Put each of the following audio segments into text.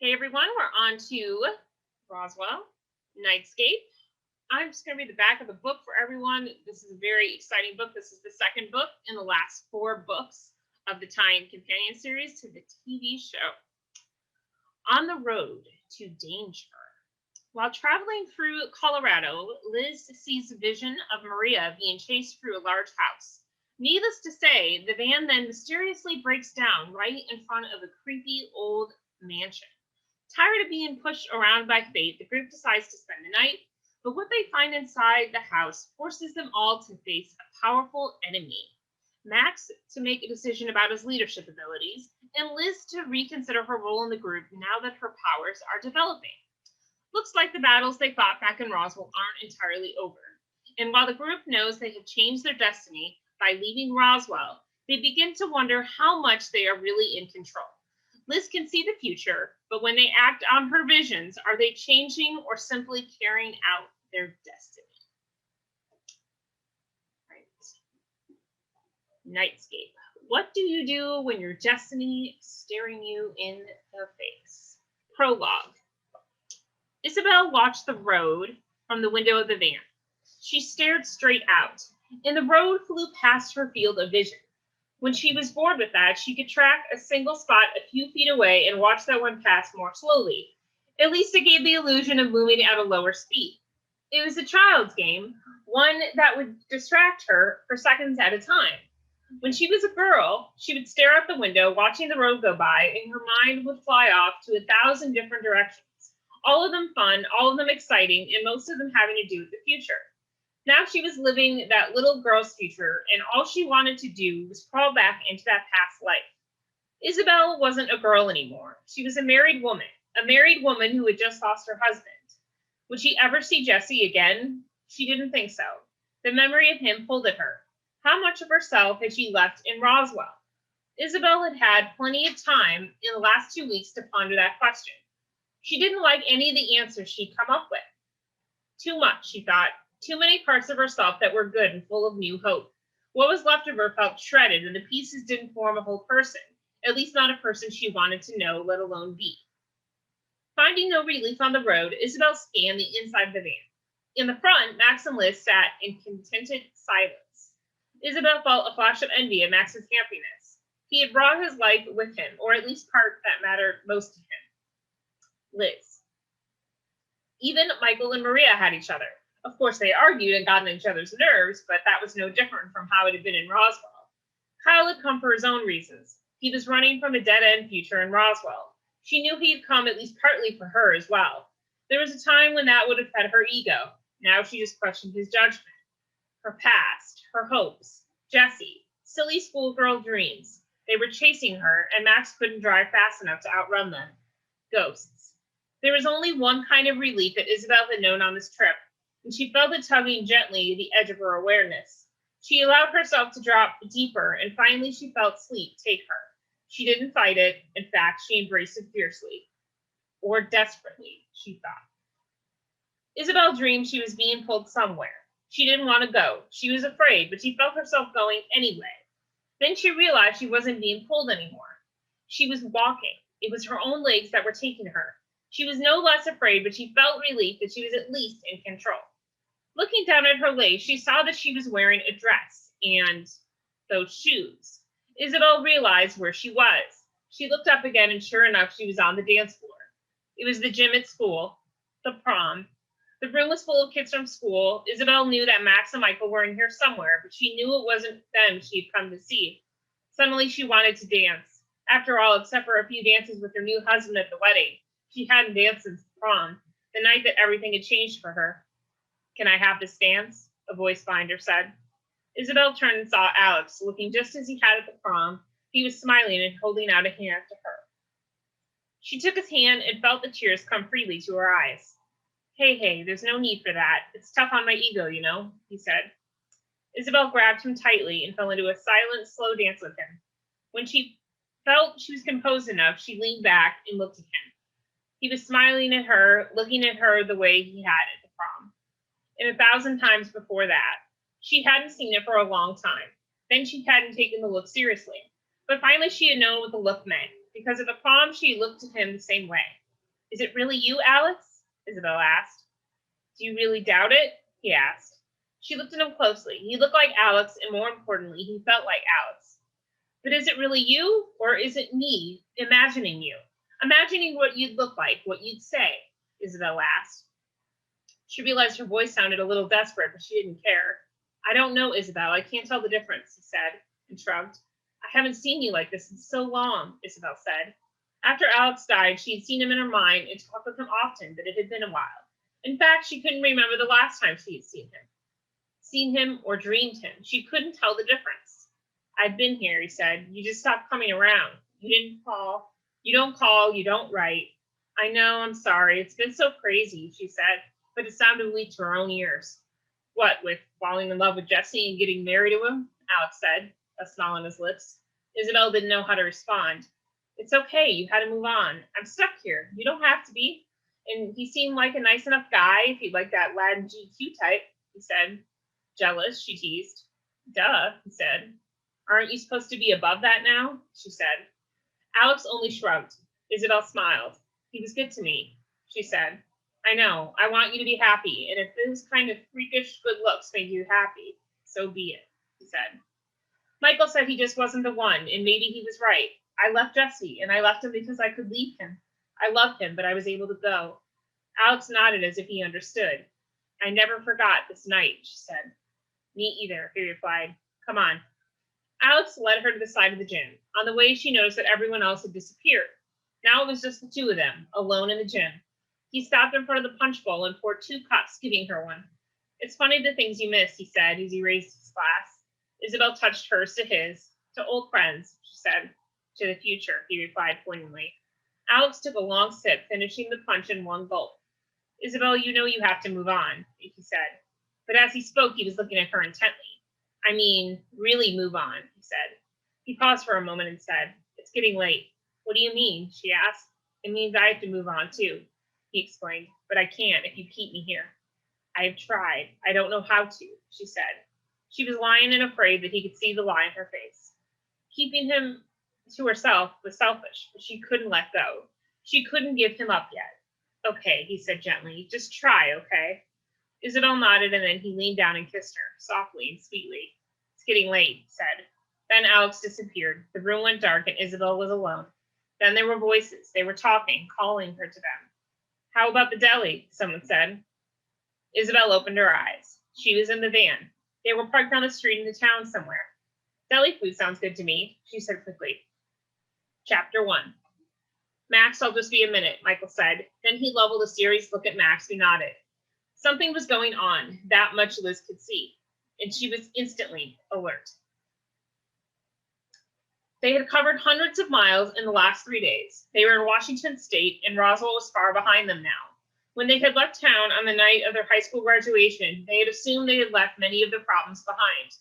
Hey everyone, we're on to Roswell, Nightscape. I'm just going to read the back of the book for everyone. This is a very exciting book. This is the second book in the last four books of the tie-in companion series to the TV show. On the road to danger. While traveling through Colorado, Liz sees a vision of Maria being chased through a large house. Needless to say, the van then mysteriously breaks down right in front of a creepy old mansion. Tired of being pushed around by fate, the group decides to spend the night, but what they find inside the house forces them all to face a powerful enemy. Max to make a decision about his leadership abilities, and Liz to reconsider her role in the group now that her powers are developing. Looks like the battles they fought back in Roswell aren't entirely over. And while the group knows they have changed their destiny by leaving Roswell, they begin to wonder how much they are really in control. Liz can see the future, but when they act on her visions, are they changing or simply carrying out their destiny? Right. Nightscape. What do you do when your destiny is staring you in the face? Prologue. Isabel watched the road from the window of the van. She stared straight out, and the road flew past her field of vision. When she was bored with that, she could track a single spot a few feet away and watch that one pass more slowly. At least it gave the illusion of moving at a lower speed. It was a child's game, one that would distract her for seconds at a time. When she was a girl, she would stare out the window, watching the road go by, and her mind would fly off to 1,000 different directions. All of them fun, all of them exciting, and most of them having to do with the future. Now she was living that little girl's future, and all she wanted to do was crawl back into that past life. Isabel wasn't a girl anymore. She was a married woman who had just lost her husband. Would she ever see Jesse again? She didn't think so. The memory of him pulled at her. How much of herself had she left in Roswell? Isabel had had plenty of time in the last 2 weeks to ponder that question. She didn't like any of the answers she'd come up with. Too much, she thought. Too many parts of herself that were good and full of new hope. What was left of her felt shredded, and the pieces didn't form a whole person, at least not a person she wanted to know, let alone be. Finding no relief on the road, Isabel scanned the inside of the van. In the front, Max and Liz sat in contented silence. Isabel felt a flash of envy at Max's happiness. He had brought his life with him, or at least part that mattered most to him. Liz. Even Michael and Maria had each other. Of course, they argued and got on each other's nerves, but that was no different from how it had been in Roswell. Kyle had come for his own reasons. He was running from a dead-end future in Roswell. She knew he had come at least partly for her as well. There was a time when that would have fed her ego. Now she just questioned his judgment. Her past, her hopes, Jessie, silly schoolgirl dreams. They were chasing her, and Max couldn't drive fast enough to outrun them. Ghosts. There was only one kind of relief that Isabel had known on this trip, and she felt it tugging gently at the edge of her awareness. She allowed herself to drop deeper, and finally she felt sleep take her. She didn't fight it. In fact, she embraced it fiercely. Or desperately, she thought. Isabel dreamed she was being pulled somewhere. She didn't want to go. She was afraid, but she felt herself going anyway. Then she realized she wasn't being pulled anymore. She was walking. It was her own legs that were taking her. She was no less afraid, but she felt relief that she was at least in control. Looking down at her legs, she saw that she was wearing a dress and those shoes. Isabel realized where she was. She looked up again, and sure enough, she was on the dance floor. It was the gym at school, the prom. The room was full of kids from school. Isabel knew that Max and Michael were in here somewhere, but she knew it wasn't them she had come to see. Suddenly, she wanted to dance. After all, except for a few dances with her new husband at the wedding, she hadn't danced since prom, the night that everything had changed for her. "Can I have this dance?" a voice behind her said. Isabel turned and saw Alex, looking just as he had at the prom. He was smiling and holding out a hand to her. She took his hand and felt the tears come freely to her eyes. Hey, there's no need for that. It's tough on my ego, you know," he said. Isabel grabbed him tightly and fell into a silent, slow dance with him. When she felt she was composed enough, she leaned back and looked at him. He was smiling at her, looking at her the way he had at the prom. And 1,000 times before that. She hadn't seen it for a long time. Then she hadn't taken the look seriously. But finally she had known what the look meant, because at the prom she looked at him the same way. Is it really you, Alex? Isabel asked. Do you really doubt it? He asked. She looked at him closely. He looked like Alex, and more importantly, he felt like Alex. But is it really you, or is it me imagining you? Imagining what you'd look like, what you'd say, Isabel asked. She realized her voice sounded a little desperate, but she didn't care. I don't know, Isabel. I can't tell the difference, he said, and shrugged. I haven't seen you like this in so long, Isabel said. After Alex died, she had seen him in her mind and talked with him often, but it had been a while. In fact, she couldn't remember the last time she had seen him or dreamed him. She couldn't tell the difference. I've been here, he said. You just stopped coming around. You didn't call. You don't call. You don't write. I know, I'm sorry. It's been so crazy, she said, but it sounded weak to her own ears. What, with falling in love with Jesse and getting married to him? Alex said, a smile on his lips. Isabel didn't know how to respond. It's okay. You had to move on. I'm stuck here. You don't have to be. And he seemed like a nice enough guy if you'd like that Latin GQ type, he said. Jealous, she teased. Duh, he said. Aren't you supposed to be above that now? She said. Alex only shrugged. Isabel smiled. He was good to me, she said. I know. I want you to be happy, and if this kind of freakish good looks make you happy, so be it, he said. Michael said he just wasn't the one, and maybe he was right. I left Jesse, and I left him because I could leave him. I loved him, but I was able to go. Alex nodded as if he understood. I never forgot this night, she said. Me either, he replied. Come on. Alex led her to the side of the gym. On the way, she noticed that everyone else had disappeared. Now it was just the two of them, alone in the gym. He stopped in front of the punch bowl and poured 2 cups, giving her one. It's funny the things you miss, he said as he raised his glass. Isabel touched hers to his. To old friends, she said. To the future, he replied poignantly. Alex took a long sip, finishing the punch in one gulp. Isabel, you know you have to move on, he said. But as he spoke, he was looking at her intently. I mean, really move on, he said. He paused for a moment and said, It's getting late. What do you mean? She asked. It means I have to move on, too, he explained. But I can't if you keep me here. I have tried. I don't know how to, she said. She was lying and afraid that he could see the lie in her face. Keeping him to herself was selfish, but she couldn't let go. She couldn't give him up yet. Okay, he said gently. Just try, okay? Isabel nodded, and then he leaned down and kissed her, softly and sweetly. It's getting late, he said. Then Alex disappeared. The room went dark, and Isabel was alone. Then there were voices. They were talking, calling her to them. How about the deli? Someone said. Isabel opened her eyes. She was in the van. They were parked on the street in the town somewhere. Deli food sounds good to me, she said quickly. Chapter 1. Max, I'll just be a minute, Michael said. Then he leveled a serious look at Max, who nodded. Something was going on, that much Liz could see, and she was instantly alert. They had covered hundreds of miles in the last 3 days. They were in Washington State, and Roswell was far behind them now. When they had left town on the night of their high school graduation, they had assumed they had left many of the problems behind.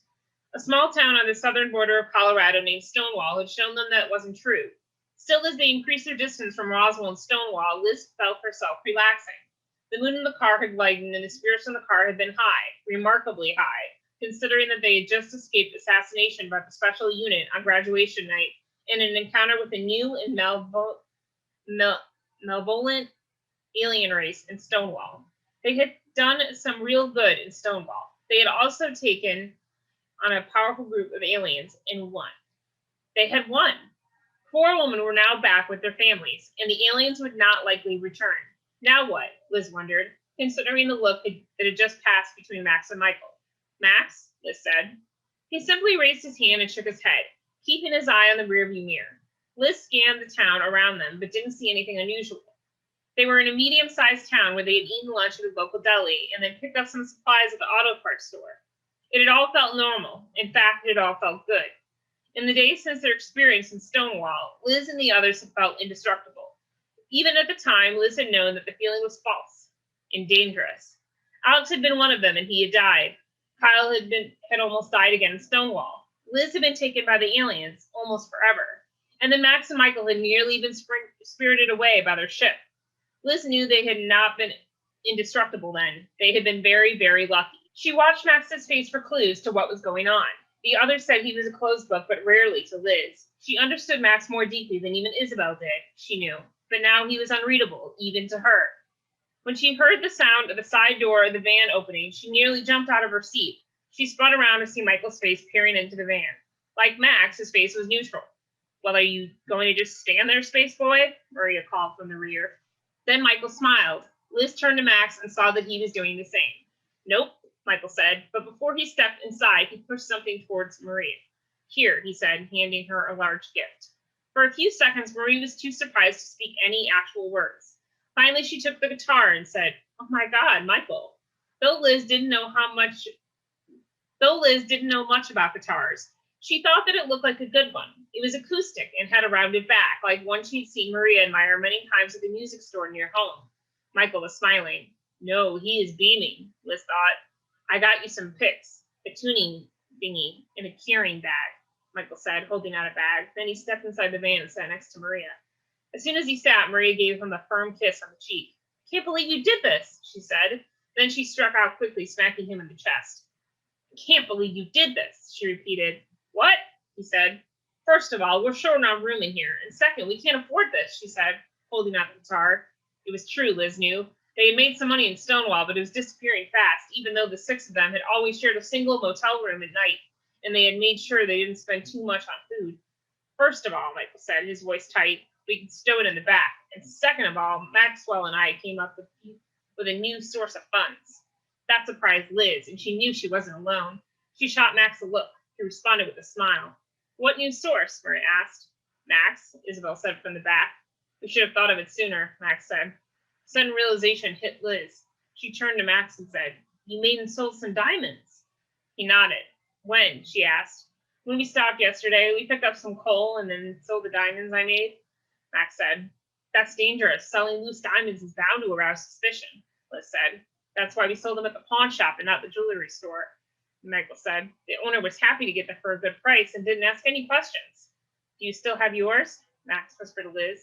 A small town on the southern border of Colorado named Stonewall had shown them that wasn't true. Still, as they increased their distance from Roswell and Stonewall, Liz felt herself relaxing. The mood in the car had lightened, and the spirits in the car had been high, remarkably high, considering that they had just escaped assassination by the special unit on graduation night in an encounter with a new and malevolent alien race in Stonewall. They had done some real good in Stonewall. They had also taken on a powerful group of aliens and won. They had won. 4 women were now back with their families, and the aliens would not likely return. Now what? Liz wondered, considering the look that had just passed between Max and Michael. Max, Liz said. He simply raised his hand and shook his head, keeping his eye on the rearview mirror. Liz scanned the town around them, but didn't see anything unusual. They were in a medium-sized town where they had eaten lunch at a local deli and then picked up some supplies at the auto parts store. It had all felt normal. In fact, it had all felt good. In the days since their experience in Stonewall, Liz and the others had felt indestructible. Even at the time, Liz had known that the feeling was false and dangerous. Alex had been one of them, and he had died. Kyle had almost died again in Stonewall. Liz had been taken by the aliens almost forever. And then Max and Michael had nearly been spirited away by their ship. Liz knew they had not been indestructible then. They had been very, very lucky. She watched Max's face for clues to what was going on. The others said he was a closed book, but rarely to Liz. She understood Max more deeply than even Isabel did, she knew. but now he was unreadable, even to her. When she heard the sound of the side door of the van opening, she nearly jumped out of her seat. She spun around to see Michael's face peering into the van. Like Max, his face was neutral. Well, are you going to just stand there, space boy? Maria called from the rear. Then Michael smiled. Liz turned to Max and saw that he was doing the same. Nope, Michael said, but before he stepped inside, he pushed something towards Maria. Here, he said, handing her a large gift. For a few seconds, Marie was too surprised to speak any actual words. Finally, she took the guitar and said, "Oh my God, Michael." Though Liz didn't know much about guitars, she thought that it looked like a good one. It was acoustic and had a rounded back, like one she'd seen Maria admire many times at the music store near home. Michael was smiling. No, he is beaming, Liz thought. I got you some picks, a tuning thingy, and a curing bag, Michael said, holding out a bag. Then he stepped inside the van and sat next to Maria. As soon as he sat, Maria gave him a firm kiss on the cheek. Can't believe you did this, she said. Then she struck out quickly, smacking him in the chest. Can't believe you did this, she repeated. What? He said. First of all, we're short on room in here, and second, we can't afford this, she said, holding out the guitar. It was true, Liz knew. They had made some money in Stonewall, but it was disappearing fast, even though the six of them had always shared a single motel room at night, and they had made sure they didn't spend too much on food. First of all, Michael said, his voice tight, we can stow it in the back. And second of all, Maxwell and I came up with a new source of funds. That surprised Liz, and she knew she wasn't alone. She shot Max a look. He responded with a smile. What new source? Maria asked. Max, Isabel said from the back. We should have thought of it sooner, Max said. Sudden realization hit Liz. She turned to Max and said, You made and sold some diamonds. He nodded. When? She asked. When we stopped yesterday, we picked up some coal and then sold the diamonds I made. Max said. That's dangerous. Selling loose diamonds is bound to arouse suspicion, Liz said. That's why we sold them at the pawn shop and not the jewelry store, Michael said. The owner was happy to get them for a good price and didn't ask any questions. Do you still have yours? Max whispered to Liz.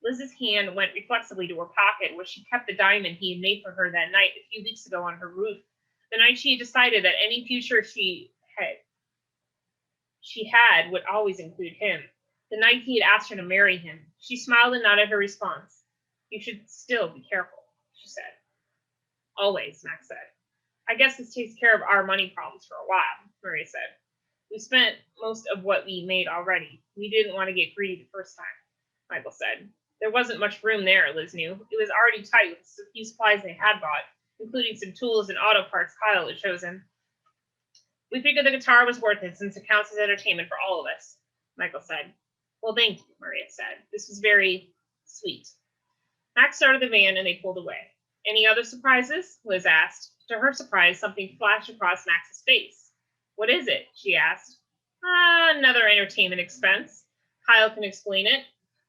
Liz's hand went reflexively to her pocket where she kept the diamond he had made for her that night a few weeks ago on her roof, the night she had decided that any future she had would always include him. The night he had asked her to marry him. She smiled and nodded her response. You should still be careful, she said. Always, Max said. I guess this takes care of our money problems for a while, Maria said. We spent most of what we made already. We didn't want to get greedy the first time, Michael said. There wasn't much room there, Liz knew. It was already tight with the few supplies they had bought, including some tools and auto parts Kyle had chosen. We figured the guitar was worth it since it counts as entertainment for all of us, Michael said. Well, thank you, Maria said. This was very sweet. Max started the van and they pulled away. Any other surprises? Liz asked. To her surprise, something flashed across Max's face. What is it? She asked. Another entertainment expense. Kyle can explain it,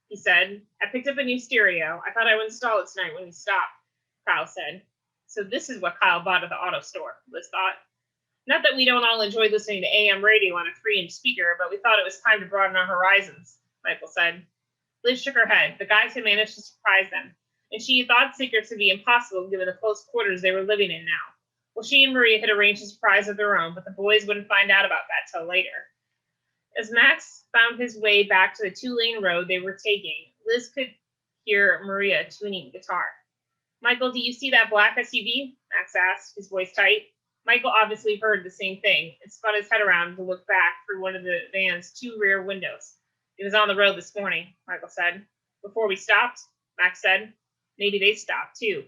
he said. I picked up a new stereo. I thought I would install it tonight when we stopped, Kyle said. So this is what Kyle bought at the auto store, Liz thought. Not that we don't all enjoy listening to AM radio on a 3-inch speaker, but we thought it was time to broaden our horizons, Michael said. Liz shook her head. The guys had managed to surprise them, and she thought secrets would be impossible given the close quarters they were living in now. Well, she and Maria had arranged a surprise of their own, but the boys wouldn't find out about that till later. As Max found his way back to the 2-lane road they were taking, Liz could hear Maria tuning the guitar. Michael, do you see that black SUV? Max asked, his voice tight. Michael obviously heard the same thing and spun his head around to look back through one of the van's 2 rear windows. It was on the road this morning, Michael said. Before we stopped, Max said. Maybe they stopped, too,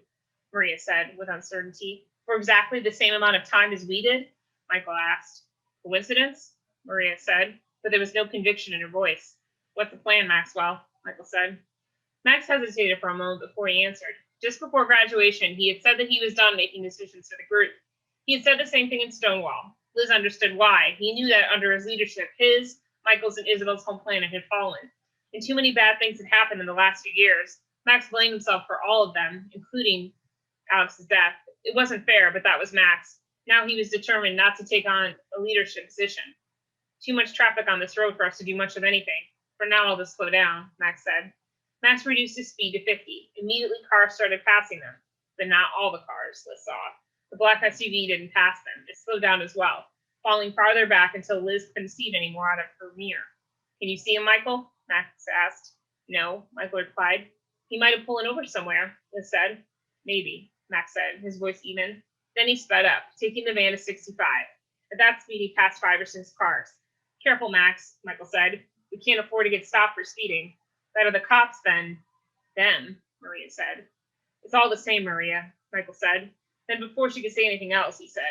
Maria said with uncertainty. For exactly the same amount of time as we did? Michael asked. Coincidence? Maria said, but there was no conviction in her voice. What's the plan, Maxwell? Michael said. Max hesitated for a moment before he answered. Just before graduation, he had said that he was done making decisions for the group. He had said the same thing in Stonewall. Liz understood why. He knew that under his leadership, his, Michael's, and Isabel's home planet had fallen. And too many bad things had happened in the last few years. Max blamed himself for all of them, including Alex's death. It wasn't fair, but that was Max. Now he was determined not to take on a leadership position. Too much traffic on this road for us to do much of anything. For now, I'll just slow down, Max said. Max reduced his speed to 50. Immediately, cars started passing them. But not all the cars, Liz saw. The black SUV didn't pass them. It slowed down as well, falling farther back until Liz couldn't see it anymore out of her mirror. Can you see him, Michael? Max asked. No, Michael replied. He might have pulled over somewhere, Liz said. Maybe, Max said, his voice even. Then he sped up, taking the van to 65. At that speed, he passed 5 or 6 cars. Careful, Max, Michael said. We can't afford to get stopped for speeding. Better the cops than them, Maria said. It's all the same, Maria, Michael said. Then before she could say anything else, he said,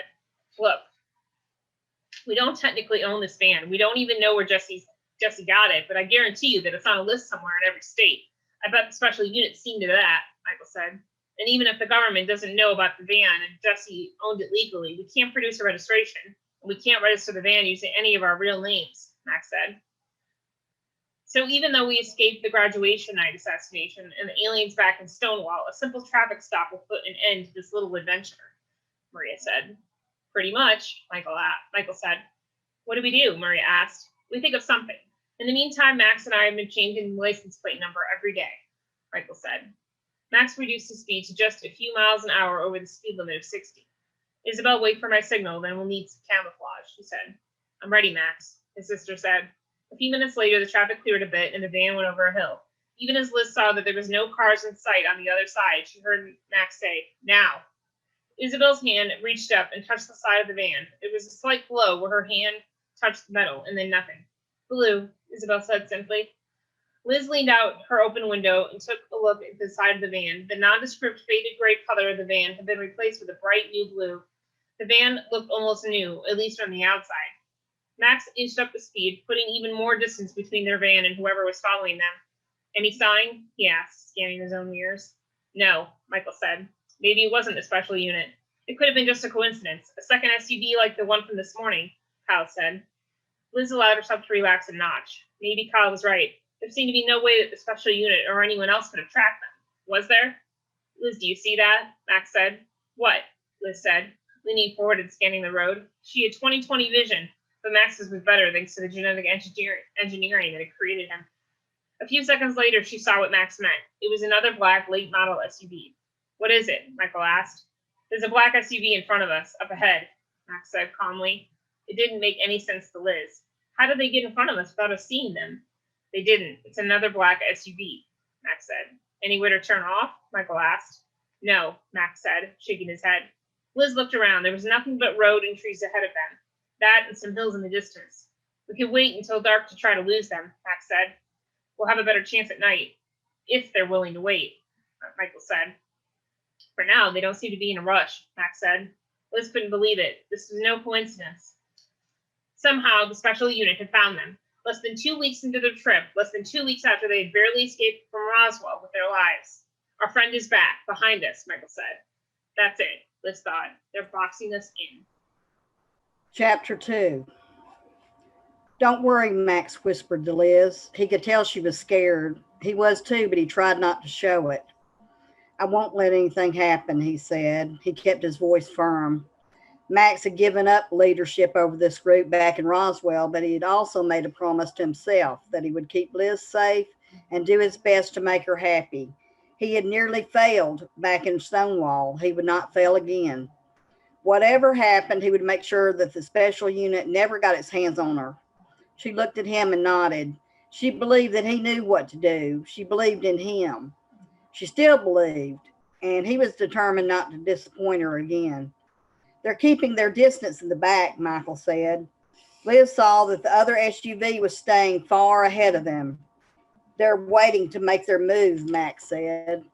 Look, we don't technically own this van. We don't even know where Jesse got it, but I guarantee you that it's on a list somewhere in every state. I bet the special unit's seen to that, Michael said. And even if the government doesn't know about the van and Jesse owned it legally, we can't produce a registration, and we can't register the van using any of our real names, Max said. So even though we escaped the graduation night assassination and the aliens back in Stonewall, a simple traffic stop will put an end to this little adventure, Maria said. Pretty much, Michael said. What do we do? Maria asked. We think of something. In the meantime, Max and I have been changing the license plate number every day, Michael said. Max reduced his speed to just a few miles an hour over the speed limit of 60. Isabel, wait for my signal, then we'll need some camouflage, she said. I'm ready, Max, his sister said. A few minutes later, the traffic cleared a bit and the van went over a hill. Even as Liz saw that there was no cars in sight on the other side, she heard Max say, Now. Isabel's hand reached up and touched the side of the van. It was a slight glow where her hand touched the metal, and then nothing. Blue, Isabel said simply. Liz leaned out her open window and took a look at the side of the van. The nondescript faded gray color of the van had been replaced with a bright new blue. The van looked almost new, at least from the outside. Max inched up the speed, putting even more distance between their van and whoever was following them. Any sign? He asked, scanning his own mirrors. No, Michael said. Maybe it wasn't a special unit. It could have been just a coincidence. A second SUV like the one from this morning, Kyle said. Liz allowed herself to relax a notch. Maybe Kyle was right. There seemed to be no way that the special unit or anyone else could have tracked them. Was there? Liz, do you see that? Max said. What? Liz said, leaning forward and scanning the road. She had 20/20 vision, but Max's was better thanks to the genetic engineering that had created him. A few seconds later, she saw what Max meant. It was another black late model SUV. What is it? Michael asked. There's a black SUV in front of us, up ahead, Max said calmly. It didn't make any sense to Liz. How did they get in front of us without us seeing them? They didn't. It's another black SUV, Max said. Anywhere to turn off? Michael asked. No, Max said, shaking his head. Liz looked around. There was nothing but road and trees ahead of them. That and some hills in the distance. We could wait until dark to try to lose them, Max said. We'll have a better chance at night, if they're willing to wait, Michael said. For now, they don't seem to be in a rush, Max said. Liz couldn't believe it. This was no coincidence. Somehow, the special unit had found them. Less than 2 weeks into their trip, less than 2 weeks after they had barely escaped from Roswell with their lives. Our friend is back, behind us, Michael said. That's it, Liz thought. They're boxing us in. Chapter 2. Don't worry, Max whispered to Liz. He could tell she was scared. He was too, but he tried not to show it. I won't let anything happen, he said. He kept his voice firm. Max had given up leadership over this group back in Roswell, but he had also made a promise to himself that he would keep Liz safe and do his best to make her happy. He had nearly failed back in Stonewall. He would not fail again. Whatever happened, he would make sure that the special unit never got its hands on her. She looked at him and nodded. She believed that he knew what to do. She believed in him. She still believed, and he was determined not to disappoint her again. They're keeping their distance in the back, Michael said. Liz saw that the other SUV was staying far ahead of them. They're waiting to make their move, Max said.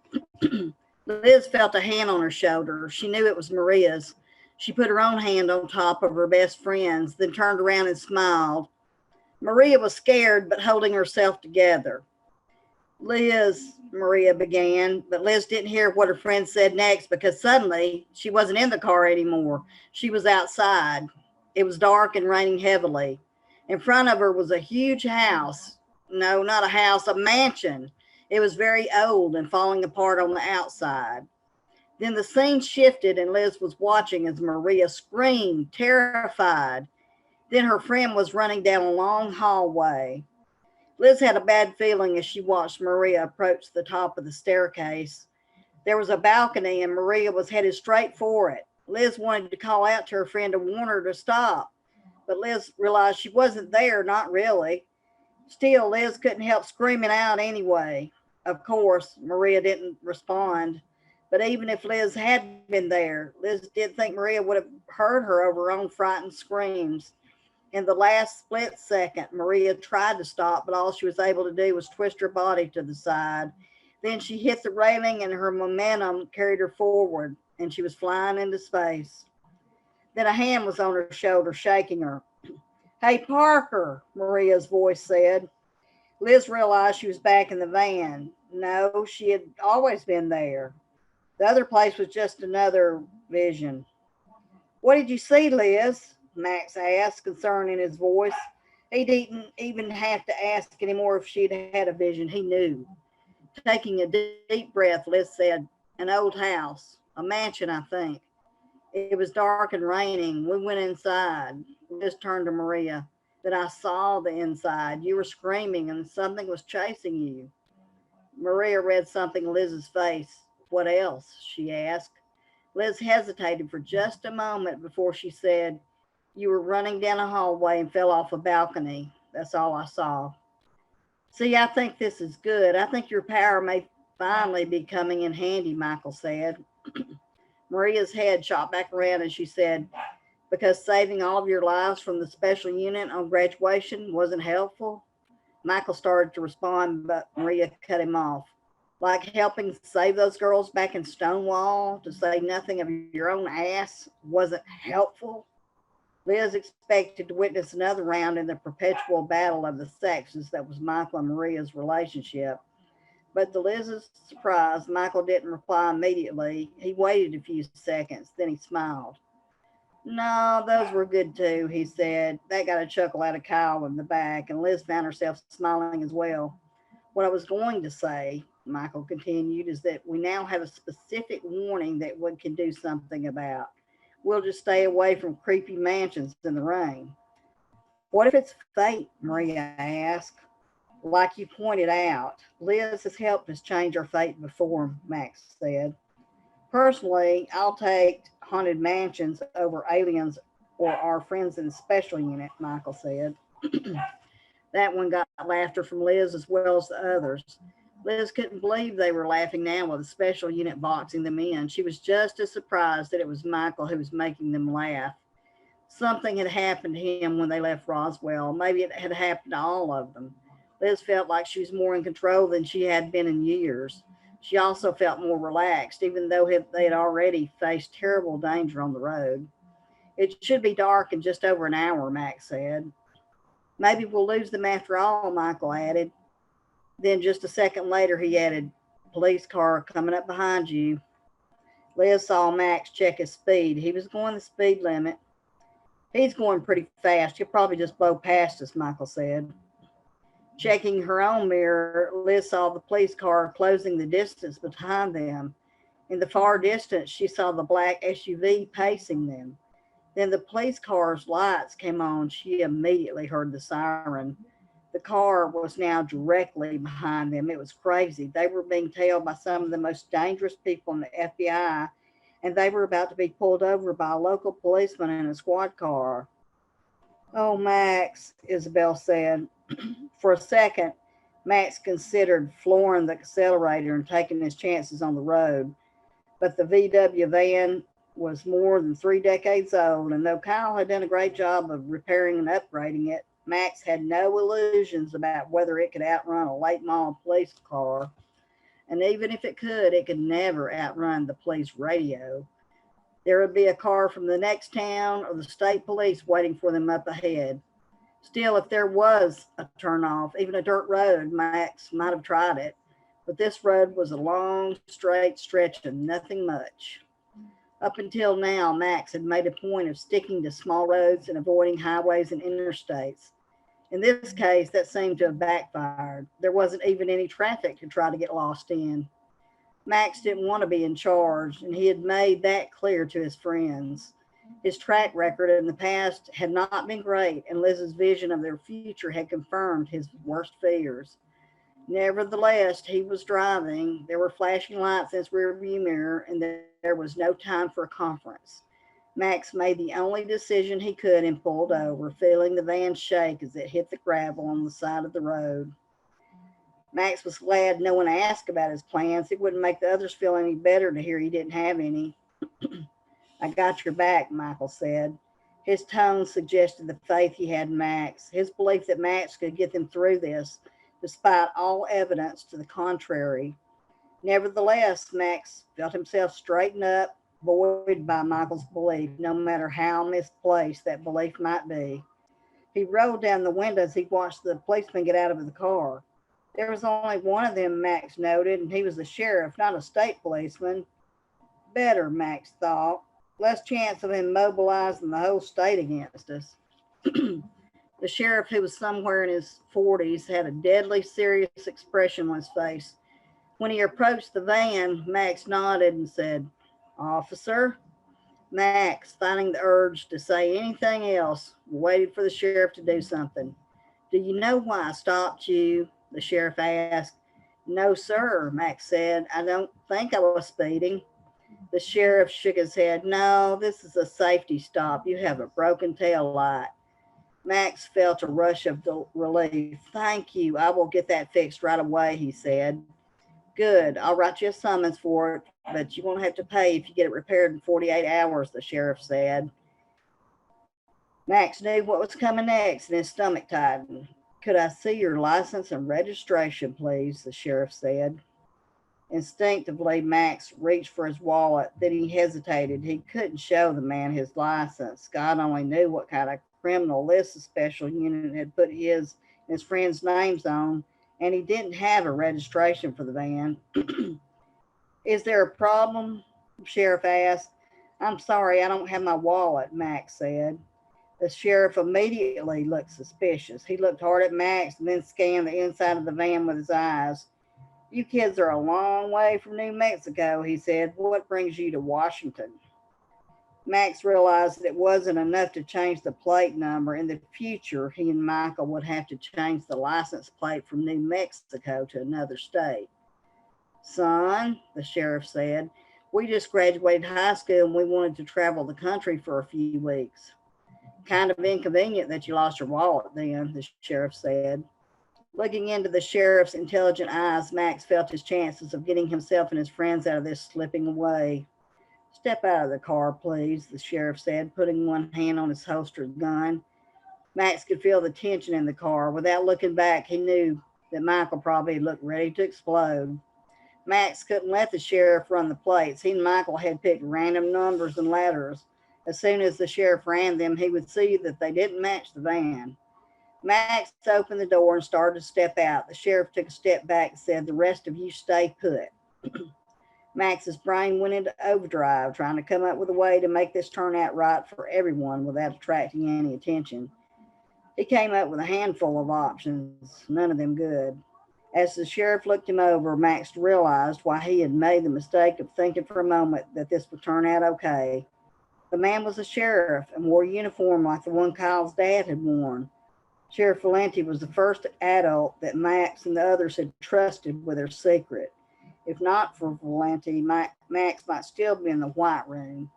Liz felt a hand on her shoulder. She knew it was Maria's. She put her own hand on top of her best friend's, then turned around and smiled. Maria was scared, but holding herself together. Liz, Maria began, but Liz didn't hear what her friend said next because suddenly she wasn't in the car anymore. She was outside. It was dark and raining heavily. In front of her was a huge house. No, not a house, a mansion. It was very old and falling apart on the outside. Then the scene shifted and Liz was watching as Maria screamed, terrified. Then her friend was running down a long hallway. Liz had a bad feeling as she watched Maria approach the top of the staircase. There was a balcony and Maria was headed straight for it. Liz wanted to call out to her friend to warn her to stop, but Liz realized she wasn't there, not really. Still, Liz couldn't help screaming out anyway. Of course, Maria didn't respond. But even if Liz had been there, Liz did think Maria would have heard her over her own frightened screams. In the last split second, Maria tried to stop, but all she was able to do was twist her body to the side. Then she hit the railing, and her momentum carried her forward, and she was flying into space. Then a hand was on her shoulder, shaking her. Hey, Parker, Maria's voice said. Liz realized she was back in the van. No, she had always been there. The other place was just another vision. What did you see, Liz? Max asked, concern in his voice. He didn't even have to ask anymore if she'd had a vision. He knew. Taking a deep breath, Liz said, an old house, a mansion, I think. It was dark and raining. We went inside. Liz turned to Maria. Then I saw the inside. You were screaming and something was chasing you. Maria read something in Liz's face. What else? She asked. Liz hesitated for just a moment before she said, you were running down a hallway and fell off a balcony. That's all I saw. See, I think this is good. I think your power may finally be coming in handy, Michael said. Maria's head shot back around and she said, because saving all of your lives from the special unit on graduation wasn't helpful? Michael started to respond, but Maria cut him off. Like helping save those girls back in Stonewall, to say nothing of your own ass, wasn't helpful? Liz expected to witness another round in the perpetual battle of the sexes that was Michael and Maria's relationship. But to Liz's surprise, Michael didn't reply immediately. He waited a few seconds, then he smiled. No, those were good too, he said. That got a chuckle out of Kyle in the back, and Liz found herself smiling as well. What I was going to say, Michael continued, is that we now have a specific warning that we can do something about. We'll just stay away from creepy mansions in the rain. What if it's fate? Maria asked. Like you pointed out, Liz has helped us change our fate before, Max said. Personally, I'll take haunted mansions over aliens or our friends in the special unit, Michael said. That one got laughter from Liz as well as the others. Liz couldn't believe they were laughing now with the special unit boxing them in. She was just as surprised that it was Michael who was making them laugh. Something had happened to him when they left Roswell. Maybe it had happened to all of them. Liz felt like she was more in control than she had been in years. She also felt more relaxed, even though they had already faced terrible danger on the road. It should be dark in just over an hour, Max said. Maybe we'll lose them after all, Michael added. Then just a second later, he added, police car coming up behind you. Liz saw Max check his speed. He was going the speed limit. He's going pretty fast. He'll probably just blow past us, Michael said. Checking her own mirror, Liz saw the police car closing the distance behind them. In the far distance, she saw the black SUV pacing them. Then the police car's lights came on. She immediately heard the siren. The car was now directly behind them. It was crazy. They were being tailed by some of the most dangerous people in the FBI, and they were about to be pulled over by a local policeman in a squad car. Oh, Max, Isabel said. For a second, Max considered flooring the accelerator and taking his chances on the road. But the VW van was more than 3 decades old, and though Kyle had done a great job of repairing and upgrading it, Max had no illusions about whether it could outrun a late model police car. And even if it could never outrun the police radio. There would be a car from the next town or the state police waiting for them up ahead. Still, if there was a turnoff, even a dirt road, Max might have tried it. But this road was a long, straight stretch of nothing much. Up until now, Max had made a point of sticking to small roads and avoiding highways and interstates. In this case, that seemed to have backfired. There wasn't even any traffic to try to get lost in. Max didn't want to be in charge, and he had made that clear to his friends. His track record in the past had not been great, and Liz's vision of their future had confirmed his worst fears. Nevertheless, he was driving. There were flashing lights in his rearview mirror, and there was no time for a conference. Max made the only decision he could and pulled over, feeling the van shake as it hit the gravel on the side of the road. Max was glad no one asked about his plans. It wouldn't make the others feel any better to hear he didn't have any. I got your back, Michael said. His tone suggested the faith he had in Max, his belief that Max could get them through this, despite all evidence to the contrary. Nevertheless, Max felt himself straighten up, buoyed by Michael's belief, no matter how misplaced that belief might be. He rolled down the window as he watched the policeman get out of the car. There was only one of them, Max noted, and he was the sheriff, not a state policeman. Better, Max thought. Less chance of him mobilizing the whole state against us. The sheriff, who was somewhere in his 40s, had a deadly serious expression on his face. When he approached the van, Max nodded and said, "Officer?" Max, finding the urge to say anything else, waited for the sheriff to do something. "Do you know why I stopped you?" the sheriff asked. "No, sir," Max said. "I don't think I was speeding." The sheriff shook his head. "No, this is a safety stop. You have a broken tail light." Max felt a rush of relief. "Thank you. I will get that fixed right away," he said. "Good. I'll write you a summons for it, but you won't have to pay if you get it repaired in 48 hours, the sheriff said. Max knew what was coming next and his stomach tightened. "Could I see your license and registration, please?" the sheriff said. Instinctively, Max reached for his wallet. Then he hesitated. He couldn't show the man his license. God only knew what kind of criminal list the special unit had put his and his friends' names on, and he didn't have a registration for the van. "Is there a problem?" the sheriff asked. "I'm sorry, I don't have my wallet," Max said. The sheriff immediately looked suspicious. He looked hard at Max and then scanned the inside of the van with his eyes. "You kids are a long way from New Mexico," he said. "What brings you to Washington?" Max realized that it wasn't enough to change the plate number. In the future, he and Michael would have to change the license plate from New Mexico to another state. "Son," the sheriff said, "we just graduated high school and we wanted to travel the country for a few weeks." "Kind of inconvenient that you lost your wallet then," the sheriff said. Looking into the sheriff's intelligent eyes, Max felt his chances of getting himself and his friends out of this slipping away. "Step out of the car, please," the sheriff said, putting one hand on his holstered gun. Max could feel the tension in the car. Without looking back, he knew that Michael probably looked ready to explode. Max couldn't let the sheriff run the plates. He and Michael had picked random numbers and letters. As soon as the sheriff ran them, he would see that they didn't match the van. Max opened the door and started to step out. The sheriff took a step back and said, "The rest of you stay put." Max's brain went into overdrive, trying to come up with a way to make this turn out right for everyone without attracting any attention. He came up with a handful of options, none of them good. As the sheriff looked him over, Max realized why he had made the mistake of thinking for a moment that this would turn out okay. The man was a sheriff and wore a uniform like the one Kyle's dad had worn. Sheriff Valenti was the first adult that Max and the others had trusted with their secret. If not for Valenti, Max might still be in the white room.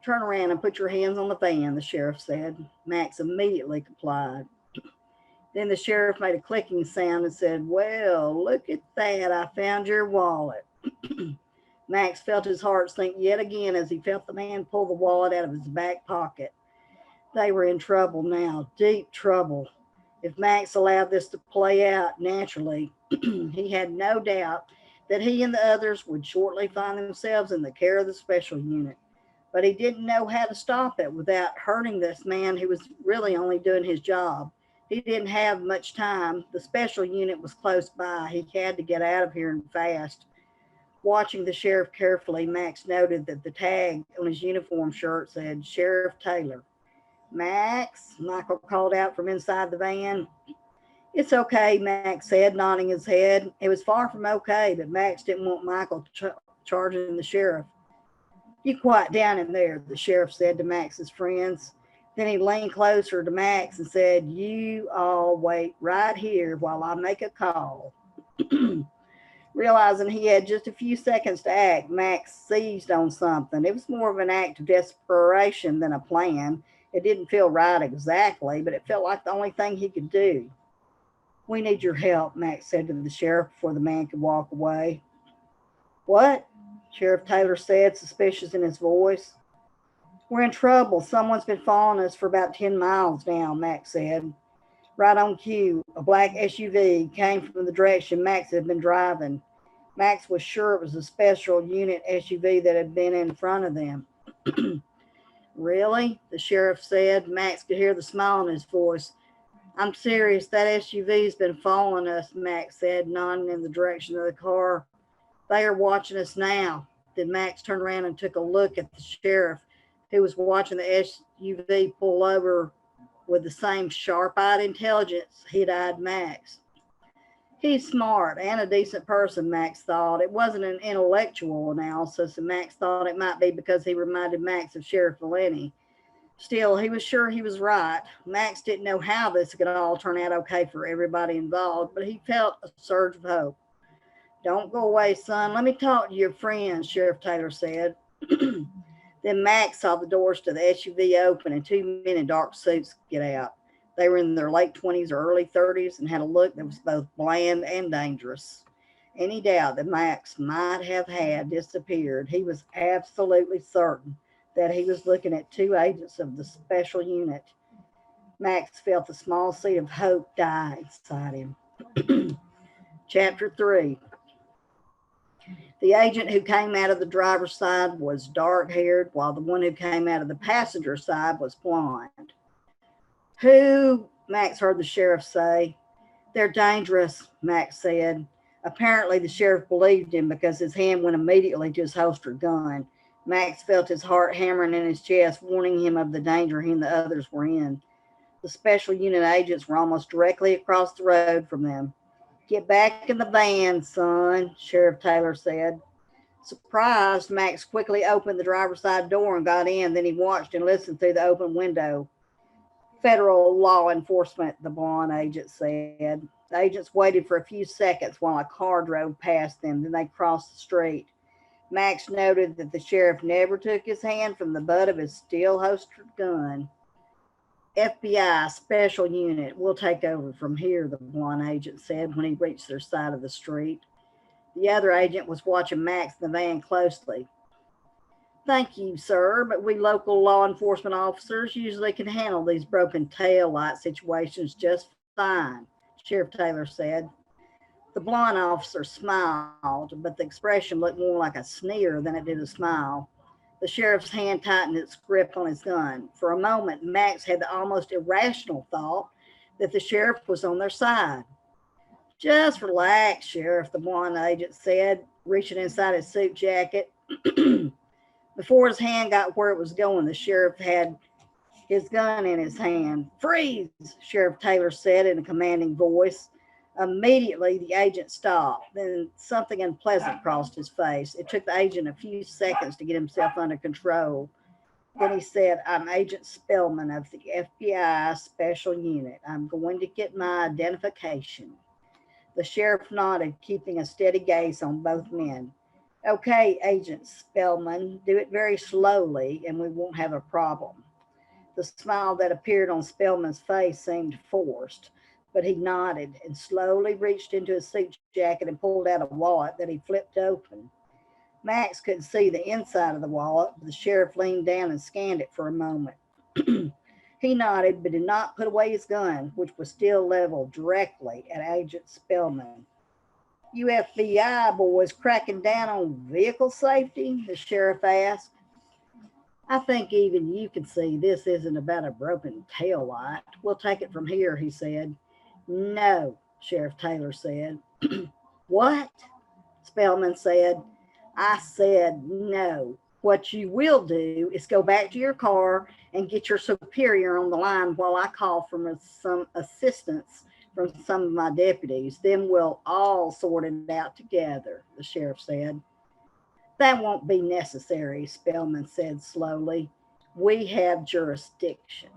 "Turn around and put your hands on the van," the sheriff said. Max immediately complied. Then the sheriff made a clicking sound and said, "Well, look at that. I found your wallet." Max felt his heart sink yet again as he felt the man pull the wallet out of his back pocket. They were in trouble now, deep trouble. If Max allowed this to play out naturally, he had no doubt that he and the others would shortly find themselves in the care of the special unit. But he didn't know how to stop it without hurting this man who was really only doing his job. He didn't have much time. The special unit was close by. He had to get out of here and fast. Watching the sheriff carefully, Max noted that the tag on his uniform shirt said Sheriff Taylor. "Max," Michael called out from inside the van. "It's okay," Max said, nodding his head. It was far from okay, but Max didn't want Michael charging the sheriff. "You quiet down in there," the sheriff said to Max's friends. Then he leaned closer to Max and said, "You all wait right here while I make a call." Realizing he had just a few seconds to act, Max seized on something. It was more of an act of desperation than a plan. It didn't feel right exactly, but it felt like the only thing he could do. We need your help, Max said to the sheriff before the man could walk away. What? Sheriff Taylor said, suspicious in his voice. We're in trouble. Someone's been following us for about 10 miles now, Max said. Right on cue, a black SUV came from the direction Max had been driving. Max was sure it was a special unit SUV that had been in front of them. Really? The sheriff said. Max could hear the smile in his voice. I'm serious. That SUV's been following us, Max said, nodding in the direction of the car. They are watching us now. Then Max turned around and took a look at the sheriff, who was watching the SUV pull over with the same sharp-eyed intelligence he'd eyed Max. He's smart and a decent person, Max thought. It wasn't an intellectual analysis, and Max thought it might be because he reminded Max of Sheriff Valenti. Still, he was sure he was right. Max didn't know how this could all turn out okay for everybody involved, but he felt a surge of hope. Don't go away, son. Let me talk to your friends, Sheriff Taylor said. Then Max saw the doors to the SUV open and two men in dark suits get out. They were in their late 20s or early 30s and had a look that was both bland and dangerous. Any doubt that Max might have had disappeared, he was absolutely certain that he was looking at two agents of the special unit. Max felt the small seed of hope die inside him. Chapter 3. The agent who came out of the driver's side was dark haired, while the one who came out of the passenger side was blonde. Who? Max heard the sheriff say. They're dangerous, Max said. Apparently, the sheriff believed him because his hand went immediately to his holstered gun. Max felt his heart hammering in his chest, warning him of the danger he and the others were in. The special unit agents were almost directly across the road from them. Get back in the van, son, Sheriff Taylor said. Surprised, Max quickly opened the driver's side door and got in. Then he watched and listened through the open window. Federal law enforcement, the blonde agent said. The agents waited for a few seconds while a car drove past them. Then they crossed the street. Max noted that the sheriff never took his hand from the butt of his steel holstered gun. FBI special unit will take over from here, the blonde agent said when he reached their side of the street. The other agent was watching Max in the van closely. Thank you, sir, but we local law enforcement officers usually can handle these broken tail light situations just fine, Sheriff Taylor said. The blonde officer smiled, but the expression looked more like a sneer than it did a smile. The sheriff's hand tightened its grip on his gun. For a moment, Max had the almost irrational thought that the sheriff was on their side. Just relax, Sheriff, the blonde agent said, reaching inside his suit jacket. Before his hand got where it was going, the sheriff had his gun in his hand. Freeze, Sheriff Taylor said in a commanding voice. Immediately, the agent stopped. Then something unpleasant crossed his face. It took the agent a few seconds to get himself under control. Then he said, I'm Agent Spellman of the FBI Special Unit. I'm going to get my identification. The sheriff nodded, keeping a steady gaze on both men. Okay, Agent Spellman, do it very slowly and we won't have a problem. The smile that appeared on Spellman's face seemed forced, but he nodded and slowly reached into his suit jacket and pulled out a wallet that he flipped open. Max couldn't see the inside of the wallet, but the sheriff leaned down and scanned it for a moment. He nodded, but did not put away his gun, which was still leveled directly at Agent Spellman. You FBI boys cracking down on vehicle safety? The sheriff asked. I think even you can see this isn't about a broken tail light. We'll take it from here, he said. No, Sheriff Taylor said. What? Spellman said. I said no. What you will do is go back to your car and get your superior on the line while I call for some assistance from some of my deputies. Then we'll all sort it out together, the sheriff said. That won't be necessary, Spellman said slowly. We have jurisdiction.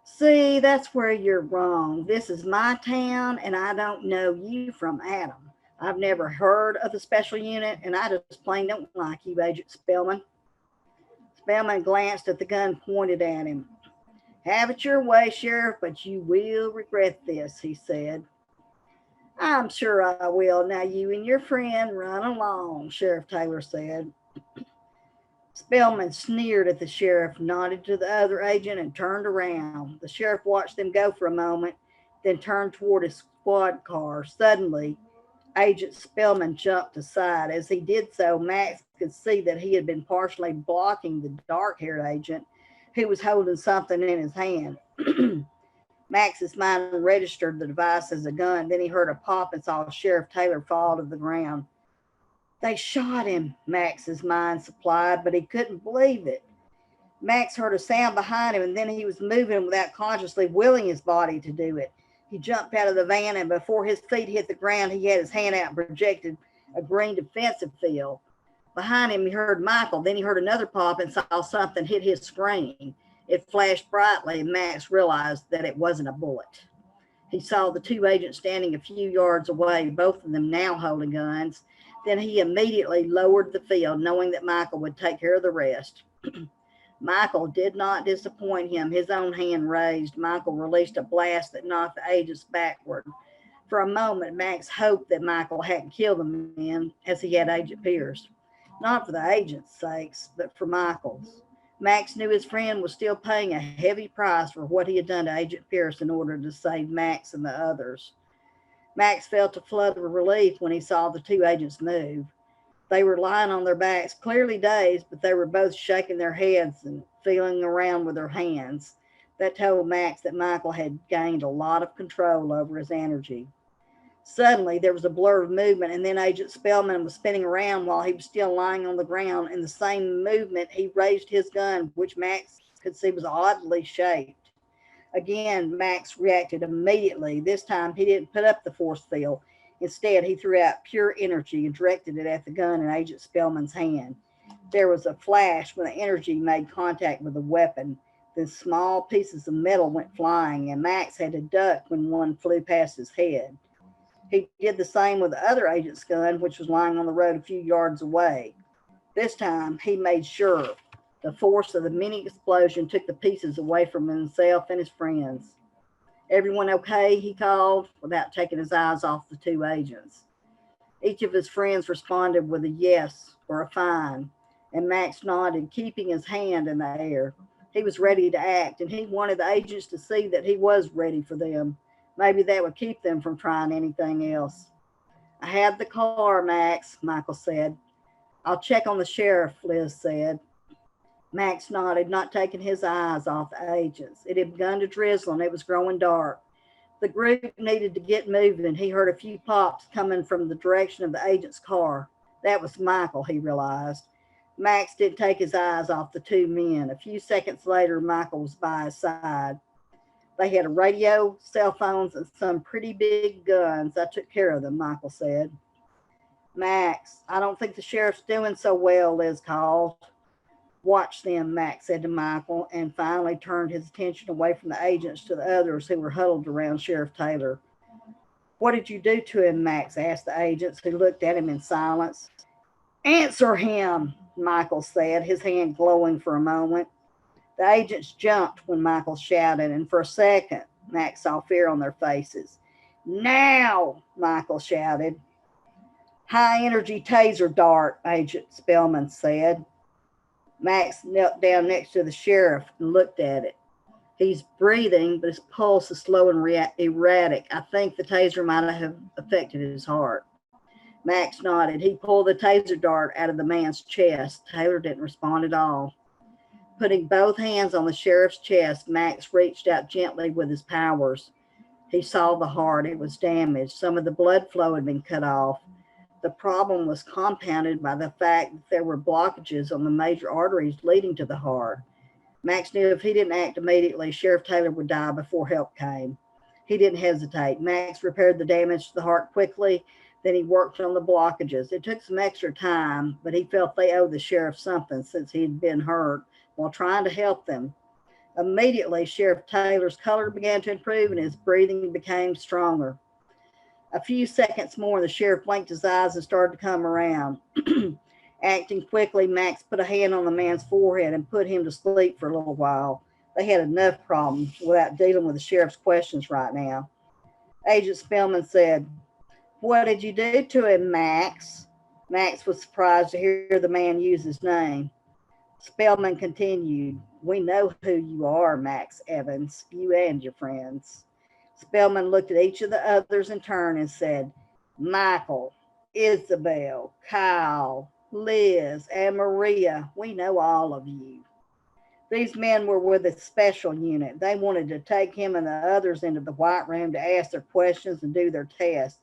See, that's where you're wrong. This is my town, and I don't know you from Adam. I've never heard of the special unit, and I just plain don't like you, Agent Spellman. Spellman glanced at the gun pointed at him. Have it your way, Sheriff, but you will regret this, he said. I'm sure I will. Now you and your friend run along, Sheriff Taylor said. Spellman sneered at the sheriff, nodded to the other agent, and turned around. The sheriff watched them go for a moment, then turned toward his squad car. Suddenly, Agent Spellman jumped aside. As he did so, Max could see that he had been partially blocking the dark haired agent who was holding something in his hand. Max's mind registered the device as a gun. Then he heard a pop and saw Sheriff Taylor fall to the ground. They shot him, Max's mind supplied, but he couldn't believe it. Max heard a sound behind him, and then he was moving without consciously willing his body to do it. He jumped out of the van, and before his feet hit the ground, he had his hand out and projected a green defensive field. Behind him, he heard Michael. Then he heard another pop and saw something hit his screen. It flashed brightly, and Max realized that it wasn't a bullet. He saw the two agents standing a few yards away, both of them now holding guns. Then he immediately lowered the field, knowing that Michael would take care of the rest. Michael did not disappoint him. His own hand raised. Michael released a blast that knocked the agents backward. For a moment, Max hoped that Michael hadn't killed the men as he had Agent Pierce. Not for the agent's sakes, but for Michael's. Max knew his friend was still paying a heavy price for what he had done to Agent Pierce in order to save Max and the others. Max felt a flood of relief when he saw the two agents move. They were lying on their backs, clearly dazed, but they were both shaking their heads and feeling around with their hands. That told Max that Michael had gained a lot of control over his energy. Suddenly, there was a blur of movement, and then Agent Spellman was spinning around while he was still lying on the ground. In the same movement, he raised his gun, which Max could see was oddly shaped. Again, Max reacted immediately. This time, he didn't put up the force field. Instead, he threw out pure energy and directed it at the gun in Agent Spellman's hand. There was a flash when the energy made contact with the weapon. Then small pieces of metal went flying, and Max had to duck when one flew past his head. He did the same with the other agent's gun, which was lying on the road a few yards away. This time, he made sure. The force of the mini explosion took the pieces away from himself and his friends. Everyone okay? He called, without taking his eyes off the two agents. Each of his friends responded with a yes or a fine, and Max nodded, keeping his hand in the air. He was ready to act, and he wanted the agents to see that he was ready for them. Maybe that would keep them from trying anything else. I have the car, Max, Michael said. I'll check on the sheriff, Liz said. Max nodded, not taking his eyes off the agents. It had begun to drizzle, and it was growing dark. The group needed to get moving. He heard a few pops coming from the direction of the agent's car. That was Michael, he realized. Max didn't take his eyes off the two men. A few seconds later, Michael was by his side. They had a radio, cell phones, and some pretty big guns. I took care of them, Michael said. Max, I don't think the sheriff's doing so well, Liz called. Watch them, Max said to Michael, and finally turned his attention away from the agents to the others who were huddled around Sheriff Taylor. What did you do to him, Max asked the agents, who looked at him in silence. Answer him, Michael said, his hand glowing for a moment. The agents jumped when Michael shouted, and for a second, Max saw fear on their faces. Now, Michael shouted. High energy taser dart, Agent Spellman said. Max knelt down next to the sheriff and looked at it. He's breathing, but his pulse is slow and erratic. I think the taser might have affected his heart. Max nodded. He pulled the taser dart out of the man's chest. Taylor didn't respond at all. Putting both hands on the sheriff's chest, Max reached out gently with his powers. He saw the heart. It was damaged. Some of the blood flow had been cut off. The problem was compounded by the fact that there were blockages on the major arteries leading to the heart. Max knew if he didn't act immediately, Sheriff Taylor would die before help came. He didn't hesitate. Max repaired the damage to the heart quickly. Then he worked on the blockages. It took some extra time, but he felt they owed the sheriff something since he had been hurt while trying to help them. Immediately, Sheriff Taylor's color began to improve and his breathing became stronger. A few seconds more, the sheriff blinked his eyes and started to come around. Acting quickly, Max put a hand on the man's forehead and put him to sleep for a little while. They had enough problems without dealing with the sheriff's questions right now. Agent Spellman said, "What did you do to him, Max?" Max was surprised to hear the man use his name. Spellman continued, "We know who you are, Max Evans, you and your friends." Spellman looked at each of the others in turn and said, "Michael, Isabel, Kyle, Liz, and Maria, we know all of you. These men were with a special unit. They wanted to take him and the others into the White Room to ask their questions and do their tests.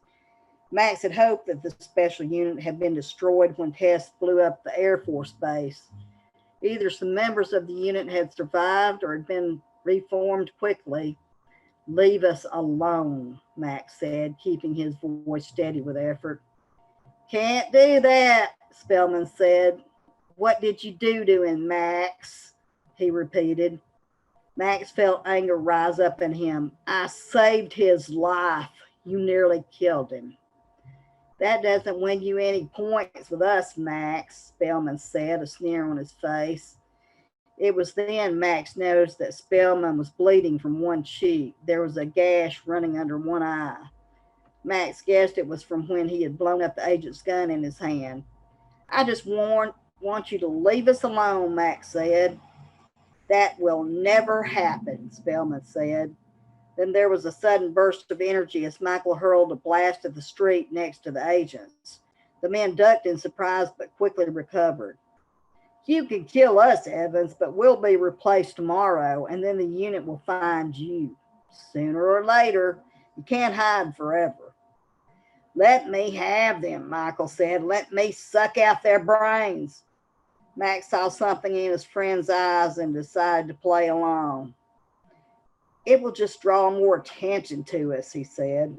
Max had hoped that the special unit had been destroyed when tests blew up the Air Force Base. Either some members of the unit had survived or had been reformed quickly. Leave us alone," Max said, keeping his voice steady with effort. "Can't do that," Spellman said. "What did you do to him, Max?" he repeated. Max felt anger rise up in him. "I saved his life. You nearly killed him." "That doesn't win you any points with us, Max," Spellman said, a sneer on his face. It was then Max noticed that Spellman was bleeding from one cheek. There was a gash running under one eye. Max guessed it was from when he had blown up the agent's gun in his hand. "I just want you to leave us alone," Max said. "That will never happen," Spellman said. Then there was a sudden burst of energy as Michael hurled a blast at the street next to the agents. The men ducked in surprise but quickly recovered. "You can kill us, Evans, but we'll be replaced tomorrow, and then the unit will find you. Sooner or later, you can't hide forever." "Let me have them," Michael said. "Let me suck out their brains." Max saw something in his friend's eyes and decided to play along. "It will just draw more attention to us," he said.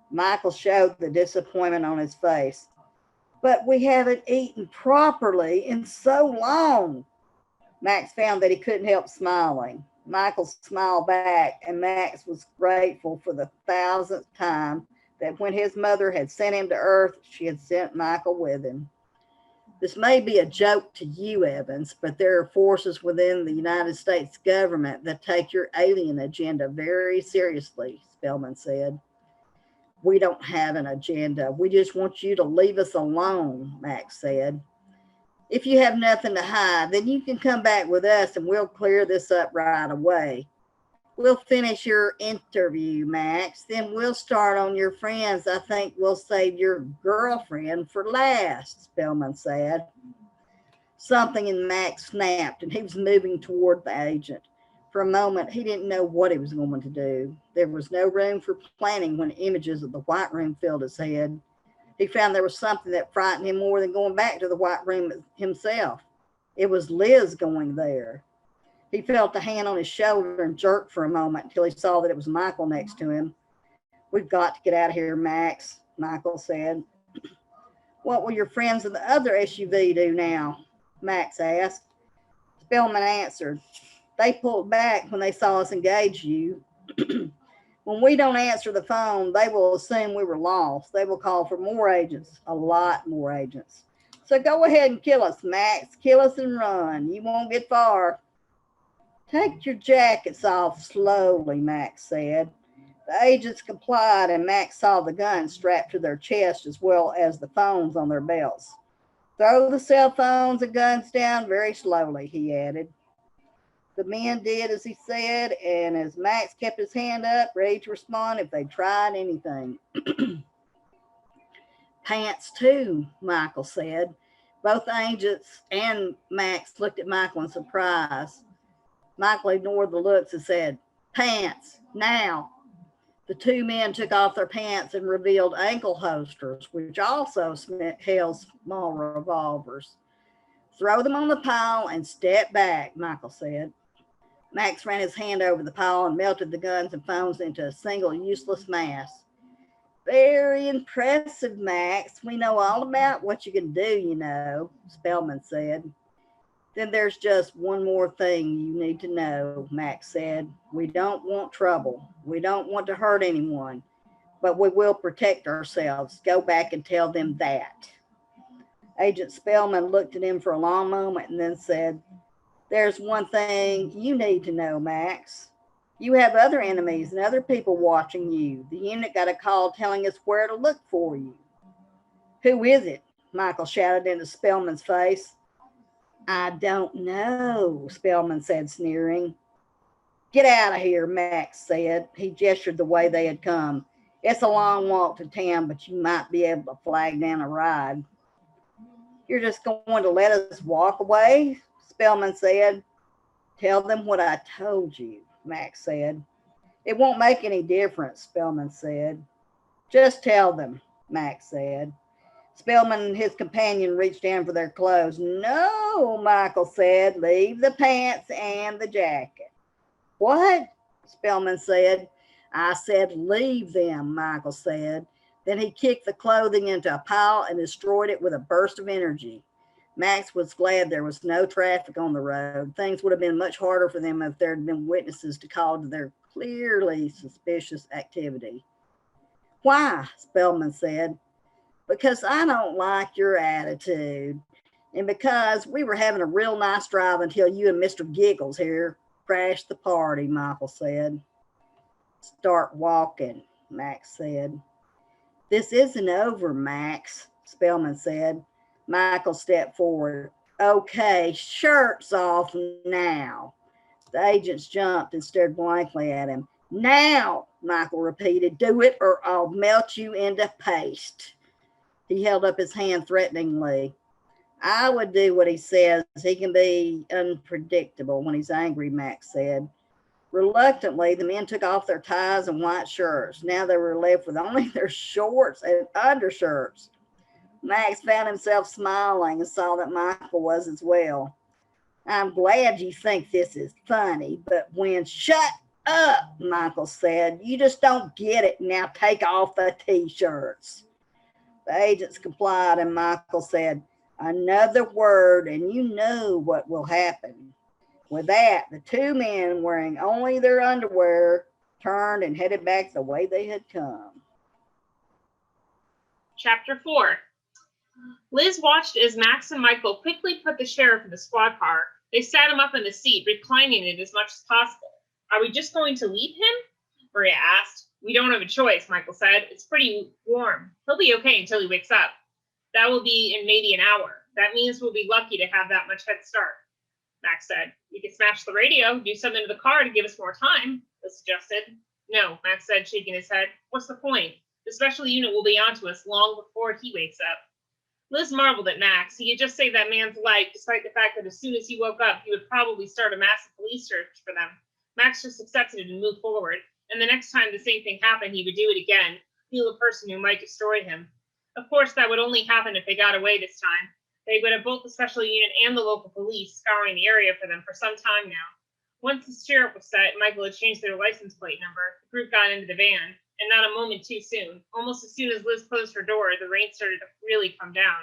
Michael showed the disappointment on his face. "But we haven't eaten properly in so long." Max found that he couldn't help smiling. Michael smiled back, and Max was grateful for the thousandth time that when his mother had sent him to Earth, she had sent Michael with him. "This may be a joke to you, Evans, but there are forces within the United States government that take your alien agenda very seriously," Spellman said. "We don't have an agenda. We just want you to leave us alone," Max said. "If you have nothing to hide, then you can come back with us and we'll clear this up right away. We'll finish your interview, Max, then we'll start on your friends. I think we'll save your girlfriend for last," Spellman said. Something in Max snapped and he was moving toward the agent. For a moment, he didn't know what he was going to do. There was no room for planning when images of the White Room filled his head. He found there was something that frightened him more than going back to the White Room himself. It was Liz going there. He felt a hand on his shoulder and jerked for a moment until he saw that it was Michael next to him. "We've got to get out of here, Max," Michael said. "What will your friends in the other SUV do now?" Max asked. Spellman answered, "They pulled back when they saw us engage you. When we don't answer the phone, they will assume we were lost. They will call for more agents, a lot more agents. So go ahead and kill us, Max. Kill us and run. You won't get far." "Take your jackets off slowly," Max said. The agents complied, and Max saw the guns strapped to their chest as well as the phones on their belts. "Throw the cell phones and guns down very slowly," he added. The men did as he said, and as Max kept his hand up, ready to respond if they tried anything. "Pants too," Michael said. Both agents and Max looked at Michael in surprise. Michael ignored the looks and said, "Pants, now." The two men took off their pants and revealed ankle holsters, which also held small revolvers. "Throw them on the pile and step back," Michael said. Max ran his hand over the pile and melted the guns and phones into a single useless mass. "Very impressive, Max. We know all about what you can do, you know," Spellman said. "Then there's just one more thing you need to know," Max said. "We don't want trouble. We don't want to hurt anyone. but we will protect ourselves. Go back and tell them that. Agent Spellman looked at him for a long moment and then said, there's one thing you need to know, Max. You have other enemies and other people watching you. The unit got a call telling us where to look for you. Who is it? Michael shouted into Spellman's face. I don't know, Spellman said, sneering. Get out of here, Max said. He gestured the way they had come. It's a long walk to town, but you might be able to flag down a ride. You're just going to let us walk away? Spellman said. Tell them what I told you, Max said. It won't make any difference, Spellman said. Just tell them, Max said. Spellman and his companion reached down for their clothes. No, Michael said. Leave the pants and the jacket. What? Spellman said. I said leave them, Michael said. Then he kicked the clothing into a pile and destroyed it with a burst of energy. Max was glad there was no traffic on the road. Things would have been much harder for them if there had been witnesses to call to their clearly suspicious activity. Why? Spellman said. Because I don't like your attitude. And because we were having a real nice drive until you and Mr. Giggles here crashed the party, Michael said. Start walking, Max said. This isn't over, Max, Spellman said. Michael stepped forward. Okay, shirts off now. The agents jumped and stared blankly at him. Now, Michael repeated, do it or I'll melt you into paste. He held up his hand threateningly. I would do what he says. He can be unpredictable when he's angry, Max said. Reluctantly, the men took off their ties and white shirts. Now they were left with only their shorts and undershirts. Max found himself smiling and saw that Michael was as well. I'm glad you think this is funny, but when shut up, Michael said. You just don't get it. Now take off the t-shirts. The agents complied, and Michael said, another word, and you know what will happen. With that, the two men, wearing only their underwear, turned and headed back the way they had come. Chapter 4. Liz watched as Max and Michael quickly put the sheriff in the squad car. They sat him up in the seat, reclining it as much as possible. Are we just going to leave him? Maria asked. We don't have a choice, Michael said. It's pretty warm. He'll be okay until he wakes up. That will be in maybe an hour. That means we'll be lucky to have that much head start, Max said. We could smash the radio, do something to the car to give us more time, Liz suggested. No, Max said, shaking his head. What's the point? The special unit will be onto us long before he wakes up. Liz marveled at Max. He had just saved that man's life, despite the fact that as soon as he woke up, he would probably start a massive police search for them. Max just accepted it and moved forward. And the next time the same thing happened, he would do it again, heal a person who might destroy him. Of course, that would only happen if they got away this time. They would have both the special unit and the local police scouring the area for them for some time now. Once the sheriff was set, Michael had changed their license plate number. The group got into the van, and not a moment too soon. Almost as soon as Liz closed her door, the rain started to really come down.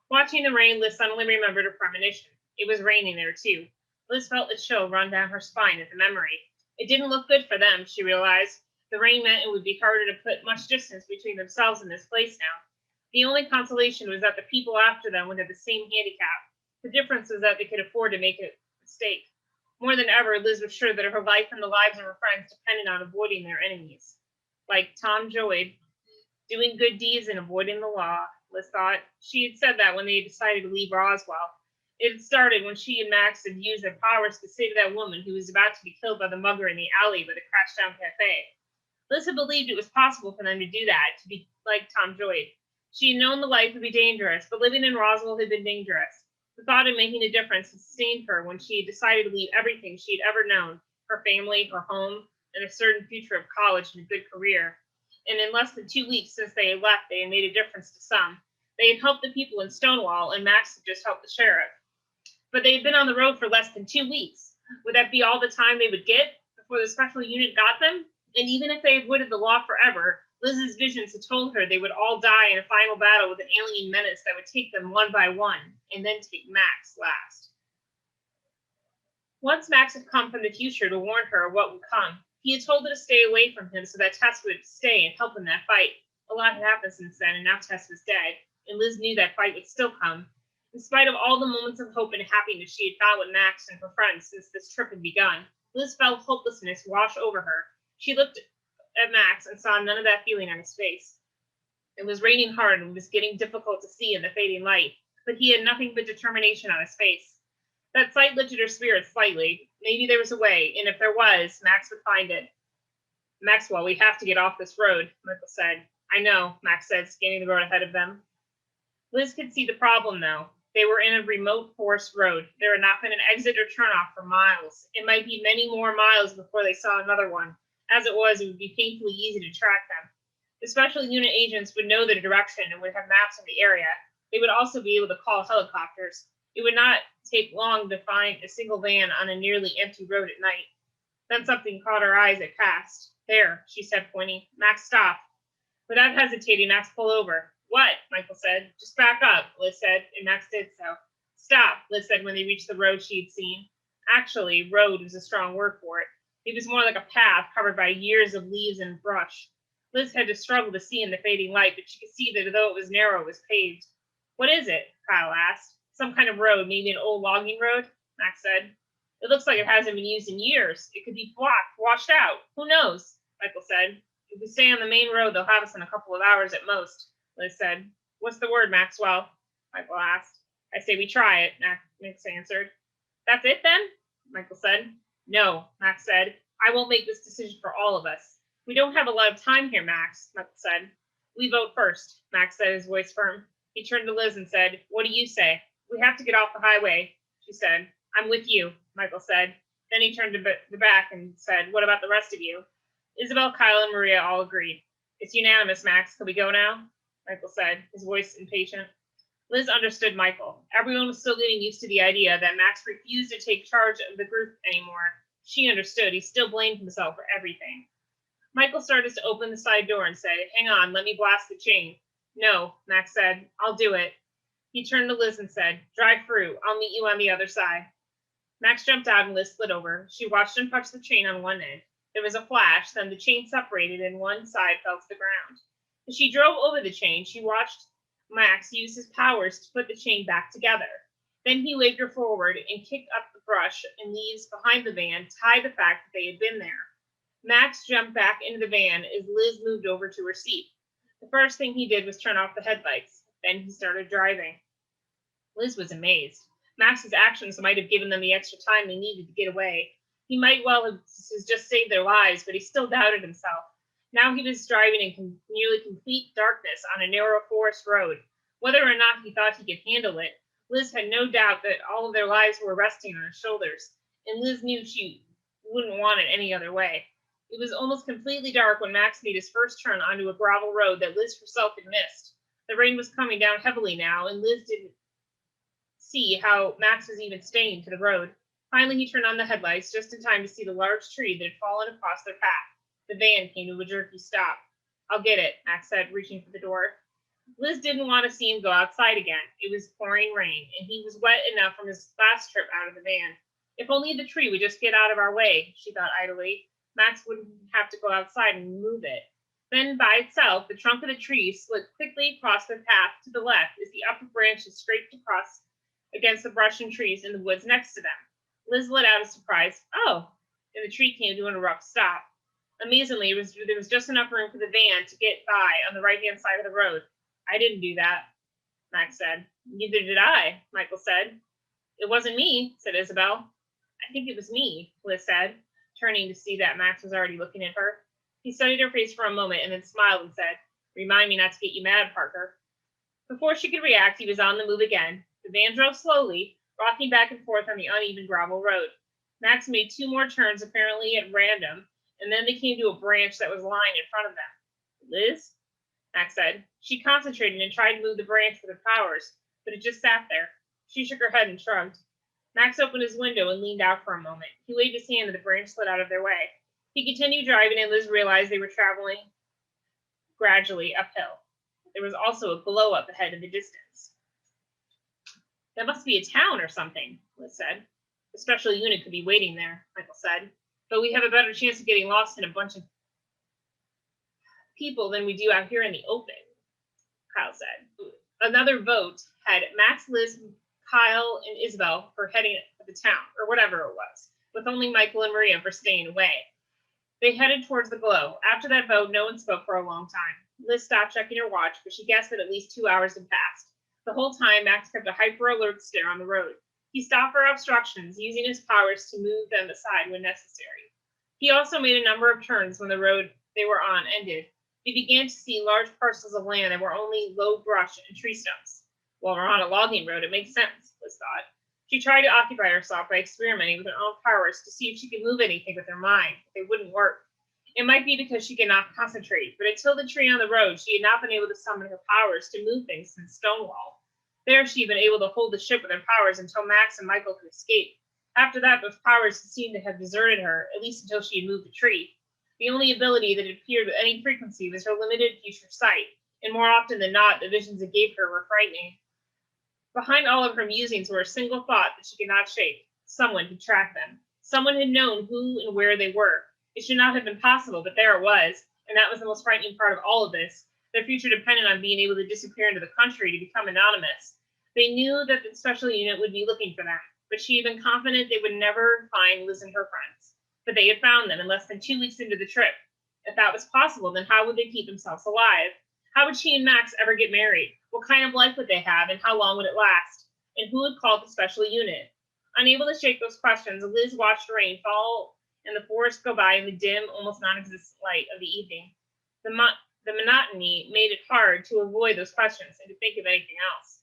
Watching the rain, Liz suddenly remembered a premonition. It was raining there, too. Liz felt a chill run down her spine at the memory. It didn't look good for them, she realized. The rain meant it would be harder to put much distance between themselves and this place now. The only consolation was that the people after them would have the same handicap. The difference was that they could afford to make a mistake. More than ever, Liz was sure that her life and the lives of her friends depended on avoiding their enemies. Like Tom Joad, doing good deeds and avoiding the law, Liz thought. She had said that when they decided to leave Roswell. It had started when she and Max had used their powers to save that woman who was about to be killed by the mugger in the alley by the crashed-down cafe. Liz had believed it was possible for them to do that, to be like Tom Joad. She had known the life would be dangerous, but living in Roswell had been dangerous. The thought of making a difference had sustained her when she had decided to leave everything she had ever known, her family, her home, and a certain future of college and a good career. And in less than 2 weeks since they had left, they had made a difference to some. They had helped the people in Stonewall, and Max had just helped the sheriff. But they had been on the road for less than 2 weeks. Would that be all the time they would get before the special unit got them? And even if they avoided the law forever, Liz's visions had told her they would all die in a final battle with an alien menace that would take them one by one, and then take Max last. Once Max had come from the future to warn her of what would come, He had told her to stay away from him so that Tess would stay and help in that fight. A lot had happened since then, and now Tess was dead, and Liz knew that fight would still come. In spite of all the moments of hope and happiness she had found with Max and her friends since this trip had begun, Liz felt hopelessness wash over her. She looked at Max and saw none of that feeling on his face. It was raining hard and was getting difficult to see in the fading light, but he had nothing but determination on his face. That sight lifted her spirits slightly. Maybe there was a way, and if there was, Max would find it. Maxwell, we have to get off this road, Michael said. I know, Max said, scanning the road ahead of them. Liz could see the problem, though. They were in a remote forest road. There had not been an exit or turnoff for miles. It might be many more miles before they saw another one. As it was, it would be painfully easy to track them. The special unit agents would know their direction and would have maps of the area. They would also be able to call helicopters. It would not take long to find a single van on a nearly empty road at night. Then something caught her eyes as it passed. There, she said, pointing. Max, stop. Without hesitating, Max pulled over. What? Michael said. Just back up, Liz said, and Max did so. Stop, Liz said when they reached the road she had seen. Actually, road was a strong word for it. It was more like a path covered by years of leaves and brush. Liz had to struggle to see in the fading light, but she could see that though it was narrow, it was paved. What is it? Kyle asked. Some kind of road, maybe an old logging road, Max said. It looks like it hasn't been used in years. It could be blocked, washed out. Who knows? Michael said. If we stay on the main road, they'll have us in a couple of hours at most, Liz said. What's the word, Maxwell? Michael asked. I say we try it, Max answered. That's it then? Michael said. No, Max said. I won't make this decision for all of us. We don't have a lot of time here, Max, Michael said. We vote first, Max said, his voice firm. He turned to Liz and said, What do you say? We have to get off the highway, she said. I'm with you, Michael said. Then he turned to the back and said, What about the rest of you? Isabel, Kyle, and Maria all agreed. It's unanimous, Max. Can we go now? Michael said, his voice impatient. Liz understood Michael. Everyone was still getting used to the idea that Max refused to take charge of the group anymore. She understood. He still blamed himself for everything. Michael started to open the side door and said, Hang on, let me blast the chain. No, Max said. I'll do it. He turned to Liz and said, Drive through. I'll meet you on the other side. Max jumped out and Liz slid over. She watched him touch the chain on one end. There was a flash, then the chain separated and one side fell to the ground. As she drove over the chain, she watched Max use his powers to put the chain back together. Then he waved her forward and kicked up the brush and leaves behind the van to hide the fact that they had been there. Max jumped back into the van as Liz moved over to her seat. The first thing he did was turn off the headlights. Then he started driving. Liz was amazed. Max's actions might have given them the extra time they needed to get away. He might well have just saved their lives, but he still doubted himself. Now he was driving in nearly complete darkness on a narrow forest road. Whether or not he thought he could handle it, Liz had no doubt that all of their lives were resting on his shoulders, and Liz knew she wouldn't want it any other way. It was almost completely dark when Max made his first turn onto a gravel road that Liz herself had missed. The rain was coming down heavily now, and Liz didn't see how Max was even staying to the road. Finally, he turned on the headlights just in time to see the large tree that had fallen across their path. The van came to a jerky stop. I'll get it, Max said, reaching for the door. Liz didn't want to see him go outside again. It was pouring rain, and he was wet enough from his last trip out of the van. If only the tree would just get out of our way, she thought idly. Max wouldn't have to go outside and move it. Then, by itself, the trunk of the tree slid quickly across their path to the left as the upper branches scraped across against the brush and trees in the woods next to them. Liz let out a surprised, "Oh," and the tree came to an abrupt stop. Amazingly, there was just enough room for the van to get by on the right-hand side of the road. I didn't do that, Max said. Neither did I, Michael said. It wasn't me, said Isabel. I think it was me, Liz said, turning to see that Max was already looking at her. He studied her face for a moment and then smiled and said, Remind me not to get you mad, Parker. Before she could react, he was on the move again. The van drove slowly, rocking back and forth on the uneven gravel road. Max made 2 more turns, apparently at random, and then they came to a branch that was lying in front of them. Liz? Max said. She concentrated and tried to move the branch with her powers, but it just sat there. She shook her head and shrugged. Max opened his window and leaned out for a moment. He waved his hand and the branch slid out of their way. He continued driving, and Liz realized they were traveling gradually uphill. There was also a glow up ahead in the distance. That must be a town or something, Liz said. The special unit could be waiting there, Michael said. but we have a better chance of getting lost in a bunch of people than we do out here in the open, Kyle said. Another vote had Max, Liz, Kyle, and Isabel for heading to the town, or whatever it was, with only Michael and Maria for staying away. They headed towards the glow. After that vote, no one spoke for a long time. Liz stopped checking her watch, but she guessed that at least 2 hours had passed. The whole time, Max kept a hyper-alert stare on the road. He stopped for obstructions, using his powers to move them aside when necessary. He also made a number of turns when the road they were on ended. They began to see large parcels of land that were only low brush and tree stumps. Well, we're on a logging road, it makes sense, Liz thought. She tried to occupy herself by experimenting with her own powers to see if she could move anything with her mind, but they wouldn't work. It might be because she could not concentrate, but until the tree on the road, she had not been able to summon her powers to move things since Stonewall. There she had been able to hold the ship with her powers until Max and Michael could escape. After that, those powers seemed to have deserted her, at least until she had moved the tree. The only ability that appeared with any frequency was her limited future sight, and more often than not, the visions it gave her were frightening. Behind all of her musings were a single thought that she could not shake. Someone had tracked them. Someone had known who and where they were. It should not have been possible, but there it was, and that was the most frightening part of all of this. Their future depended on being able to disappear into the country to become anonymous. They knew that the special unit would be looking for them, but she had been confident they would never find Liz and her friends. But they had found them in less than 2 weeks into the trip. If that was possible, then how would they keep themselves alive? How would she and Max ever get married? What kind of life would they have, and how long would it last? And who would call the special unit? Unable to shake those questions, Liz watched rain fall and the forest go by in the dim, almost non-existent light of the evening. The monotony made it hard to avoid those questions and to think of anything else.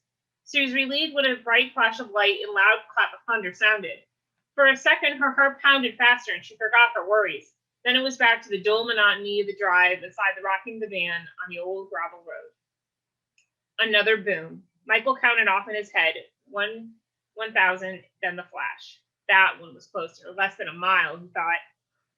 She was relieved when a bright flash of light and loud clap of thunder sounded. For a second, her heart pounded faster and she forgot her worries. Then it was back to the dull monotony of the drive inside the rocking the van on the old gravel road. Another boom. Michael counted off in his head 1,000, then the flash. That one was closer, less than a mile, he thought.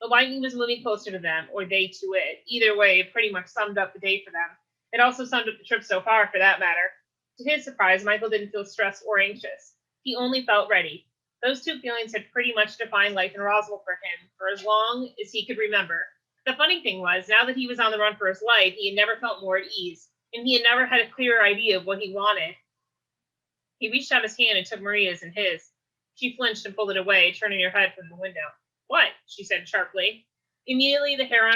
The lightning was moving closer to them, or they to it. Either way, it pretty much summed up the day for them. It also summed up the trip so far, for that matter. To his surprise, Michael didn't feel stressed or anxious. He only felt ready. Those two feelings had pretty much defined life in Roswell for him, for as long as he could remember. The funny thing was, now that he was on the run for his life, he had never felt more at ease, and he had never had a clearer idea of what he wanted. He reached out his hand and took Maria's in his. She flinched and pulled it away, turning her head from the window. "What?" she said sharply. Immediately, the hair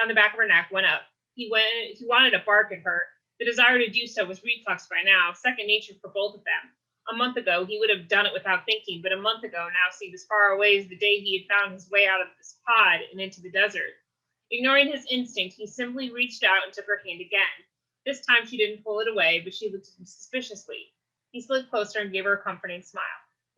on the back of her neck went up. He wanted to bark at her. The desire to do so was reflex by now, second nature for both of them. A month ago, he would have done it without thinking, but a month ago now seemed as far away as the day he had found his way out of this pod and into the desert. Ignoring his instinct, he simply reached out and took her hand again. This time she didn't pull it away, but she looked at him suspiciously. He slid closer and gave her a comforting smile.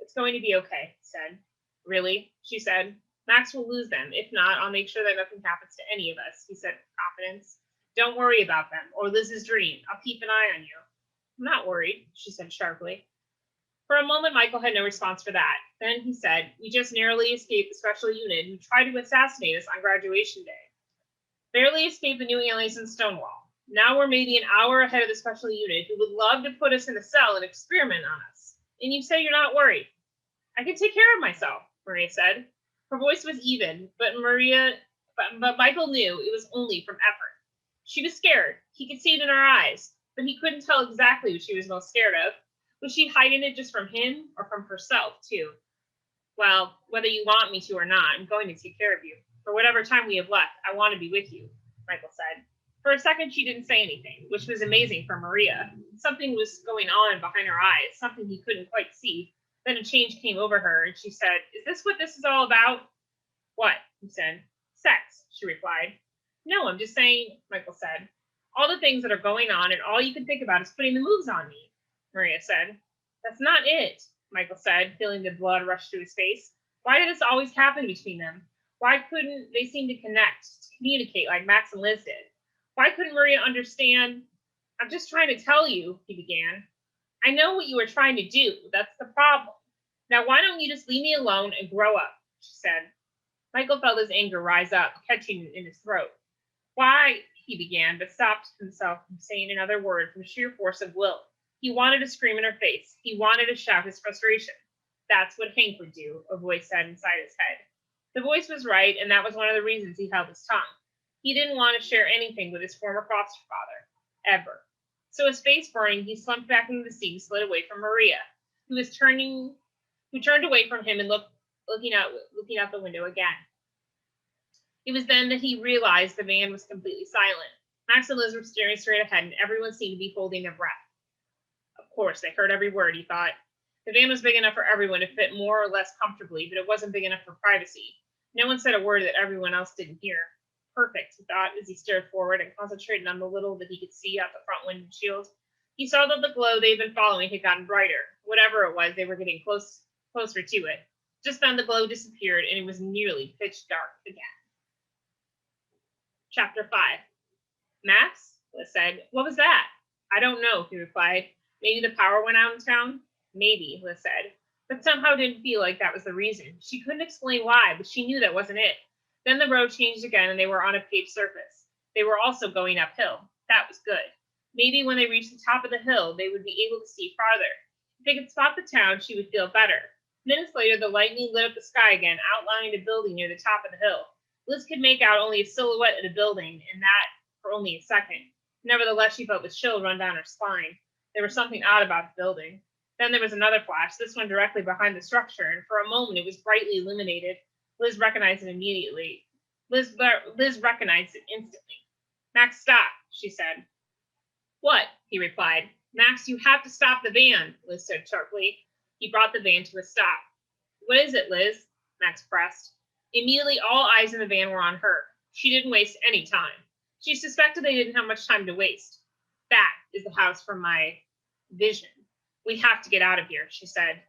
"It's going to be okay," he said. "Really?" she said. "Max will lose them. If not, I'll make sure that nothing happens to any of us," he said with confidence. "Don't worry about them, or Liz's dream. I'll keep an eye on you." "I'm not worried," she said sharply. For a moment, Michael had no response for that. Then he said, "We just narrowly escaped the special unit who tried to assassinate us on graduation day. Barely escaped the new aliens in Stonewall. Now we're maybe an hour ahead of the special unit who would love to put us in a cell and experiment on us. And you say you're not worried." "I can take care of myself," Maria said. Her voice was even, but Michael knew it was only from effort. She was scared. He could see it in her eyes, but he couldn't tell exactly what she was most scared of. Was she hiding it just from him or from herself, too? "Well, whether you want me to or not, I'm going to take care of you. For whatever time we have left, I want to be with you," Michael said. For a second, she didn't say anything, which was amazing for Maria. Something was going on behind her eyes, something he couldn't quite see. Then a change came over her, and she said, "Is this what this is all about?" "What?" he said. "Sex," she replied. "No, I'm just saying," Michael said. "All the things that are going on, and all you can think about is putting the moves on me," Maria said. "That's not it," Michael said, feeling the blood rush to his face. Why did this always happen between them? Why couldn't they seem to connect, to communicate like Max and Liz did? Why couldn't Maria understand? "I'm just trying to tell you," he began. "I know what you were trying to do. That's the problem. Now, why don't you just leave me alone and grow up?" she said. Michael felt his anger rise up, catching in his throat. "Why," he began, but stopped himself from saying another word from sheer force of will. He wanted to scream in her face. He wanted to shout his frustration. "That's what Hank would do," a voice said inside his head. The voice was right, and that was one of the reasons he held his tongue. He didn't want to share anything with his former foster father, ever. So his face burning, he slumped back into the seat and slid away from Maria, who turned away from him and looking out the window again. It was then that he realized the van was completely silent. Max and Liz were staring straight ahead, and everyone seemed to be holding their breath. Of course, they heard every word, he thought. The van was big enough for everyone to fit more or less comfortably, but it wasn't big enough for privacy. No one said a word that everyone else didn't hear. Perfect, he thought, as he stared forward and concentrated on the little that he could see out the front windshield. He saw that the glow they had been following had gotten brighter. Whatever it was, they were getting closer to it. Just then the glow disappeared, and it was nearly pitch dark again. Chapter 5. Max? Liz said. What was that? I don't know, he replied. Maybe the power went out in town? Maybe, Liz said. But somehow didn't feel like that was the reason. She couldn't explain why, but she knew that wasn't it. Then the road changed again, and they were on a paved surface. They were also going uphill. That was good. Maybe when they reached the top of the hill, they would be able to see farther. If they could spot the town, she would feel better. Minutes later, the lightning lit up the sky again, outlining a building near the top of the hill. Liz could make out only a silhouette of the building, and that for only a second. Nevertheless, she felt the chill run down her spine. There was something odd about the building. Then there was another flash, this one directly behind the structure, and for a moment it was brightly illuminated. Liz recognized it immediately. Liz recognized it instantly. Max, stop, she said. What? He replied. Max, you have to stop the van, Liz said sharply. He brought the van to a stop. What is it, Liz? Max pressed. Immediately, all eyes in the van were on her. She didn't waste any time. She suspected they didn't have much time to waste. That is the house from my vision. We have to get out of here, she said.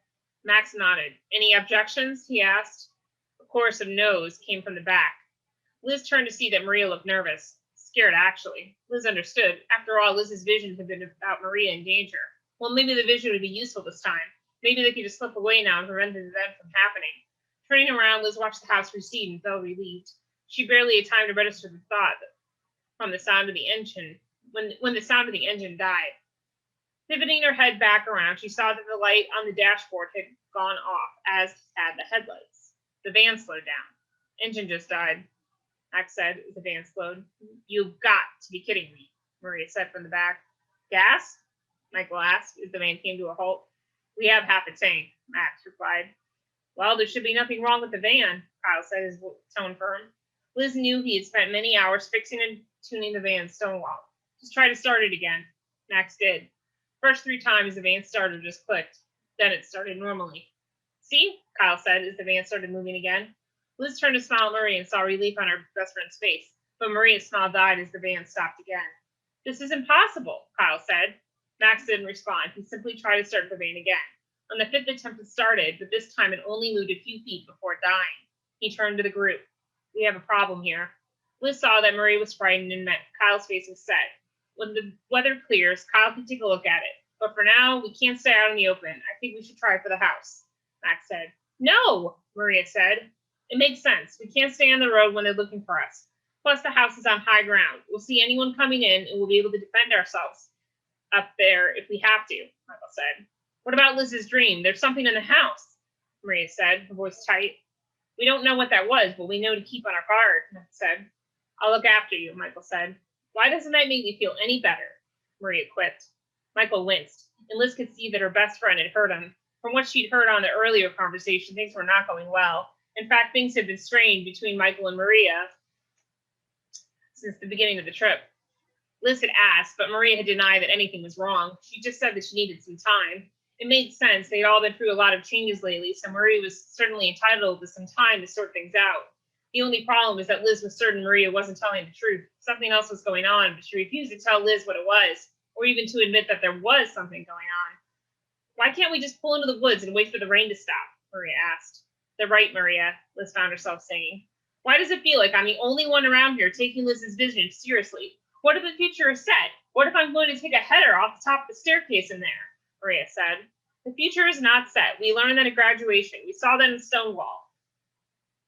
Max nodded. Any objections? He asked. A chorus of no's came from the back. Liz turned to see that Maria looked nervous. Scared, actually. Liz understood. After all, Liz's vision had been about Maria in danger. Well, maybe the vision would be useful this time. Maybe they could just slip away now and prevent the event from happening. Turning around, Liz watched the house recede and felt relieved. She barely had time to register the thought from the sound of the engine when the sound of the engine died. Pivoting her head back around, she saw that the light on the dashboard had gone off, as had the headlights. The van slowed down. Engine just died, Max said as the van slowed. You've got to be kidding me, Maria said from the back. Gas? Michael asked as the van came to a halt. We have half a tank, Max replied. Well, there should be nothing wrong with the van, Kyle said, his tone firm. Liz knew he had spent many hours fixing and tuning the van stonewall. Just try to start it again. Max did. First 3 times the van starter just clicked. Then it started normally. See? Kyle said as the van started moving again. Liz turned to smile at Maria and saw relief on her best friend's face, but Maria's smile died as the van stopped again. This is impossible, Kyle said. Max didn't respond. He simply tried to start the van again. On the 5th attempt it started, but this time it only moved a few feet before dying. He turned to the group. We have a problem here. Liz saw that Maria was frightened and Kyle's face was set. When the weather clears, Kyle can take a look at it. But for now, we can't stay out in the open. I think we should try for the house, Max said. No, Maria said. It makes sense. We can't stay on the road when they're looking for us. Plus, the house is on high ground. We'll see anyone coming in, and we'll be able to defend ourselves up there if we have to, Michael said. What about Liz's dream? There's something in the house, Maria said, her voice tight. We don't know what that was, but we know to keep on our guard, Max said. I'll look after you, Michael said. Why doesn't that make me feel any better? Maria quipped. Michael winced, and Liz could see that her best friend had hurt him. From what she'd heard on the earlier conversation, things were not going well. In fact, things had been strained between Michael and Maria since the beginning of the trip. Liz had asked, but Maria had denied that anything was wrong. She just said that she needed some time. It made sense. They had all been through a lot of changes lately, so Maria was certainly entitled to some time to sort things out. The only problem is that Liz was certain Maria wasn't telling the truth. Something else was going on, but she refused to tell Liz what it was, or even to admit that there was something going on. Why can't we just pull into the woods and wait for the rain to stop? Maria asked. They're right, Maria, Liz found herself saying. Why does it feel like I'm the only one around here taking Liz's vision seriously? What if the future is set? What if I'm going to take a header off the top of the staircase in there? Maria said. The future is not set. We learned that at graduation. We saw that in Stonewall.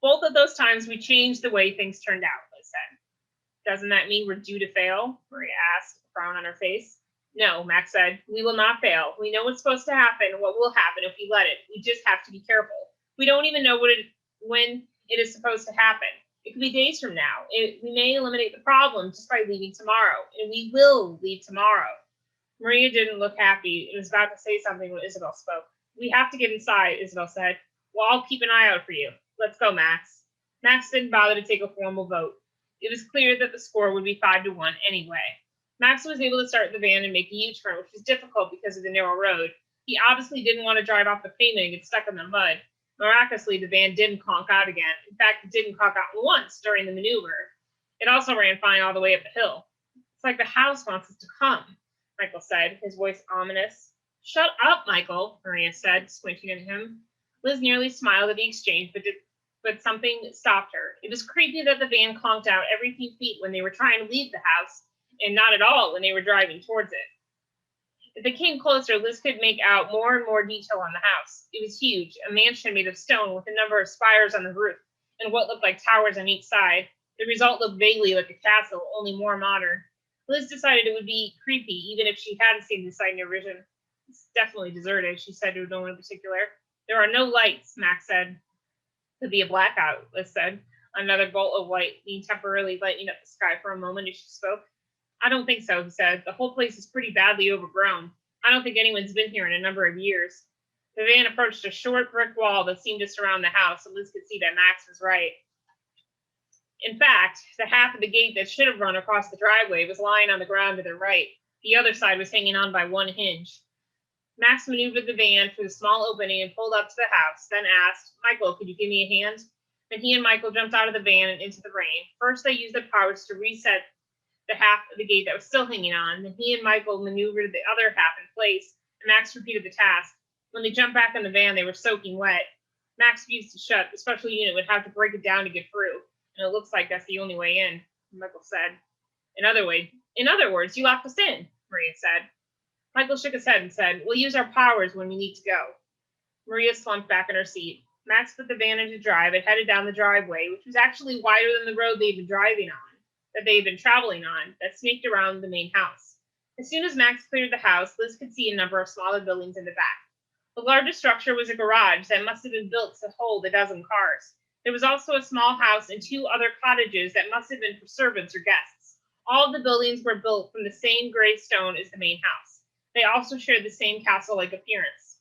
Both of those times we changed the way things turned out, Liz said. Doesn't that mean we're due to fail? Maria asked, a frown on her face. No, Max said. We will not fail. We know what's supposed to happen and what will happen if we let it. We just have to be careful. We don't even know when it is supposed to happen. It could be days from now. We may eliminate the problem just by leaving tomorrow, and we will leave tomorrow. Maria didn't look happy and was about to say something when Isabel spoke. We have to get inside, Isabel said. Well, I'll keep an eye out for you. Let's go, Max. Max didn't bother to take a formal vote. It was clear that the score would be 5-1 anyway. Max was able to start the van and make a U-turn, which was difficult because of the narrow road. He obviously didn't want to drive off the pavement and get stuck in the mud. Miraculously, the van didn't conk out again. In fact, it didn't conk out once during the maneuver. It also ran fine all the way up the hill. It's like the house wants us to come, Michael said, his voice ominous. Shut up, Michael, Maria said, squinting at him. Liz nearly smiled at the exchange, but something stopped her. It was creepy that the van conked out every few feet when they were trying to leave the house, and not at all when they were driving towards it. As they came closer, Liz could make out more and more detail on the house. It was huge, a mansion made of stone with a number of spires on the roof, and what looked like towers on each side. The result looked vaguely like a castle, only more modern. Liz decided it would be creepy, even if she hadn't seen the site in her vision. It's definitely deserted, she said to no one in particular. There are no lights, Max said. Could be a blackout, Liz said. Another bolt of light being temporarily lighting up the sky for a moment as she spoke. I don't think so, he said. The whole place is pretty badly overgrown. I don't think anyone's been here in a number of years. The van approached a short brick wall that seemed to surround the house, and Liz could see that Max was right. In fact, the half of the gate that should have run across the driveway was lying on the ground to their right. The other side was hanging on by one hinge. Max maneuvered the van through the small opening and pulled up to the house, then asked, Michael, could you give me a hand? Then he and Michael jumped out of the van and into the rain. First, they used their powers to reset the half of the gate that was still hanging on. Then he and Michael maneuvered the other half in place, and Max repeated the task. When they jumped back in the van, they were soaking wet. Max fused it shut. The special unit would have to break it down to get through, and it looks like that's the only way in, Michael said. In other words, you locked us in, Maria said. Michael shook his head and said, we'll use our powers when we need to go. Maria slumped back in her seat. Max put the van into drive and headed down the driveway, which was actually wider than the road they'd been traveling on, that snaked around the main house. As soon as Max cleared the house, Liz could see a number of smaller buildings in the back. The largest structure was a garage that must have been built to hold a dozen cars. There was also a small house and 2 other cottages that must have been for servants or guests. All of the buildings were built from the same gray stone as the main house. They also shared the same castle-like appearance.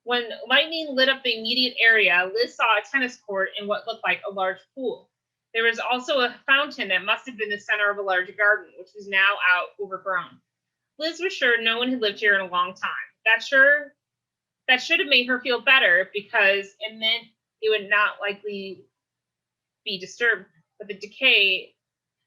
When lightning lit up the immediate area, Liz saw a tennis court and what looked like a large pool. There was also a fountain that must have been the center of a large garden, which was now out overgrown. Liz was sure no one had lived here in a long time. That should have made her feel better because it meant it would not likely be disturbed, but the decay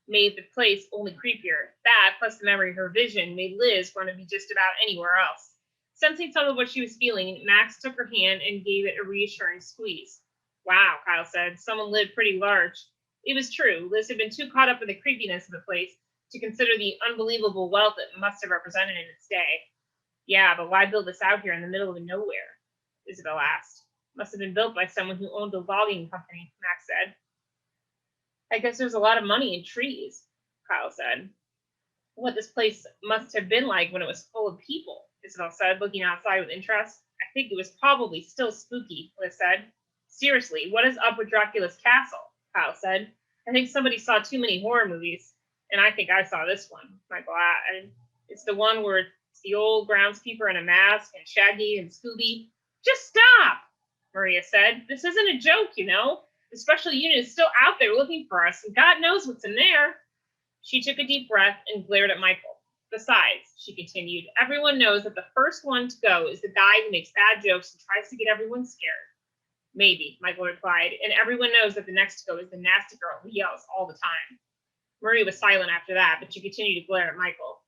made the place only creepier. That, plus the memory of her vision, made Liz want to be just about anywhere else. Sensing some of what she was feeling, Max took her hand and gave it a reassuring squeeze. Wow, Kyle said. Someone lived pretty large. It was true. Liz had been too caught up in the creepiness of the place to consider the unbelievable wealth it must have represented in its day. Yeah, but why build this out here in the middle of nowhere? Isabel asked. Must have been built by someone who owned a logging company, Max said. I guess there's a lot of money in trees, Kyle said. What this place must have been like when it was full of people, Isabel said, looking outside with interest. I think it was probably still spooky, Liz said. Seriously, what is up with Dracula's castle? Kyle said. I think somebody saw too many horror movies, and I think I saw this one, Michael added. It's the one where it's the old groundskeeper in a mask and Shaggy and Scooby. Just stop, Maria said. This isn't a joke, you know. The special unit is still out there looking for us, and God knows what's in there. She took a deep breath and glared at Michael. Besides, she continued, everyone knows that the first one to go is the guy who makes bad jokes and tries to get everyone scared. Maybe, Michael replied, and everyone knows that the next to go is the nasty girl who yells all the time. Maria was silent after that, but she continued to glare at Michael.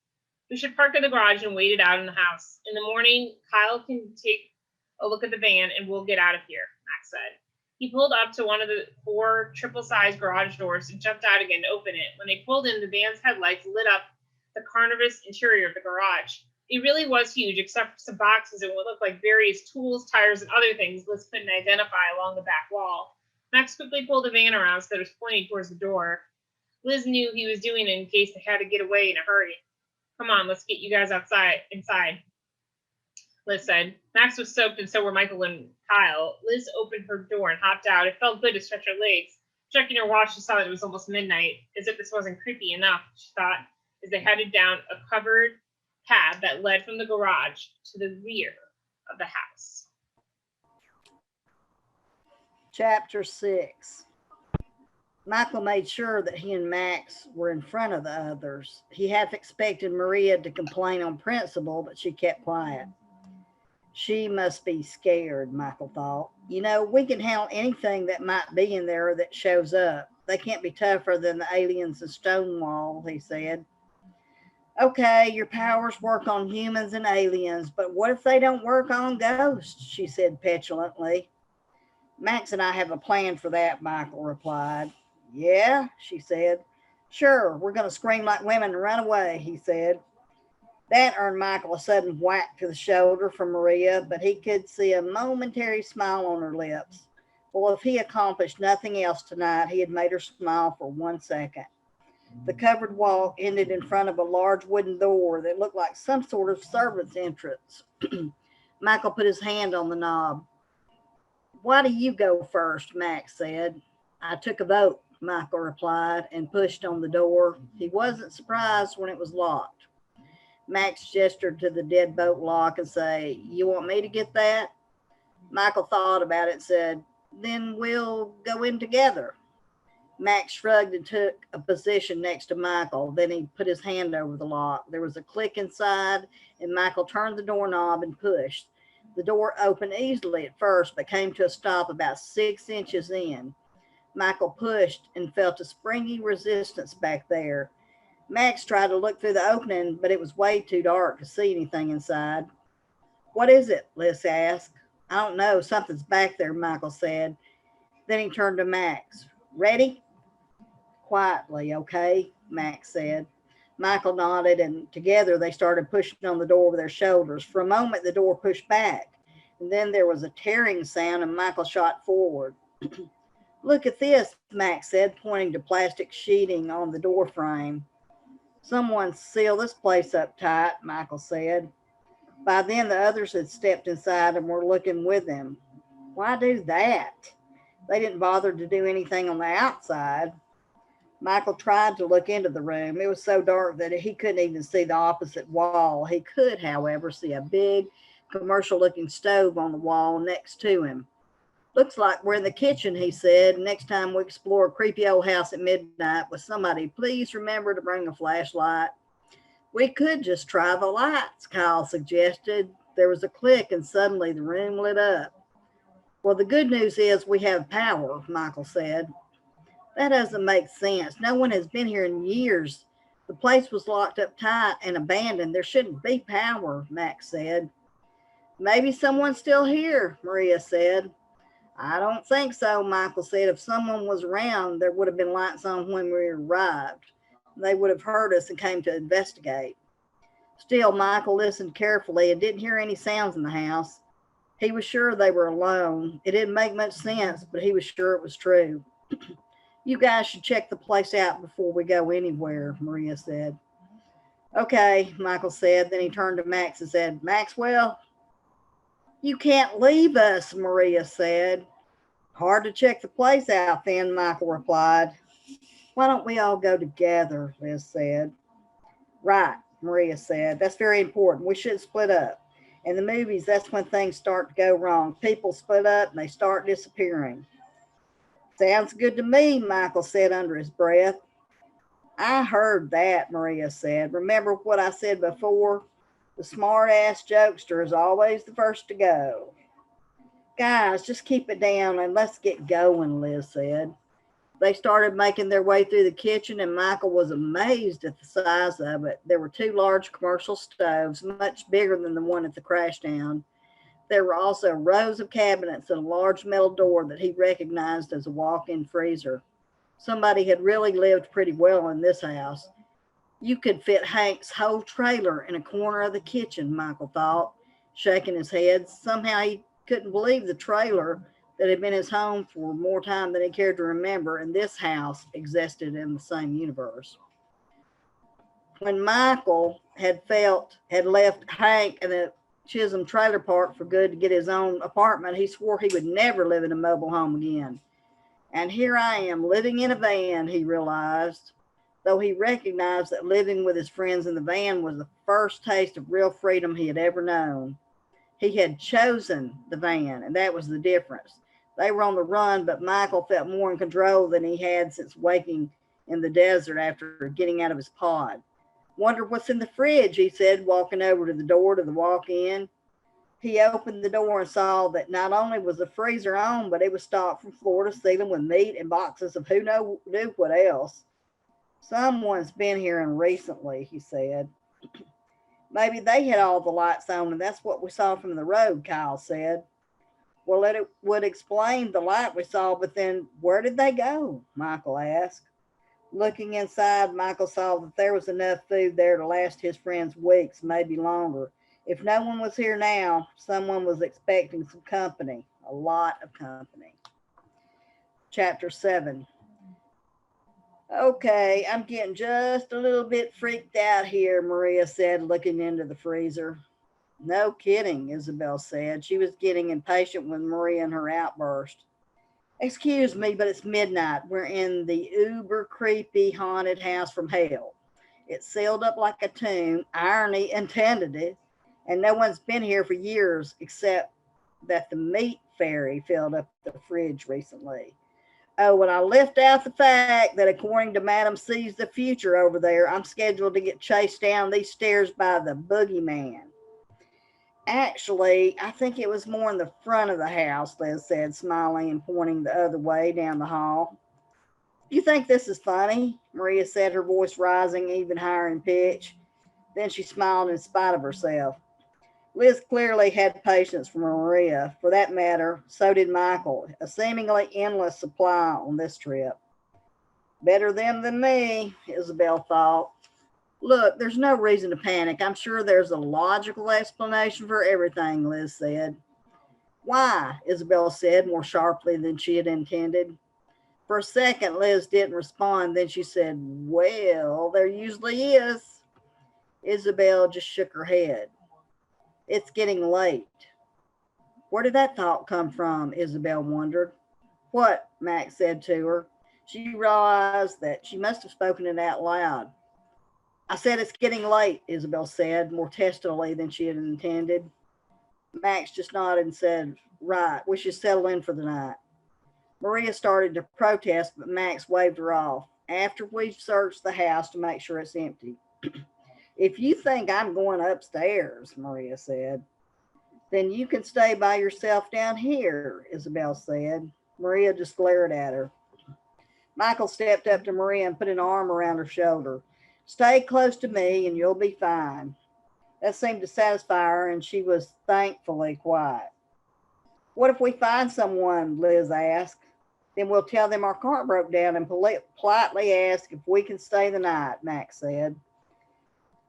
We should park in the garage and wait it out in the house. In the morning, Kyle can take a look at the van and we'll get out of here, Max said. He pulled up to one of the 4 triple-sized garage doors and jumped out again to open it. When they pulled in, the van's headlights lit up the carnivorous interior of the garage. It really was huge, except for some boxes and what looked like various tools, tires, and other things Liz couldn't identify along the back wall. Max quickly pulled the van around so that it was pointing towards the door. Liz knew he was doing it in case they had to get away in a hurry. Come on, let's get you guys inside. Liz said. Max was soaked and so were Michael and Kyle. Liz opened her door and hopped out. It felt good to stretch her legs. Checking her watch, she saw that it was almost midnight. As if this wasn't creepy enough, she thought, as they headed down a covered path that led from the garage to the rear of the house. Chapter 6. Michael made sure that he and Max were in front of the others. He half expected Maria to complain on principle, but she kept quiet. She must be scared, Michael thought. You know, we can handle anything that might be in there that shows up. They can't be tougher than the aliens in Stonewall, he said. Okay, your powers work on humans and aliens, but what if they don't work on ghosts? She said petulantly. Max and I have a plan for that, Michael replied. Yeah, she said. Sure, we're going to scream like women and run away, he said. That earned Michael a sudden whack to the shoulder from Maria, but he could see a momentary smile on her lips. Well, if he accomplished nothing else tonight, he had made her smile for 1 second. The covered walk ended in front of a large wooden door that looked like some sort of servant's entrance. Michael put his hand on the knob. Why do you go first? Max said. I took a vote, Michael replied, and pushed on the door. He wasn't surprised when it was locked. Max gestured to the deadbolt lock and said, You want me to get that? Michael thought about it and said, Then we'll go in together. Max shrugged and took a position next to Michael. Then he put his hand over the lock. There was a click inside, and Michael turned the doorknob and pushed. The door opened easily at first, but came to a stop about 6 inches in. Michael pushed and felt a springy resistance back there. Max tried to look through the opening, but it was way too dark to see anything inside. What is it? Liz asked. I don't know. Something's back there, Michael said. Then he turned to Max. Ready? Quietly, okay, Max said. Michael nodded, and together they started pushing on the door with their shoulders. For a moment, the door pushed back, and then there was a tearing sound, and Michael shot forward. Look at this, Max said, pointing to plastic sheeting on the door frame. Someone sealed this place up tight, Michael said. By then, the others had stepped inside and were looking with them. Why do that? They didn't bother to do anything on the outside. Michael tried to look into the room. It was so dark that he couldn't even see the opposite wall. He could, however, see a big commercial-looking stove on the wall next to him. Looks like we're in the kitchen, he said. Next time we explore a creepy old house at midnight with somebody, please remember to bring a flashlight. We could just try the lights, Kyle suggested. There was a click and suddenly the room lit up. Well, the good news is we have power, Michael said. That doesn't make sense. No one has been here in years. The place was locked up tight and abandoned. There shouldn't be power, Max said. Maybe someone's still here, Maria said. I don't think so, Michael said. If someone was around, there would have been lights on when we arrived. They would have heard us and came to investigate. Still, Michael listened carefully and didn't hear any sounds in the house. He was sure they were alone. It didn't make much sense, but he was sure it was true. You guys should check the place out before we go anywhere, Maria said. Okay, Michael said. Then he turned to Max and said, Maxwell, you can't leave us, Maria said. Hard to check the place out then, Michael replied. Why don't we all go together, Liz said. Right, Maria said. That's very important. We should split up. In the movies, that's when things start to go wrong. People split up and they start disappearing. Sounds good to me, Michael said under his breath. I heard that, Maria said. Remember what I said before? The smart-ass jokester is always the first to go. Guys, just keep it down and let's get going, Liz said. They started making their way through the kitchen, and Michael was amazed at the size of it. There were 2 large commercial stoves, much bigger than the one at the crashdown. There were also rows of cabinets and a large metal door that he recognized as a walk-in freezer. Somebody had really lived pretty well in this house. You could fit Hank's whole trailer in a corner of the kitchen, Michael thought, shaking his head. Somehow he couldn't believe the trailer that had been his home for more time than he cared to remember, and this house existed in the same universe. When Michael had left Hank and Chisholm trailer park for good to get his own apartment, he swore he would never live in a mobile home again. And here I am, living in a van, he realized, though he recognized that living with his friends in the van was the first taste of real freedom he had ever known. He had chosen the van, and that was the difference. They were on the run, but Michael felt more in control than he had since waking in the desert after getting out of his pod. Wonder what's in the fridge, he said, walking over to the door to the walk in. He opened the door and saw that not only was the freezer on, but it was stocked from floor to ceiling with meat and boxes of knew what else. Someone's been here and recently, he said. Maybe they had all the lights on, and that's what we saw from the road, Kyle said. Well, it would explain the light we saw, but then where did they go? Michael asked. Looking inside, Michael saw that there was enough food there to last his friends weeks, maybe longer. If no one was here now, someone was expecting some company, a lot of company. Chapter 7. Okay, I'm getting just a little bit freaked out here, Maria said, looking into the freezer. No kidding, Isabel said. She was getting impatient with Maria and her outburst. Excuse me, but it's midnight. We're in the uber creepy haunted house from hell. It's sealed up like a tomb, irony intended, and no one's been here for years except that the meat fairy filled up the fridge recently. Oh, and I left out the fact that according to Madam Sees the Future over there, I'm scheduled to get chased down these stairs by the boogeyman. Actually, I think it was more in the front of the house, Liz said, smiling and pointing the other way down the hall. You think this is funny? Maria said, her voice rising even higher in pitch. Then she smiled in spite of herself. Liz clearly had patience for Maria. For that matter, so did Michael, a seemingly endless supply on this trip. Better them than me, Isabel thought. Look, there's no reason to panic. I'm sure there's a logical explanation for everything, Liz said. Why? Isabel said more sharply than she had intended. For a second, Liz didn't respond. Then she said, well, there usually is. Isabel just shook her head. It's getting late. Where did that thought come from? Isabel wondered. What? Max said to her. She realized that she must have spoken it out loud. I said it's getting late, Isabel said, more testily than she had intended. Max just nodded and said, right, we should settle in for the night. Maria started to protest, but Max waved her off. After we've searched the house to make sure it's empty. If you think I'm going upstairs, Maria said, then you can stay by yourself down here, Isabel said. Maria just glared at her. Michael stepped up to Maria and put an arm around her shoulder. Stay close to me and you'll be fine. That seemed to satisfy her, and she was thankfully quiet. What if we find someone? Liz asked. Then we'll tell them our car broke down and politely ask if we can stay the night, Max said.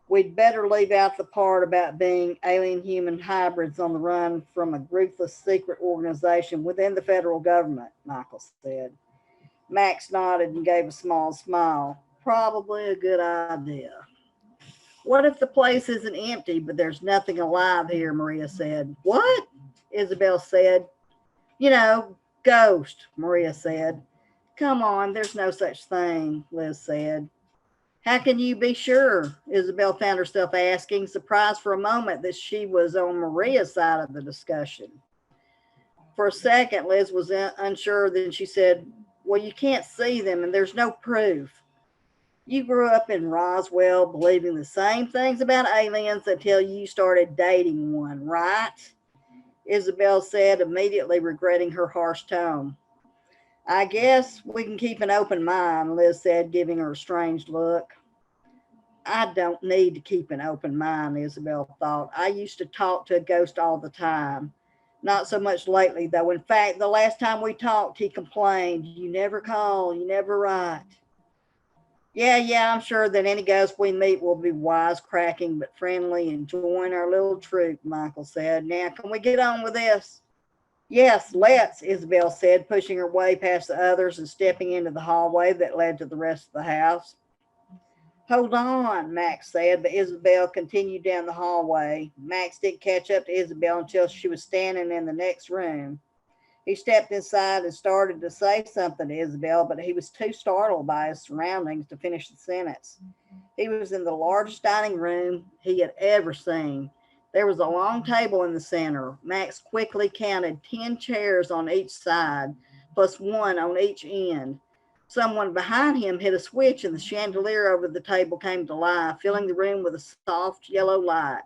We'd better leave out the part about being alien human hybrids on the run from a ruthless secret organization within the federal government, Michael said. Max nodded and gave a small smile. Probably a good idea. What if the place isn't empty, but there's nothing alive here, Maria said. What? Isabel said. You know, ghost, Maria said. Come on, there's no such thing, Liz said. How can you be sure? Isabel found herself asking, surprised for a moment that she was on Maria's side of the discussion. For a second, Liz was unsure. Then she said, well, you can't see them and there's no proof. You grew up in Roswell believing the same things about aliens until you started dating one, right? Isabel said, immediately regretting her harsh tone. I guess we can keep an open mind, Liz said, giving her a strange look. I don't need to keep an open mind, Isabel thought. I used to talk to a ghost all the time. Not so much lately, though. In fact, the last time we talked, he complained, you never call, you never write. Yeah, I'm sure that any ghost we meet will be wisecracking but friendly and join our little troop, Michael said. Now, can we get on with this? Yes, let's, Isabel said, pushing her way past the others and stepping into the hallway that led to the rest of the house. Hold on, Max said, but Isabel continued down the hallway. Max didn't catch up to Isabel until she was standing in the next room. He stepped inside and started to say something to Isabel, but he was too startled by his surroundings to finish the sentence. He was in the largest dining room he had ever seen. There was a long table in the center. Max quickly counted 10 chairs on each side, plus one on each end. Someone behind him hit a switch and the chandelier over the table came to life, filling the room with a soft yellow light.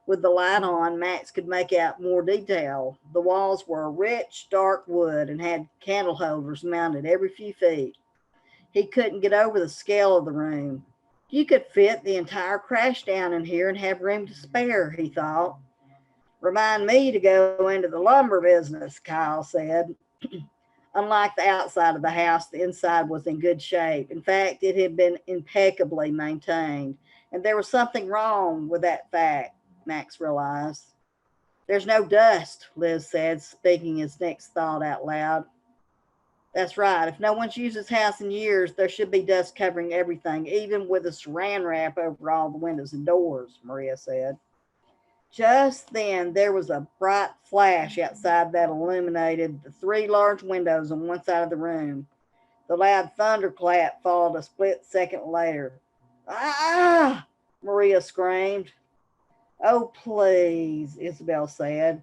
With the light on, Max could make out more detail. The walls were rich, dark wood and had candle holders mounted every few feet. He couldn't get over the scale of the room. You could fit the entire crash down in here and have room to spare, he thought. Remind me to go into the lumber business, Kyle said. Unlike the outside of the house, the inside was in good shape. In fact, it had been impeccably maintained. And there was something wrong with that fact, Max realized. There's no dust, Liz said, speaking his next thought out loud. That's right. If no one's used this house in years, there should be dust covering everything, even with a saran wrap over all the windows and doors, Maria said. Just then, there was a bright flash outside that illuminated the three large windows on one side of the room. The loud thunderclap followed a split second later. Ah! Maria screamed. Oh, please, Isabel said.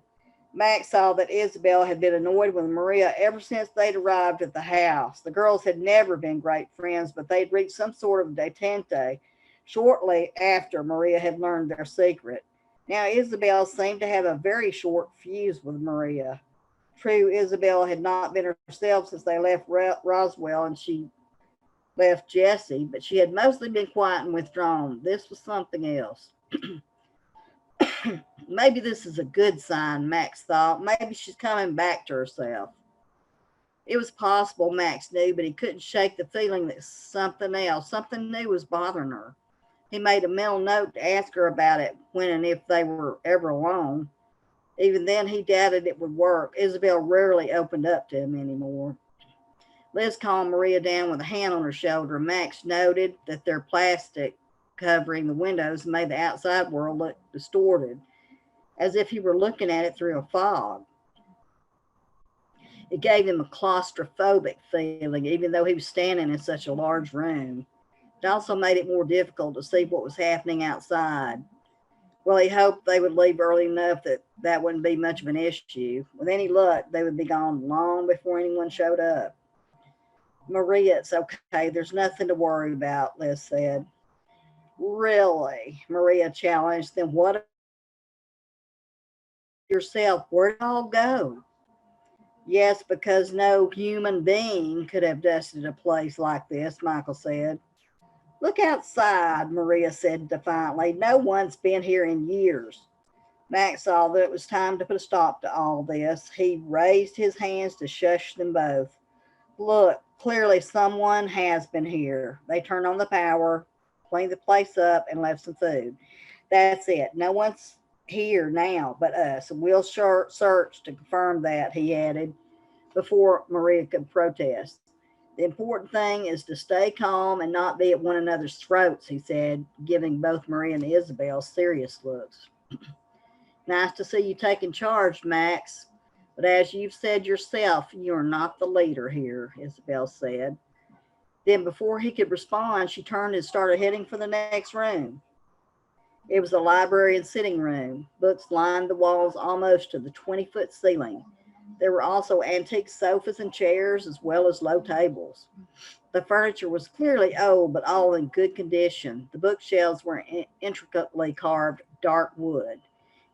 Max saw that Isabel had been annoyed with Maria ever since they'd arrived at the house. The girls had never been great friends, but they'd reached some sort of detente shortly after Maria had learned their secret. Now Isabel seemed to have a very short fuse with Maria. True, Isabel had not been herself since they left Roswell and she left Jesse, but she had mostly been quiet and withdrawn. This was something else. Maybe this is a good sign, Max thought. Maybe she's coming back to herself. It was possible, Max knew, but he couldn't shake the feeling that something else, something new was bothering her. He made a mental note to ask her about it when and if they were ever alone. Even then, he doubted it would work. Isabel rarely opened up to him anymore. Liz calmed Maria down with a hand on her shoulder. Max noted that their plastic covering the windows made the outside world look distorted, as if he were looking at it through a fog. It gave him a claustrophobic feeling, even though he was standing in such a large room. It also made it more difficult to see what was happening outside. Well, he hoped they would leave early enough that that wouldn't be much of an issue. With any luck, they would be gone long before anyone showed up. Maria, it's okay. There's nothing to worry about, Liz said. Really? Maria challenged. Then what yourself? Where'd it all go? Yes, because no human being could have dusted a place like this, Michael said. Look outside, Maria said defiantly. No one's been here in years. Max saw that it was time to put a stop to all this. He raised his hands to shush them both. Look, clearly someone has been here. They turned on the power, cleaned the place up, and left some food. That's it. No one's here now but us. We'll search to confirm that, he added, before Maria could protest. The important thing is to stay calm and not be at one another's throats, he said, giving both Maria and Isabel serious looks. Nice to see you taking charge, Max. But as you've said yourself, you are not the leader here, Isabel said. Then before he could respond, she turned and started heading for the next room. It was a library and sitting room. Books lined the walls almost to the 20-foot ceiling. There were also antique sofas and chairs, as well as low tables. The furniture was clearly old, but all in good condition. The bookshelves were intricately carved dark wood.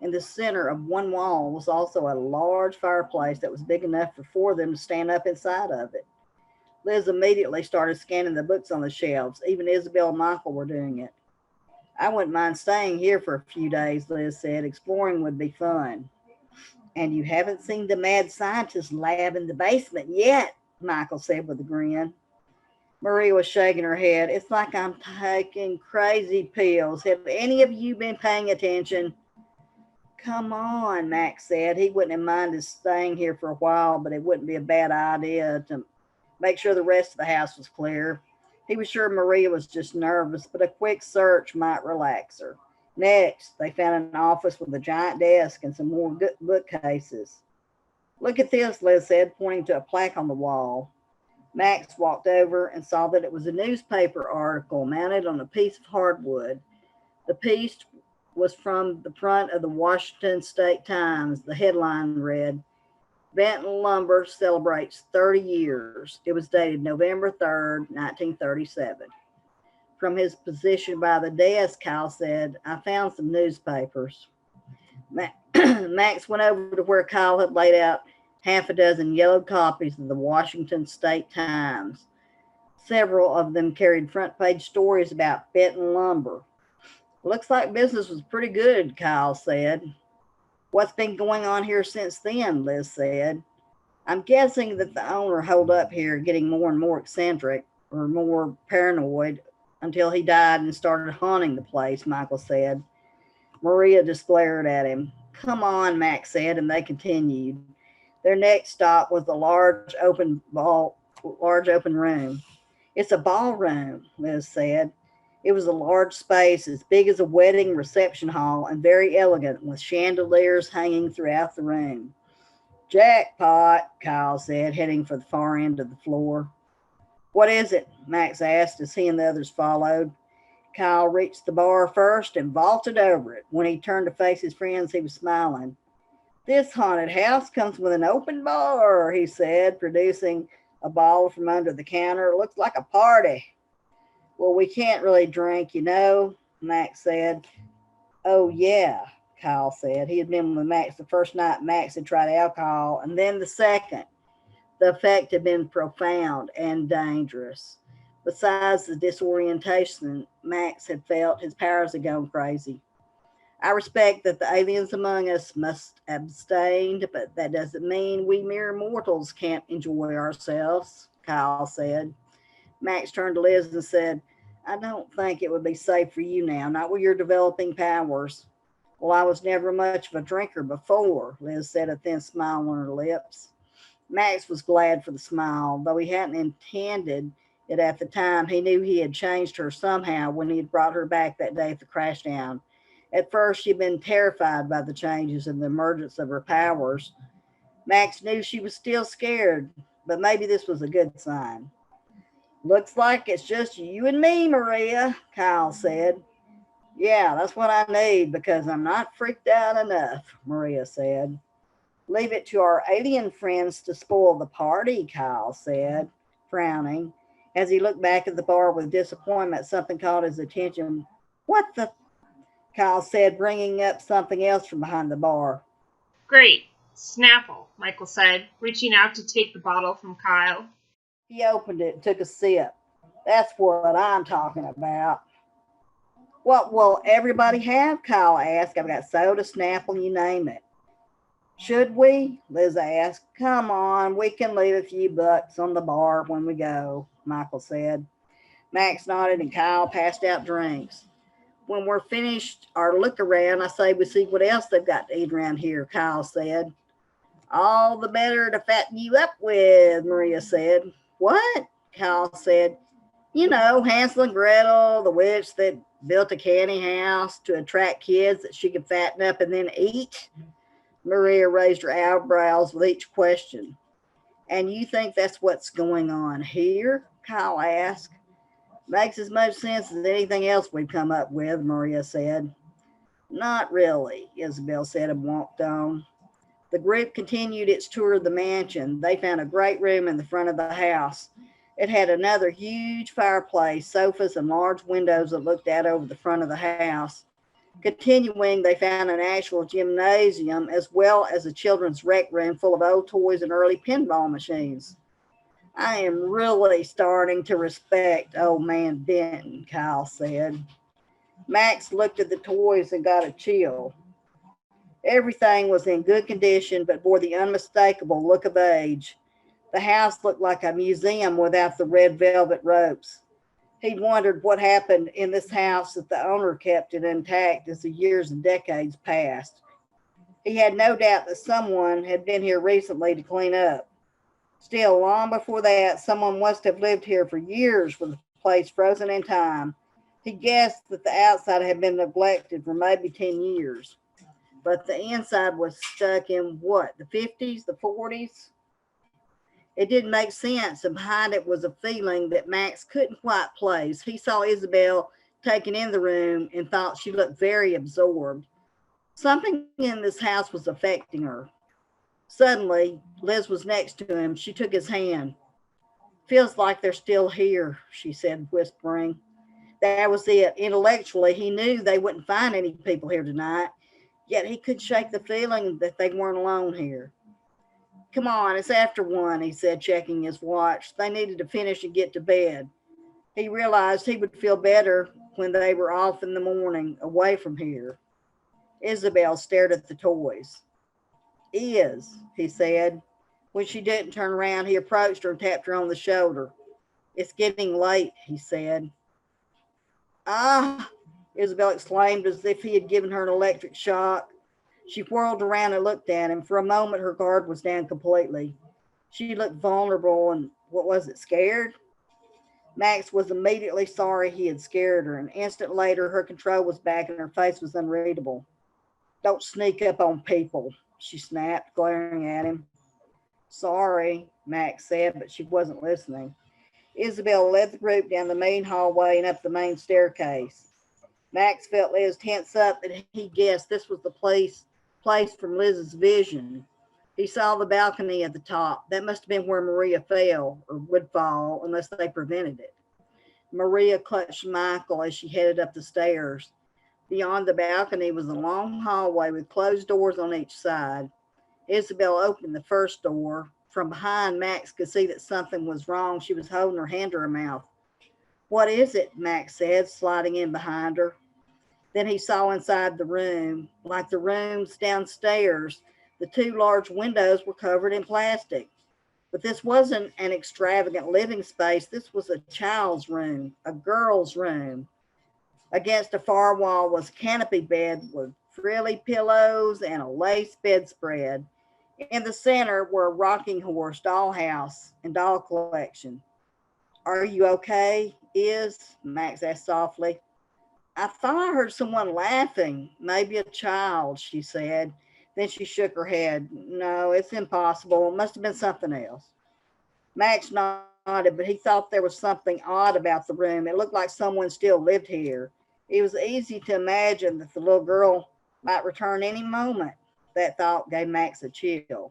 In the center of one wall was also a large fireplace that was big enough for four of them to stand up inside of it. Liz immediately started scanning the books on the shelves. Even Isabel and Michael were doing it. I wouldn't mind staying here for a few days, Liz said. Exploring would be fun. And you haven't seen the mad scientist lab in the basement yet, Michael said with a grin. Maria was shaking her head. It's like I'm taking crazy pills. Have any of you been paying attention? Come on, Max said. He wouldn't have minded staying here for a while, but it wouldn't be a bad idea to make sure the rest of the house was clear. He was sure Maria was just nervous, but a quick search might relax her. Next, they found an office with a giant desk and some more bookcases. Look at this, Liz said, pointing to a plaque on the wall. Max walked over and saw that it was a newspaper article mounted on a piece of hardwood. The piece was from the front of the Washington State Times. The headline read, Benton Lumber celebrates 30 years. It was dated November 3rd, 1937. From his position by the desk, Kyle said, I found some newspapers. Max went over to where Kyle had laid out half a dozen yellowed copies of the Washington State Times. Several of them carried front page stories about Benton Lumber. Looks like business was pretty good, Kyle said. What's been going on here since then? Liz said. I'm guessing that the owner holed up here getting more and more eccentric or more paranoid until he died and started haunting the place, Michael said. Maria just glared at him. Come on, Max said, and they continued. Their next stop was the large open room. It's a ballroom, Liz said. It was a large space as big as a wedding reception hall and very elegant with chandeliers hanging throughout the room. Jackpot, Kyle said, heading for the far end of the floor. What is it? Max asked as he and the others followed. Kyle reached the bar first and vaulted over it. When he turned to face his friends, he was smiling. This haunted house comes with an open bar, he said, producing a bottle from under the counter. Looks like a party. Well, we can't really drink, you know, Max said. Oh, yeah, Kyle said. He had been with Max the first night Max had tried alcohol, and then the second. The effect had been profound and dangerous. Besides the disorientation Max had felt, his powers had gone crazy. I respect that the aliens among us must abstain, but that doesn't mean we mere mortals can't enjoy ourselves, Kyle said. Max turned to Liz and said, I don't think it would be safe for you now, not with your developing powers. Well, I was never much of a drinker before, Liz said, a thin smile on her lips. Max was glad for the smile, though he hadn't intended it at the time. He knew he had changed her somehow when he had brought her back that day at the crashdown. At first, she'd been terrified by the changes and the emergence of her powers. Max knew she was still scared, but maybe this was a good sign. Looks like it's just you and me, Maria, Kyle said. Yeah, that's what I need because I'm not freaked out enough, Maria said. Leave it to our alien friends to spoil the party, Kyle said, frowning. As he looked back at the bar with disappointment, something caught his attention. What the? Kyle said, bringing up something else from behind the bar. Great. Snapple, Michael said, reaching out to take the bottle from Kyle. He opened it and took a sip. That's what I'm talking about. What will everybody have? Kyle asked. I've got soda, Snapple, you name it. Should we? Liz asked. Come on, we can leave a few bucks on the bar when we go, Michael said. Max nodded and Kyle passed out drinks. When we're finished our look around, I say we see what else they've got to eat around here, Kyle said. All the better to fatten you up with, Maria said. What? Kyle said. You know, Hansel and Gretel, the witch that built a candy house to attract kids that she could fatten up and then eat. Maria raised her eyebrows with each question. And you think that's what's going on here? Kyle asked. Makes as much sense as anything else we've come up with, Maria said. Not really, Isabel said and walked on. The group continued its tour of the mansion. They found a great room in the front of the house. It had another huge fireplace, sofas, and large windows that looked out over the front of the house. Continuing, they found an actual gymnasium as well as a children's rec room full of old toys and early pinball machines. I am really starting to respect old man Benton, Kyle said. Max looked at the toys and got a chill. Everything was in good condition but bore the unmistakable look of age. The house looked like a museum without the red velvet ropes. He'd wondered what happened in this house that the owner kept it intact as the years and decades passed. He had no doubt that someone had been here recently to clean up. Still, long before that, someone must have lived here for years with place frozen in time. He guessed that the outside had been neglected for maybe 10 years, but the inside was stuck in what, the 50s, the 40s? It didn't make sense, and behind it was a feeling that Max couldn't quite place. He saw Isabel taken in the room and thought she looked very absorbed. Something in this house was affecting her. Suddenly, Liz was next to him. She took his hand. Feels like they're still here, she said, whispering. That was it. Intellectually, he knew they wouldn't find any people here tonight, yet he could shake the feeling that they weren't alone here. Come on, it's after 1, he said, checking his watch. They needed to finish and get to bed. He realized he would feel better when they were off in the morning, away from here. Isabel stared at the toys. He said. When she didn't turn around, he approached her and tapped her on the shoulder. It's getting late, he said. Ah, Isabel exclaimed as if he had given her an electric shock. She whirled around and looked at him. For a moment, her guard was down completely. She looked vulnerable and, what was it, scared? Max was immediately sorry he had scared her. An instant later, her control was back and her face was unreadable. Don't sneak up on people, she snapped, glaring at him. Sorry, Max said, but she wasn't listening. Isabel led the group down the main hallway and up the main staircase. Max felt Liz tense up, and he guessed this was the place from Liz's vision. He saw the balcony at the top. That must have been where Maria fell, or would fall, unless they prevented it. Maria clutched Michael as she headed up the stairs. Beyond the balcony was a long hallway with closed doors on each side. Isabel opened the first door. From behind, Max could see that something was wrong. She was holding her hand to her mouth. What is it? Max said, sliding in behind her. Then he saw inside the room. Like the rooms downstairs, the 2 large windows were covered in plastic. But this wasn't an extravagant living space. This was a child's room, a girl's room. Against a far wall was a canopy bed with frilly pillows and a lace bedspread. In the center were a rocking horse, dollhouse, and doll collection. Are you okay, Max asked softly. I thought I heard someone laughing, maybe a child, she said. Then she shook her head. No, it's impossible. It must have been something else. Max nodded, but he thought there was something odd about the room. It looked like someone still lived here. It was easy to imagine that the little girl might return any moment. That thought gave Max a chill.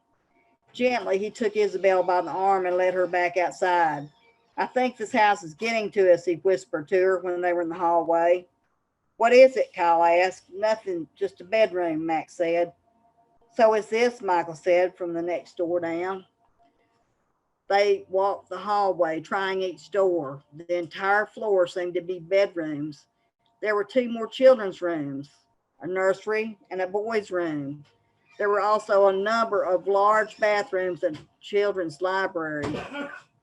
Gently, he took Isabel by the arm and led her back outside. I think this house is getting to us, he whispered to her when they were in the hallway. What is it? Kyle asked. Nothing, just a bedroom, Max said. So is this, Michael said from the next door down. They walked the hallway, trying each door. The entire floor seemed to be bedrooms. There were 2 more children's rooms, a nursery and a boys' room. There were also a number of large bathrooms and children's libraries.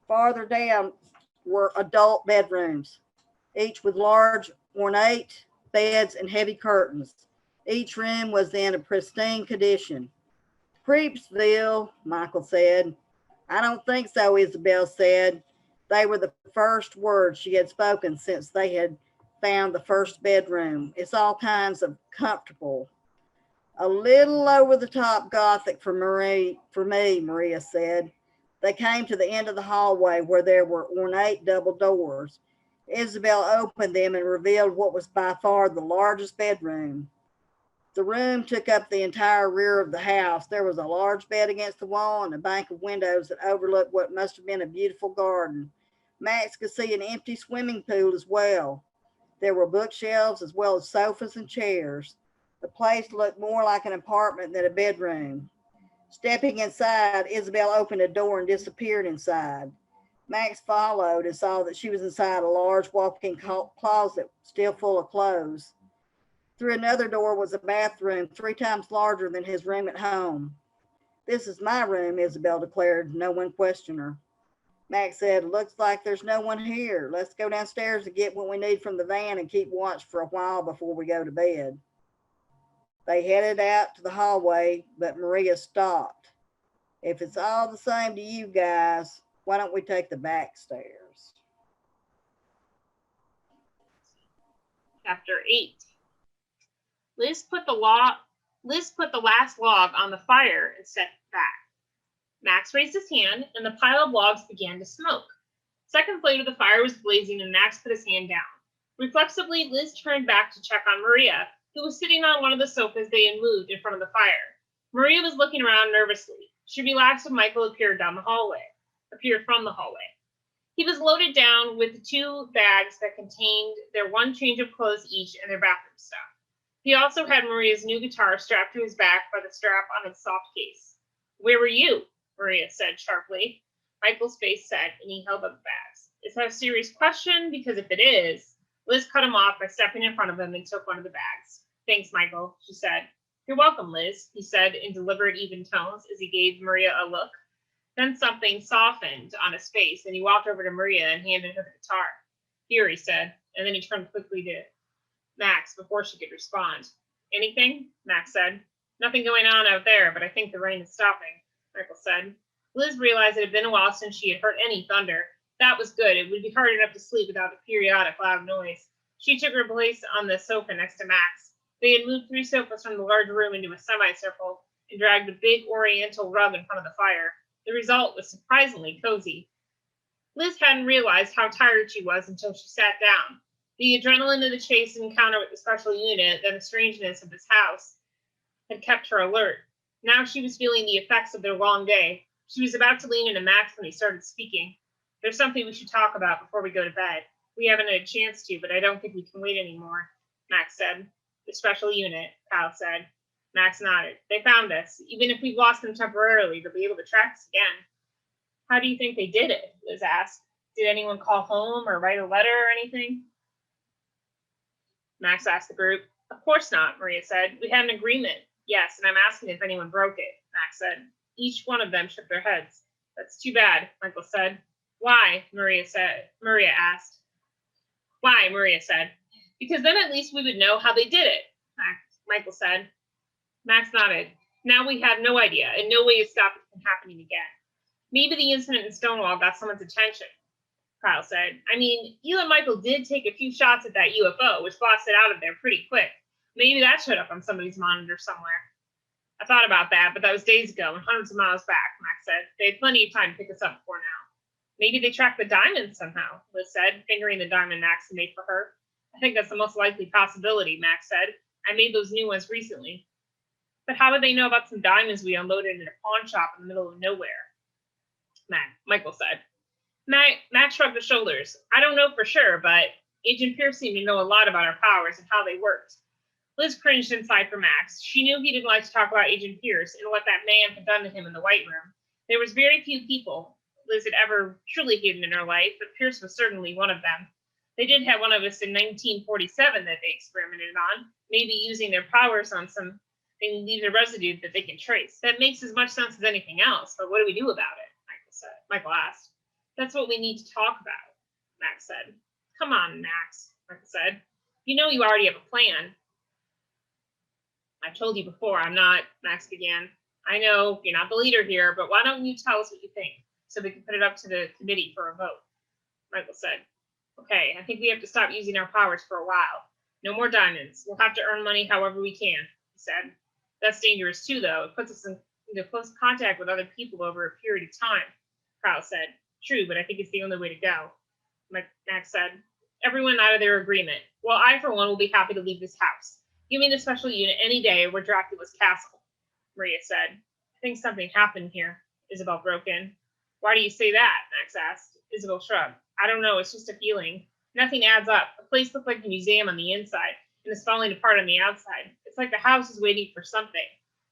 Farther down were adult bedrooms, each with large, ornate beds and heavy curtains. Each room was in a pristine condition. Creepsville, Michael said. I don't think so, Isabel said. They were the first words she had spoken since they had found the first bedroom. It's all kinds of comfortable. A little over the top gothic for me, Maria said. They came to the end of the hallway where there were ornate double doors. Isabel opened them and revealed what was by far the largest bedroom. The room took up the entire rear of the house. There was a large bed against the wall and a bank of windows that overlooked what must have been a beautiful garden. Max could see an empty swimming pool as well. There were bookshelves as well as sofas and chairs. The place looked more like an apartment than a bedroom. Stepping inside, Isabel opened a door and disappeared inside. Max followed and saw that she was inside a large walk-in closet still full of clothes. Through another door was a bathroom 3 times larger than his room at home. This is my room, Isabel declared. No one questioned her. Max said, looks like there's no one here. Let's go downstairs and get what we need from the van and keep watch for a while before we go to bed. They headed out to the hallway, but Maria stopped. If it's all the same to you guys, why don't we take the back stairs? Chapter 8. Liz put the last log on the fire and set it back. Max raised his hand, and the pile of logs began to smoke. Seconds later, the fire was blazing, and Max put his hand down. Reflexively, Liz turned back to check on Maria, who was sitting on one of the sofas they had moved in front of the fire. Maria was looking around nervously. She relaxed when Michael appeared from the hallway. He was loaded down with the 2 bags that contained their 1 change of clothes each and their bathroom stuff. He also had Maria's new guitar strapped to his back by the strap on its soft case. "Where were you?" Maria said sharply. Michael's face set, and he held up the bags. "Is that a serious question? Because if it is..." Liz cut him off by stepping in front of him and took one of the bags. "Thanks, Michael," she said. "You're welcome, Liz," he said in deliberate, even tones as he gave Maria a look. Then something softened on his face, and he walked over to Maria and handed her the guitar. "Here," he said, and then he turned quickly to Max before she could respond. "Anything?" Max said. "Nothing going on out there, but I think the rain is stopping," Michael said. Liz realized it had been a while since she had heard any thunder. That was good. It would be hard enough to sleep without the periodic loud noise. She took her place on the sofa next to Max. They had moved 3 sofas from the large room into a semicircle and dragged a big oriental rug in front of the fire. The result was surprisingly cozy. Liz hadn't realized how tired she was until she sat down. The adrenaline of the chase and encounter with the special unit and the strangeness of this house had kept her alert. Now she was feeling the effects of their long day. She was about to lean into Max when he started speaking. "There's something we should talk about before we go to bed. We haven't had a chance to, but I don't think we can wait anymore," Max said. "The special unit," Kyle said. Max nodded. "They found us. Even if we've lost them temporarily, they'll be able to track us again." "How do you think they did it?" Liz asked. "Did anyone call home or write a letter or anything?" Max asked the group. "Of course not," Maria said. "We had an agreement." "Yes, and I'm asking if anyone broke it," Max said. Each one of them shook their heads. "That's too bad," Michael said. "Why?" Maria asked. "Why?" Maria said. "Because then at least we would know how they did it," Michael said. Max nodded. "Now we have no idea, and no way to stop it from happening again. Maybe the incident in Stonewall got someone's attention," Kyle said. "I mean, you and Michael did take a few shots at that UFO, which blasted out of there pretty quick. Maybe that showed up on somebody's monitor somewhere." "I thought about that, but that was days ago and hundreds of miles back," Max said. "They had plenty of time to pick us up before now." "Maybe they tracked the diamond somehow," Liz said, fingering the diamond Max had made for her. "I think that's the most likely possibility," Max said. "I made those new ones recently." "But how would they know about some diamonds we unloaded in a pawn shop in the middle of nowhere?" Michael said. Max shrugged his shoulders. "I don't know for sure, but Agent Pierce seemed to know a lot about our powers and how they worked." Liz cringed inside for Max. She knew he didn't like to talk about Agent Pierce and what that man had done to him in the White Room. There was very few people Liz had ever truly hated in her life, but Pierce was certainly one of them. They did have one of us in 1947 that they experimented on, maybe using their powers on some and leave a residue that they can trace. That makes as much sense as anything else, but what do we do about it? Michael asked. "That's what we need to talk about," Max said. "Come on, Max," Michael said. "You know you already have a plan." "I've told you before, I'm not," Max began. "I know you're not the leader here, but why don't you tell us what you think, so we can put it up to the committee for a vote?" Michael said. "Okay, I think we have to stop using our powers for a while. No more diamonds. We'll have to earn money however we can," he said. "That's dangerous too, though. It puts us into close contact with other people over a period of time," Kyle said. "True, but I think it's the only way to go," Max said. Everyone nodded their agreement. "Well, I, for one, will be happy to leave this house. Give me the special unit any day over Dracula's castle," Maria said. "I think something happened here," Isabel broke in. "Why do you say that?" Max asked. Isabel shrugged. "I don't know, it's just a feeling. Nothing adds up. The place looked like a museum on the inside, and is falling apart on the outside. It's like the house is waiting for something."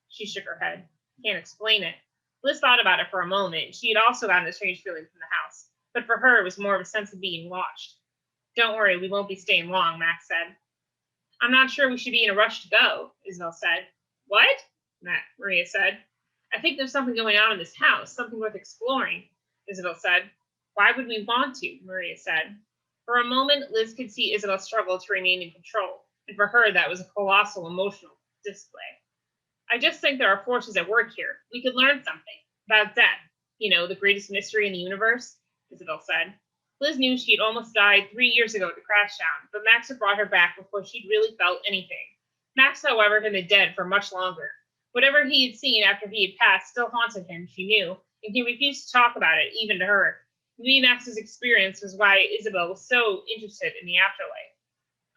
She shook her head. "Can't explain it." Liz thought about it for a moment. She had also gotten a strange feeling from the house, but for her it was more of a sense of being watched. "Don't worry, we won't be staying long," Max said. "I'm not sure we should be in a rush to go," Isabel said. "What?" Maria said. "I think there's something going on in this house, something worth exploring," Isabel said. "Why would we want to?" Maria said. For a moment, Liz could see Isabel struggle to remain in control, and for her that was a colossal emotional display. "I just think there are forces at work here. We could learn something about death. You know, the greatest mystery in the universe," Isabel said. Liz knew she'd almost died 3 years ago at the crash down, but Max had brought her back before she'd really felt anything. Max, however, had been dead for much longer. Whatever he had seen after he had passed still haunted him, she knew, and he refused to talk about it, even to her. Maybe Max's experience was why Isabel was so interested in the afterlife.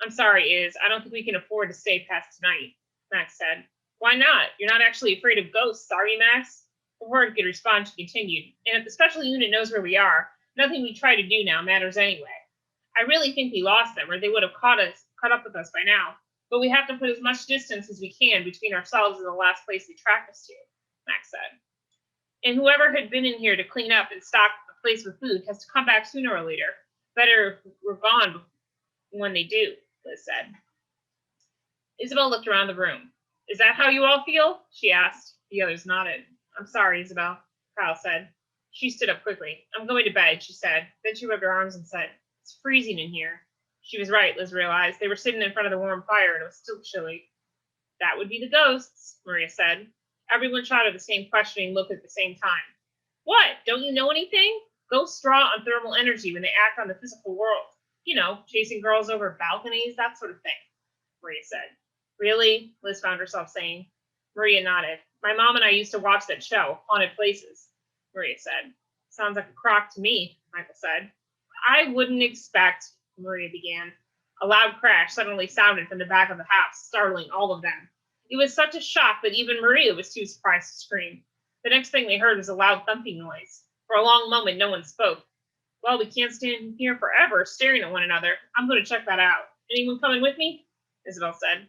I'm sorry, I don't think we can afford to stay past tonight, Max said. Why not? You're not actually afraid of ghosts, are you, Max? Before he could respond, she continued, and if the special unit knows where we are, nothing we try to do now matters anyway. I really think we lost them, or they would have caught up with us by now. But we have to put as much distance as we can between ourselves and the last place they tracked us to, Max said. And whoever had been in here to clean up and stock the place with food has to come back sooner or later. Better if we're gone when they do, Liz said. Isabel looked around the room. Is that how you all feel? She asked. The others nodded. I'm sorry, Isabel, Kyle said. She stood up quickly. I'm going to bed, she said. Then she rubbed her arms and said, It's freezing in here. She was right, Liz realized. They were sitting in front of the warm fire and it was still chilly. That would be the ghosts, Maria said. Everyone shot her the same questioning look at the same time. What? Don't you know anything? Ghosts draw on thermal energy when they act on the physical world. You know, chasing girls over balconies, that sort of thing, Maria said. Really? Liz found herself saying. Maria nodded. My mom and I used to watch that show, Haunted Places, Maria said. Sounds like a crock to me, Michael said. I wouldn't expect, Maria began. A loud crash suddenly sounded from the back of the house, startling all of them. It was such a shock that even Maria was too surprised to scream. The next thing they heard was a loud thumping noise. For a long moment, no one spoke. Well, we can't stand here forever, staring at one another. I'm going to check that out. Anyone coming with me? Isabel said.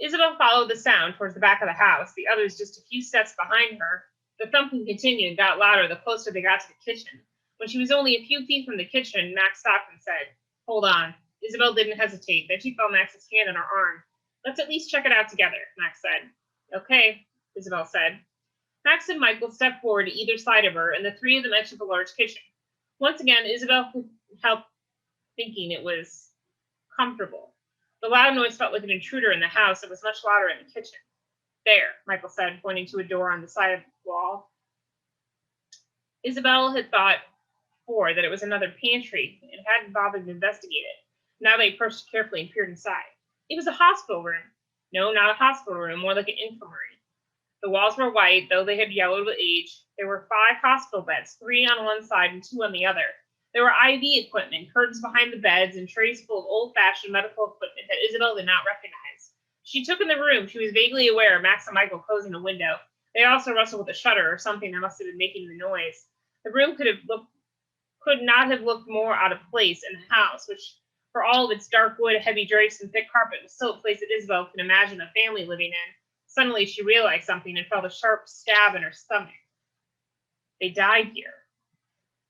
Isabel followed the sound towards the back of the house, the others just a few steps behind her. The thumping continued and got louder the closer they got to the kitchen. When she was only a few feet from the kitchen, Max stopped and said, Hold on. Isabel didn't hesitate. Then she felt Max's hand on her arm. Let's at least check it out together, Max said. Okay, Isabel said. Max and Michael stepped forward to either side of her, and the three of them entered the large kitchen. Once again, Isabel could help thinking it was comfortable. The loud noise felt like an intruder in the house. It was much louder in the kitchen. There, Michael said, pointing to a door on the side of the wall. Isabel had thought before that it was another pantry and hadn't bothered to investigate it. Now they approached carefully and peered inside. It was a hospital room. No, not a hospital room, more like an infirmary. The walls were white, though they had yellowed with age. There were 5 hospital beds, 3 on one side and 2 on the other. There were IV equipment, curtains behind the beds, and trays full of old-fashioned medical equipment that Isabel did not recognize. She took in the room. She was vaguely aware of Max and Michael closing a window. They also rustled with a shutter or something that must have been making the noise. The room could not have looked more out of place in the house, which, for all of its dark wood, heavy drapes, and thick carpet, was still a place that Isabel could imagine a family living in. Suddenly she realized something and felt a sharp stab in her stomach. They died here,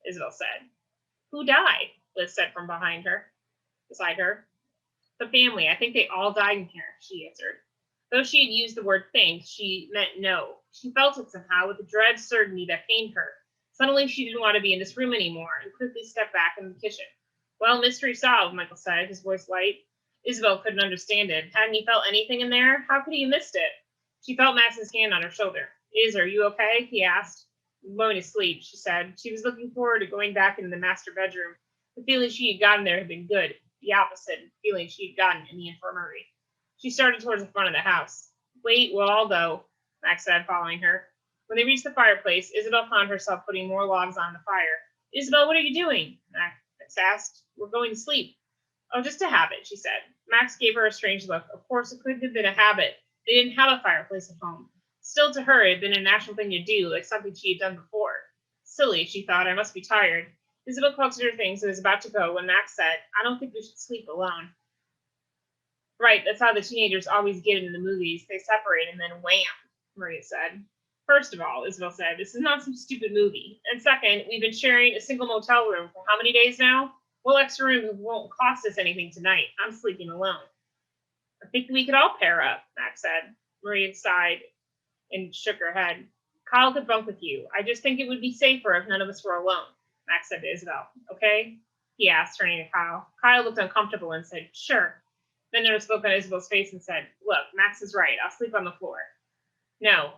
Isabel said. Who died? Liz said from beside her. The family. I think they all died in here, she answered. Though she had used the word think, she meant no. She felt it somehow with a dread certainty that pained her. Suddenly she didn't want to be in this room anymore and quickly stepped back in the kitchen. Well, mystery solved, Michael said, his voice light. Isabel couldn't understand it. Hadn't he felt anything in there? How could he have missed it? She felt Max's hand on her shoulder. Are you okay? He asked. I'm going to sleep, she said. She was looking forward to going back into the master bedroom. The feeling she had gotten there had been good. The opposite feeling she had gotten in the infirmary. She started towards the front of the house. Wait, we'll all go, Max said, following her. When they reached the fireplace, Isabel found herself putting more logs on the fire. Isabel, what are you doing? Max asked. We're going to sleep. Oh, just a habit, she said. Max gave her a strange look. Of course, it couldn't have been a habit. They didn't have a fireplace at home. Still, to her, it had been a natural thing to do, like something she had done before. Silly, she thought. I must be tired. Isabel collected her things and was about to go when Max said, I don't think we should sleep alone. Right, that's how the teenagers always get in the movies. They separate and then wham, Maria said. First of all, Isabel said, this is not some stupid movie. And second, we've been sharing a single motel room for how many days now? Well, extra room won't cost us anything tonight. I'm sleeping alone. I think we could all pair up, Max said. Maria sighed and shook her head. Kyle could bunk with you. I just think it would be safer if none of us were alone, Max said to Isabel. Okay? He asked, turning to Kyle. Kyle looked uncomfortable and said, sure. Then there was a look on Isabel's face and said, look, Max is right. I'll sleep on the floor. No,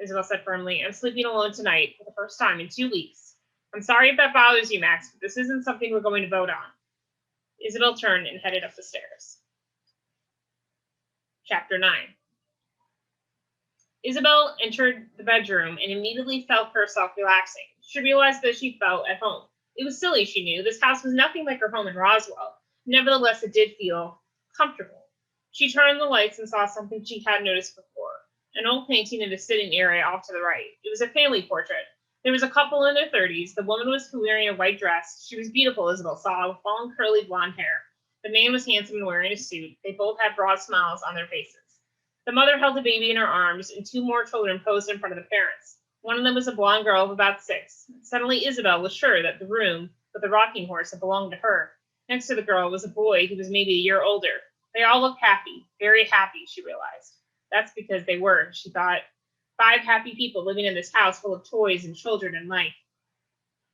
Isabel said firmly. I'm sleeping alone tonight for the first time in 2 weeks. I'm sorry if that bothers you, Max, but this isn't something we're going to vote on. Isabel turned and headed up the stairs. Chapter 9. Isabel entered the bedroom and immediately felt herself relaxing. She realized that she felt at home. It was silly, she knew. This house was nothing like her home in Roswell. Nevertheless, it did feel comfortable. She turned on the lights and saw something she hadn't noticed before. An old painting in the sitting area off to the right. It was a family portrait. There was a couple in their 30s. The woman was wearing a white dress. She was beautiful, Isabel saw, with long, curly blonde hair. The man was handsome and wearing a suit. They both had broad smiles on their faces. The mother held a baby in her arms, and two more children posed in front of the parents. One of them was a blonde girl of about 6. Suddenly, Isabel was sure that the room with the rocking horse had belonged to her. Next to the girl was a boy who was maybe a year older. They all looked happy, very happy, she realized. That's because they were, she thought. 5 happy people living in this house full of toys and children and life.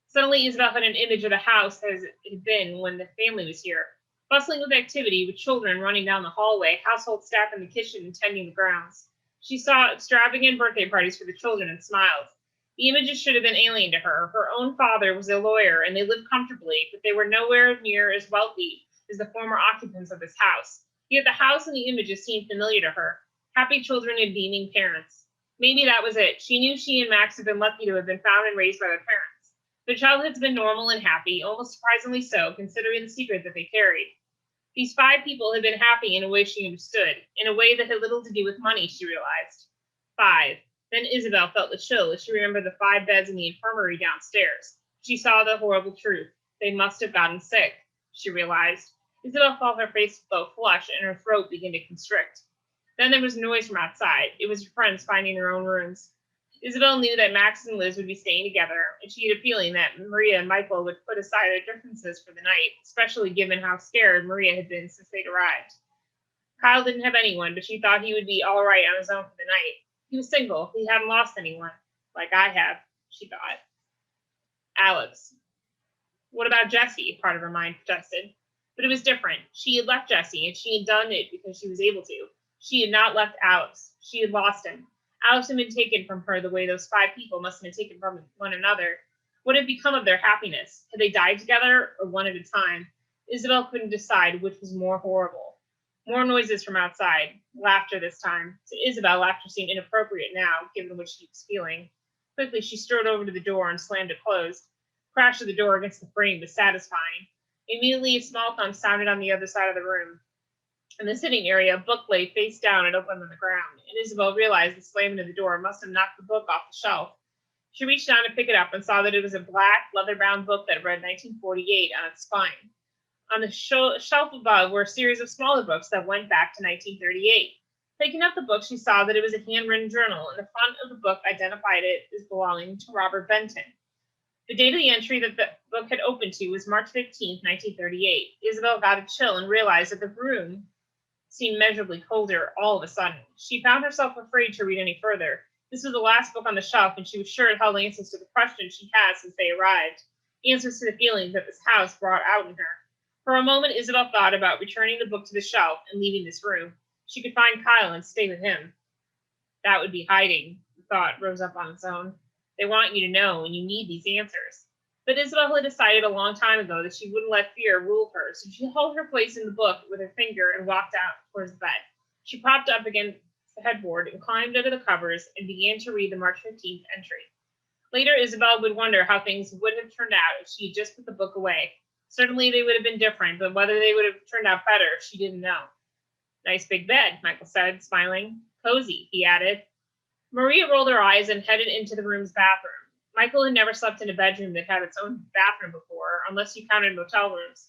Suddenly, Isabel had an image of the house as it had been when the family was here. Bustling with activity, with children running down the hallway, household staff in the kitchen and tending the grounds. She saw extravagant birthday parties for the children and smiled. The images should have been alien to her. Her own father was a lawyer, and they lived comfortably, but they were nowhere near as wealthy as the former occupants of this house. Yet the house and the images seemed familiar to her. Happy children and beaming parents. Maybe that was it. She knew she and Max had been lucky to have been found and raised by their parents. Their childhood's been normal and happy, almost surprisingly so, considering the secret that they carried. These 5 people had been happy in a way she understood, in a way that had little to do with money, she realized. 5. Then Isabel felt the chill as she remembered the 5 beds in the infirmary downstairs. She saw the horrible truth. They must have gotten sick, she realized. Isabel felt her face go flush and her throat begin to constrict. Then there was noise from outside. It was her friends finding their own rooms. Isabel knew that Max and Liz would be staying together, and she had a feeling that Maria and Michael would put aside their differences for the night, especially given how scared Maria had been since they'd arrived. Kyle didn't have anyone, but she thought he would be all right on his own for the night. He was single. He hadn't lost anyone, like I have, she thought. Alex. What about Jessie? Part of her mind protested. But it was different. She had left Jessie, and she had done it because she was able to. She had not left Alex. She had lost him. Alex had been taken from her the way those 5 people must have been taken from one another. What had become of their happiness? Had they died together, or one at a time? Isabel couldn't decide which was more horrible. More noises from outside. Laughter this time. To Isabel, laughter seemed inappropriate now, given what she was feeling. Quickly, she strode over to the door and slammed it closed. The crash of the door against the frame was satisfying. Immediately, a small thump sounded on the other side of the room. In the sitting area, a book lay face down and open on the ground, and Isabel realized the slamming of the door must have knocked the book off the shelf. She reached down to pick it up and saw that it was a black, leather-bound book that read 1948 on its spine. On the shelf above were a series of smaller books that went back to 1938. Picking up the book, she saw that it was a handwritten journal, and the front of the book identified it as belonging to Robert Benton. The date of the entry that the book had opened to was March 15, 1938. Isabel got a chill and realized that the room seemed measurably colder all of a sudden. She found herself afraid to read any further. This was the last book on the shelf, and she was sure it held answers to the questions she had since they arrived, answers to the feelings that this house brought out in her. For a moment, Isabel thought about returning the book to the shelf and leaving this room. She could find Kyle and stay with him. That would be hiding, the thought rose up on its own. They want you to know, and you need these answers. But Isabel had decided a long time ago that she wouldn't let fear rule her, so she held her place in the book with her finger and walked out towards the bed. She propped up against the headboard and climbed under the covers and began to read the March 15th entry. Later, Isabel would wonder how things would have turned out if she had just put the book away. Certainly they would have been different, but whether they would have turned out better, she didn't know. Nice big bed, Michael said, smiling. Cozy, he added. Maria rolled her eyes and headed into the room's bathroom. Michael had never slept in a bedroom that had its own bathroom before, unless you counted motel rooms.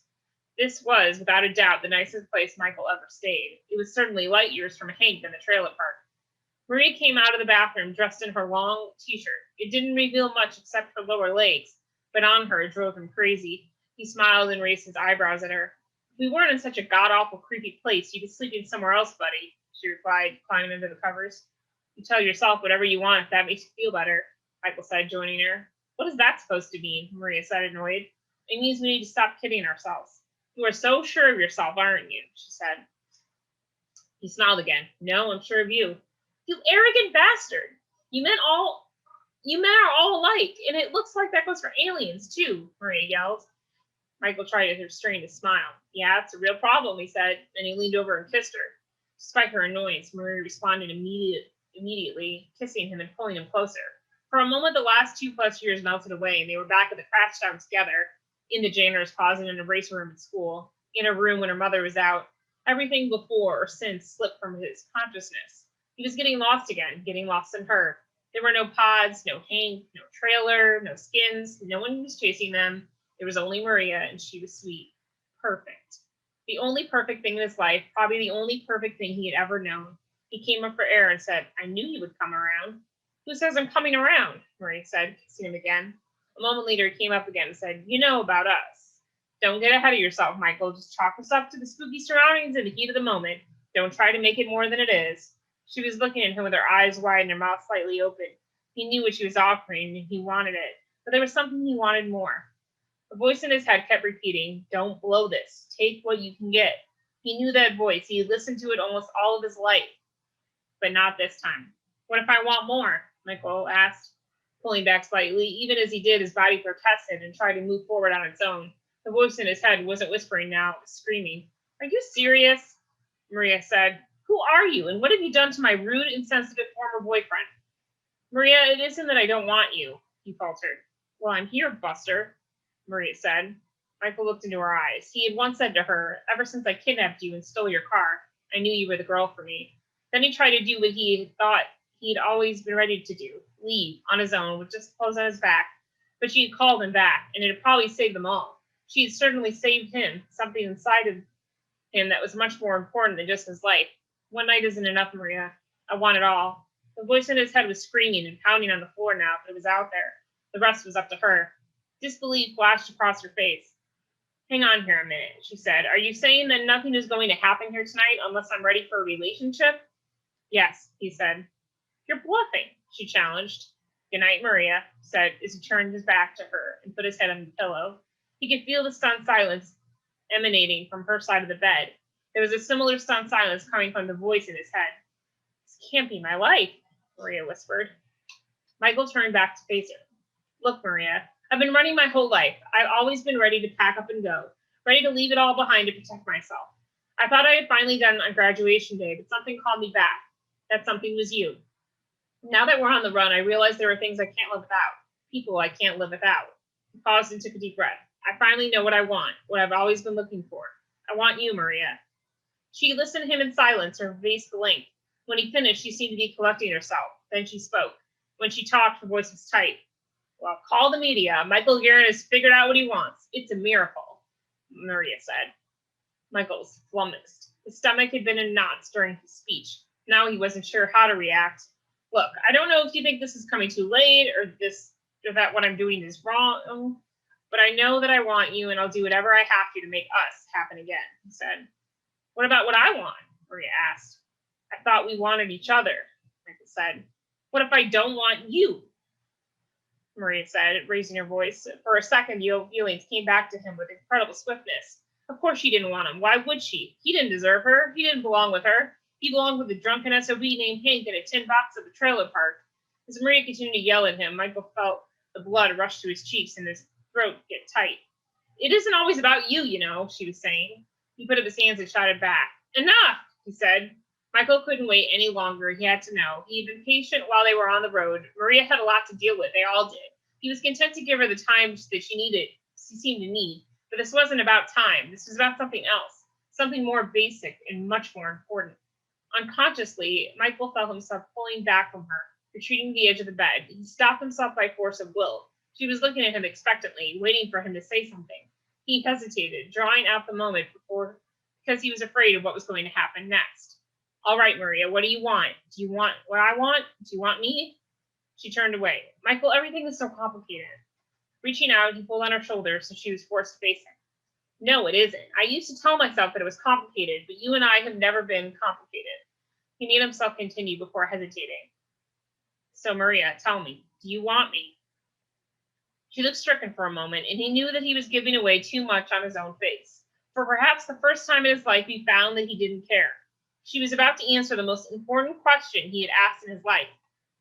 This was, without a doubt, the nicest place Michael ever stayed. It was certainly light years from Hank in the trailer park. Maria came out of the bathroom dressed in her long t-shirt. It didn't reveal much except her lower legs, but on her it drove him crazy. He smiled and raised his eyebrows at her. If we weren't in such a god-awful, creepy place, you'd be sleeping somewhere else, buddy, she replied, climbing under the covers. You tell yourself whatever you want if that makes you feel better, Michael said, joining her. What is that supposed to mean? Maria said, annoyed. It means we need to stop kidding ourselves. You are so sure of yourself, aren't you? She said. He smiled again. No, I'm sure of you. You arrogant bastard. You You men are all alike, and it looks like that goes for aliens, too, Maria yelled. Michael tried to restrain a smile. Yeah, it's a real problem, he said, and he leaned over and kissed her. Despite her annoyance, Maria responded immediately, kissing him and pulling him closer. For a moment, the last 2+ years melted away, and they were back at the crash down together, in the janitor's closet in a race room at school, in a room when her mother was out. Everything before or since slipped from his consciousness. He was getting lost again, getting lost in her. There were no pods, no Hank, no trailer, no skins. No one was chasing them. There was only Maria, and she was sweet. Perfect. The only perfect thing in his life, probably the only perfect thing he had ever known. He came up for air and said, I knew you would come around. Who says I'm coming around? Maria said, kissing him again. A moment later, he came up again and said, you know about us. Don't get ahead of yourself, Michael. Just chalk us up to the spooky surroundings and the heat of the moment. Don't try to make it more than it is. She was looking at him with her eyes wide and her mouth slightly open. He knew what she was offering, and he wanted it. But there was something he wanted more. The voice in his head kept repeating, don't blow this. Take what you can get. He knew that voice. He had listened to it almost all of his life. But not this time. What if I want more? Michael asked, pulling back slightly. Even as he did, his body protested and tried to move forward on its own. The voice in his head wasn't whispering now, it was screaming. Are you serious? Maria said. Who are you, and what have you done to my rude, insensitive former boyfriend? Maria, it isn't that I don't want you, he faltered. Well, I'm here, Buster, Maria said. Michael looked into her eyes. He had once said to her, ever since I kidnapped you and stole your car, I knew you were the girl for me. Then he tried to do what he thought he'd always been ready to do, leave on his own with just clothes on his back. But she had called him back, and it had probably saved them all. She had certainly saved him, something inside of him that was much more important than just his life. One night isn't enough, Maria. I want it all. The voice in his head was screaming and pounding on the floor now, but it was out there. The rest was up to her. Disbelief flashed across her face. Hang on here a minute, she said. Are you saying that nothing is going to happen here tonight unless I'm ready for a relationship? Yes, he said. You're bluffing, she challenged. Good night, Maria, said as he turned his back to her and put his head on the pillow. He could feel the stunned silence emanating from her side of the bed. There was a similar stunned silence coming from the voice in his head. This can't be my life, Maria whispered. Michael turned back to face her. Look, Maria, I've been running my whole life. I've always been ready to pack up and go, ready to leave it all behind to protect myself. I thought I had finally done it on graduation day, but something called me back. That something was you. Now that we're on the run, I realize there are things I can't live without, people I can't live without. He paused and took a deep breath. I finally know what I want, what I've always been looking for. I want you, Maria. She listened to him in silence, her face blank. When he finished, she seemed to be collecting herself. Then she spoke. When she talked, her voice was tight. Well, call the media. Michael Guerin has figured out what he wants. It's a miracle, Maria said. Michael was flummoxed. His stomach had been in knots during his speech. Now he wasn't sure how to react. Look, I don't know if you think this is coming too late or that what I'm doing is wrong, but I know that I want you and I'll do whatever I have to make us happen again, he said. What about what I want? Maria asked. I thought we wanted each other, Michael said. What if I don't want you? Maria said, raising her voice. For a second, the old feelings came back to him with incredible swiftness. Of course she didn't want him. Why would she? He didn't deserve her. He didn't belong with her. He belonged with a drunken SOB named Hank in a tin box at the trailer park. As Maria continued to yell at him, Michael felt the blood rush to his cheeks and his throat get tight. It isn't always about you, you know, she was saying. He put up his hands and shouted back. Enough, he said. Michael couldn't wait any longer. He had to know. He had been patient while they were on the road. Maria had a lot to deal with. They all did. He was content to give her the time that she seemed to need. But this wasn't about time. This was about something else, something more basic and much more important. Unconsciously, Michael felt himself pulling back from her, retreating to the edge of the bed. He stopped himself by force of will. She was looking at him expectantly, waiting for him to say something. He hesitated, drawing out the moment because he was afraid of what was going to happen next. All right, Maria, what do you want? Do you want what I want? Do you want me? She turned away. Michael, everything is so complicated. Reaching out, he pulled on her shoulder so she was forced to face him. No, it isn't. I used to tell myself that it was complicated, but you and I have never been complicated. He made himself continue before hesitating. So, Maria, tell me, do you want me? She looked stricken for a moment, and he knew that he was giving away too much on his own face. For perhaps the first time in his life, he found that he didn't care. She was about to answer the most important question he had asked in his life.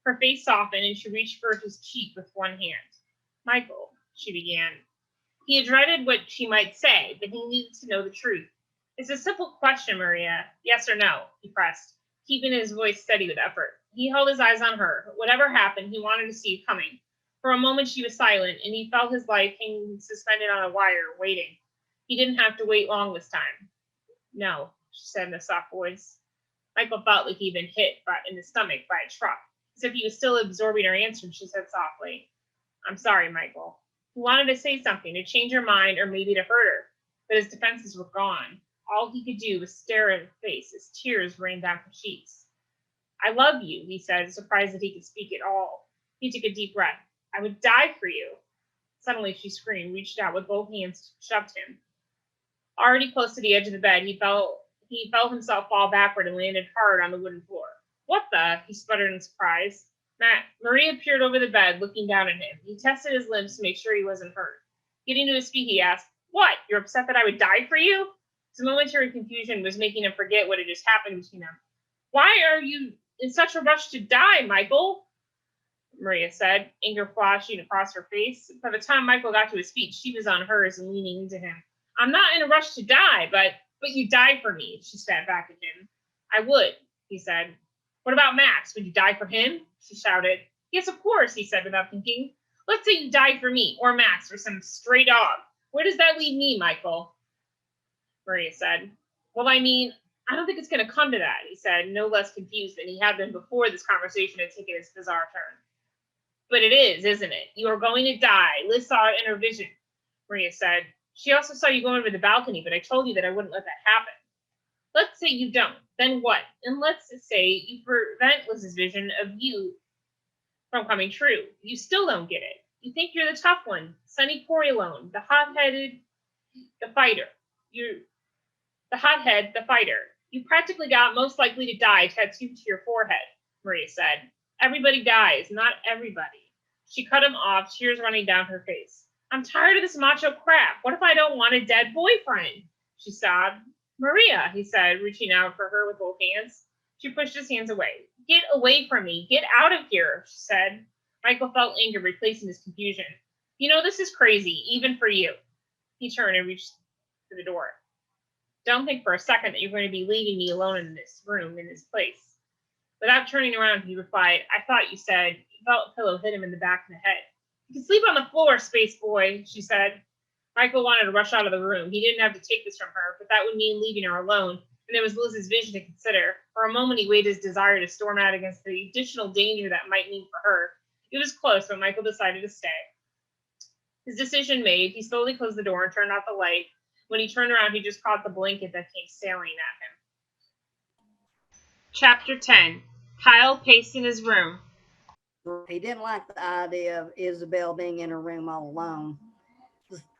Her face softened, and she reached for his cheek with one hand. Michael, she began. He had dreaded what she might say, but he needed to know the truth. It's a simple question, Maria. Yes or no, he pressed, keeping his voice steady with effort. He held his eyes on her. Whatever happened, he wanted to see it coming. For a moment she was silent, and he felt his life hanging suspended on a wire, waiting. He didn't have to wait long this time. No, she said in a soft voice. Michael felt like he'd been hit in the stomach by a truck. As if he was still absorbing her answer, she said softly, I'm sorry, Michael. He wanted to say something, to change her mind, or maybe to hurt her, but his defenses were gone. All he could do was stare at her face as tears rained down her cheeks. I love you, he said, surprised that he could speak at all. He took a deep breath. I would die for you. Suddenly she screamed, reached out with both hands, shoved him. Already close to the edge of the bed, he felt himself fall backward and landed hard on the wooden floor. What the? He sputtered in surprise. Maria peered over the bed, looking down at him. He tested his limbs to make sure he wasn't hurt. Getting to his feet, he asked, What? You're upset that I would die for you? His momentary confusion was making him forget what had just happened between them. Why are you in such a rush to die, Michael? Maria said, anger flashing across her face. By the time Michael got to his feet, she was on hers and leaning into him. I'm not in a rush to die, but you die for me, she spat back at him. I would, he said. What about Max? Would you die for him? She shouted. Yes, of course, he said without thinking. Let's say you died for me, or Max, or some stray dog. Where does that leave me, Michael? Maria said. Well, I mean, I don't think it's going to come to that, he said, no less confused than he had been before this conversation had taken its bizarre turn. But it is, isn't it? You are going to die. Liz saw it in her vision, Maria said. She also saw you going over the balcony, but I told you that I wouldn't let that happen. Let's say you don't. Then what? And let's say you prevent Liz's vision of you from coming true. You still don't get it. You think you're the tough one, Sonny Corleone, the hot-headed, the fighter. You're the hothead, the fighter. You practically got most likely to die tattooed to your forehead, Maria said. Everybody dies, not everybody. She cut him off, tears running down her face. I'm tired of this macho crap. What if I don't want a dead boyfriend? She sobbed. Maria, he said, reaching out for her with both hands. She pushed his hands away. Get away from me. Get out of here, she said. Michael felt anger replacing his confusion. You know, this is crazy, even for you. He turned and reached for the door. Don't think for a second that you're going to be leaving me alone in this room, in this place. Without turning around, he replied, I thought you said. He felt a pillow hit him in the back of the head. You can sleep on the floor, space boy, she said. Michael wanted to rush out of the room. He didn't have to take this from her, but that would mean leaving her alone, and there was Liz's vision to consider. For a moment, he weighed his desire to storm out against the additional danger that might mean for her. It was close, but Michael decided to stay. His decision made, he slowly closed the door and turned off the light. When he turned around, he just caught the blanket that came sailing at him. Chapter 10. Kyle paced in his room. He didn't like the idea of Isabel being in her room all alone.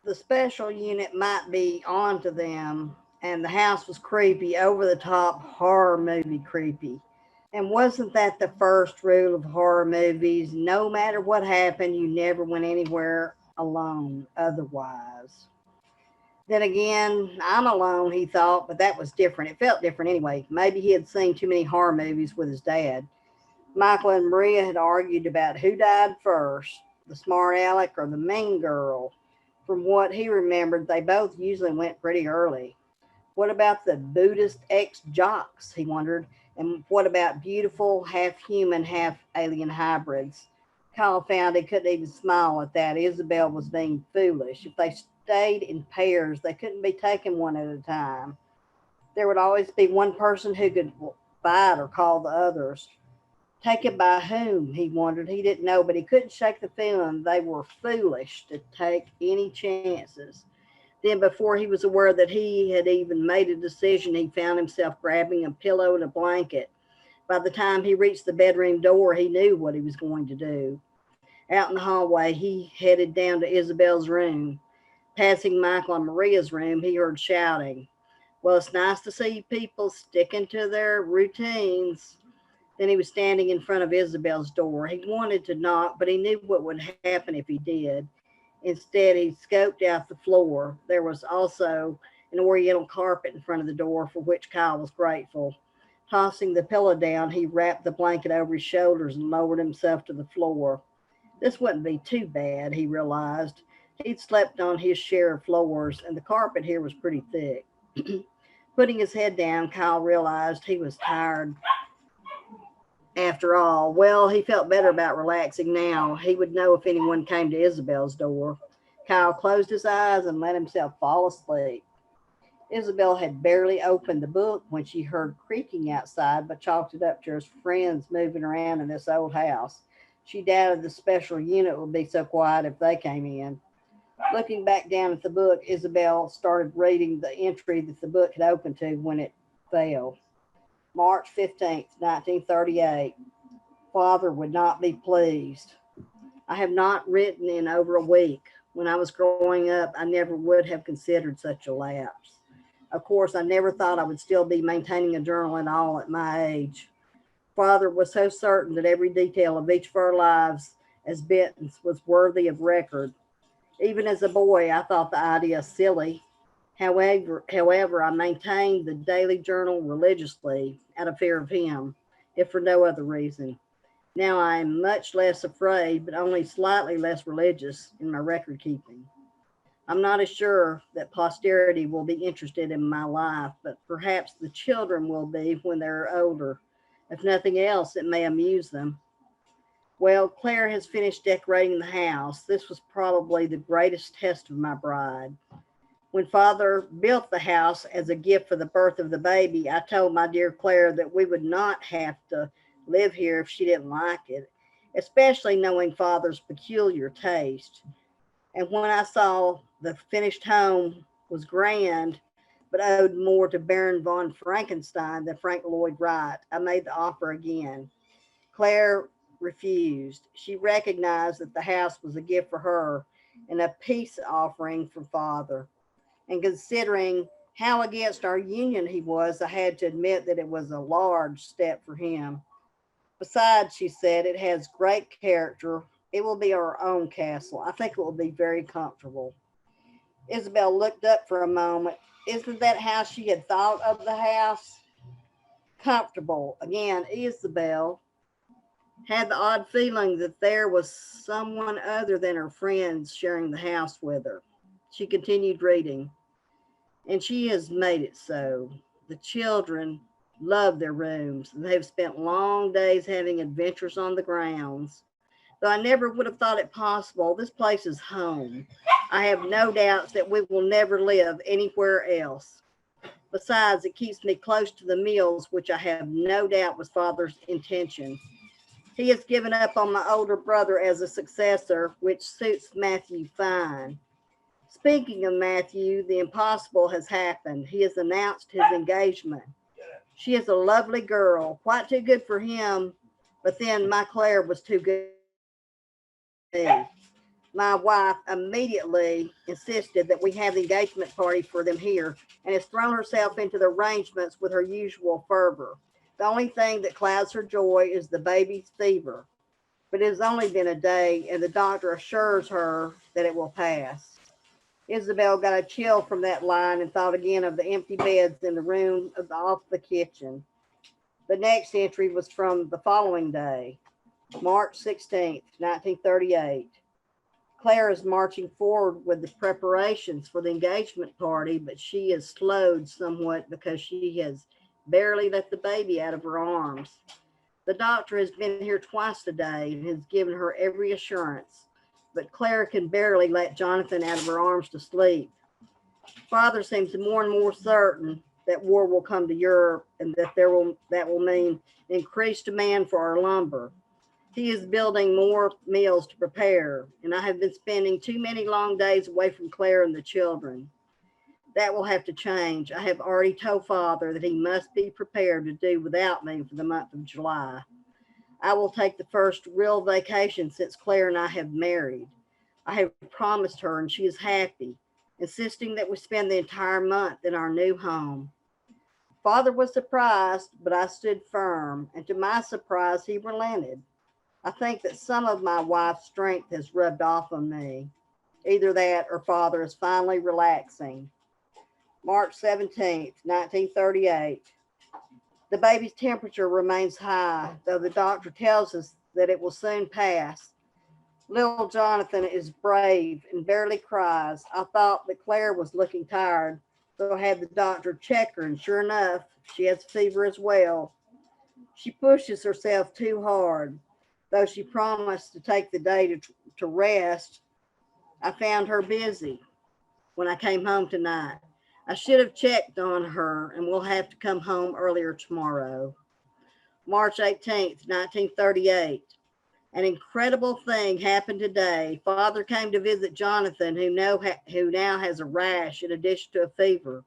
The special unit might be onto them, and the house was creepy, over the top, horror movie creepy. And wasn't that the first rule of horror movies? No matter what happened, you never went anywhere alone otherwise. Then again, I'm alone, he thought, but that was different. It felt different anyway. Maybe he had seen too many horror movies with his dad. Michael and Maria had argued about who died first, the smart aleck or the mean girl. From what he remembered, they both usually went pretty early. What about the Buddhist ex-jocks, he wondered, and what about beautiful, half-human, half-alien hybrids? Kyle found he couldn't even smile at that. Isabel was being foolish. If they stayed in pairs, they couldn't be taken one at a time. There would always be one person who could bite or call the others. Taken by whom, he wondered. He didn't know, but he couldn't shake the feeling they were foolish to take any chances. Then, before he was aware that he had even made a decision, he found himself grabbing a pillow and a blanket. By the time he reached the bedroom door, he knew what he was going to do. Out in the hallway, he headed down to Isabel's room. Passing Michael and Maria's room, he heard shouting. Well, it's nice to see people sticking to their routines. Then he was standing in front of Isabel's door. He wanted to knock, but he knew what would happen if he did. Instead, he scoped out the floor. There was also an oriental carpet in front of the door, for which Kyle was grateful. Tossing the pillow down, he wrapped the blanket over his shoulders and lowered himself to the floor. This wouldn't be too bad, he realized. He'd slept on his share of floors, and the carpet here was pretty thick. Putting his head down, Kyle realized he was tired after all. Well, he felt better about relaxing now. He would know if anyone came to Isabel's door. Kyle closed his eyes and let himself fall asleep. Isabel had barely opened the book when she heard creaking outside, but chalked it up to her friends moving around in this old house. She doubted the special unit would be so quiet if they came in. Looking back down at the book, Isabel started reading the entry that the book had opened to when it fell. March 15th, 1938. Father would not be pleased. I have not written in over a week. When I was growing up, I never would have considered such a lapse. Of course, I never thought I would still be maintaining a journal at all at my age. Father was so certain that every detail of each of our lives as Bentons was worthy of record. Even as a boy, I thought the idea silly. However, I maintained the daily journal religiously out of fear of him, if for no other reason. Now I am much less afraid, but only slightly less religious in my record keeping. I'm not as sure that posterity will be interested in my life, but perhaps the children will be when they're older. If nothing else, it may amuse them. Well, Claire has finished decorating the house. This was probably the greatest test of my bride. When Father built the house as a gift for the birth of the baby, I told my dear Claire that we would not have to live here if she didn't like it, especially knowing Father's peculiar taste. And when I saw the finished home was grand, but owed more to Baron von Frankenstein than Frank Lloyd Wright, I made the offer again. Claire refused. She recognized that the house was a gift for her and a peace offering for Father. And considering how against our union he was, I had to admit that it was a large step for him. Besides, she said, it has great character. It will be our own castle. I think it will be very comfortable. Isabel looked up for a moment. Isn't that how she had thought of the house? Comfortable. Again, Isabel had the odd feeling that there was someone other than her friends sharing the house with her. She continued reading, and she has made it so. The children love their rooms. They've spent long days having adventures on the grounds. Though I never would have thought it possible, this place is home. I have no doubts that we will never live anywhere else. Besides, it keeps me close to the mills, which I have no doubt was Father's intention. He has given up on my older brother as a successor, which suits Matthew fine. Speaking of Matthew, the impossible has happened. He has announced his engagement. She is a lovely girl, quite too good for him, but then my Claire was too good for me. My wife immediately insisted that we have the engagement party for them here and has thrown herself into the arrangements with her usual fervor. The only thing that clouds her joy is the baby's fever, but it has only been a day, and the doctor assures her that it will pass. Isabel got a chill from that line and thought again of the empty beds in the room off the kitchen. The next entry was from the following day, March 16th, 1938. Claire is marching forward with the preparations for the engagement party, but she is slowed somewhat because she has barely let the baby out of her arms. The doctor has been here twice today and has given her every assurance, but Claire can barely let Jonathan out of her arms to sleep. Father seems more and more certain that war will come to Europe and that will mean increased demand for our lumber. He is building more meals to prepare, and I have been spending too many long days away from Claire and the children. That will have to change. I have already told Father that he must be prepared to do without me for the month of July. I will take the first real vacation since Claire and I have married. I have promised her, and she is happy, insisting that we spend the entire month in our new home. Father was surprised, but I stood firm, and to my surprise, he relented. I think that some of my wife's strength has rubbed off on me. Either that or Father is finally relaxing. March 17th, 1938. The baby's temperature remains high, though the doctor tells us that it will soon pass. Little Jonathan is brave and barely cries. I thought that Claire was looking tired, so I had the doctor check her, and sure enough, she has fever as well. She pushes herself too hard. Though she promised to take the day to rest, I found her busy when I came home tonight. I should have checked on her, and we'll have to come home earlier tomorrow. March 18th, 1938. An incredible thing happened today. Father came to visit Jonathan, who now has a rash in addition to a fever.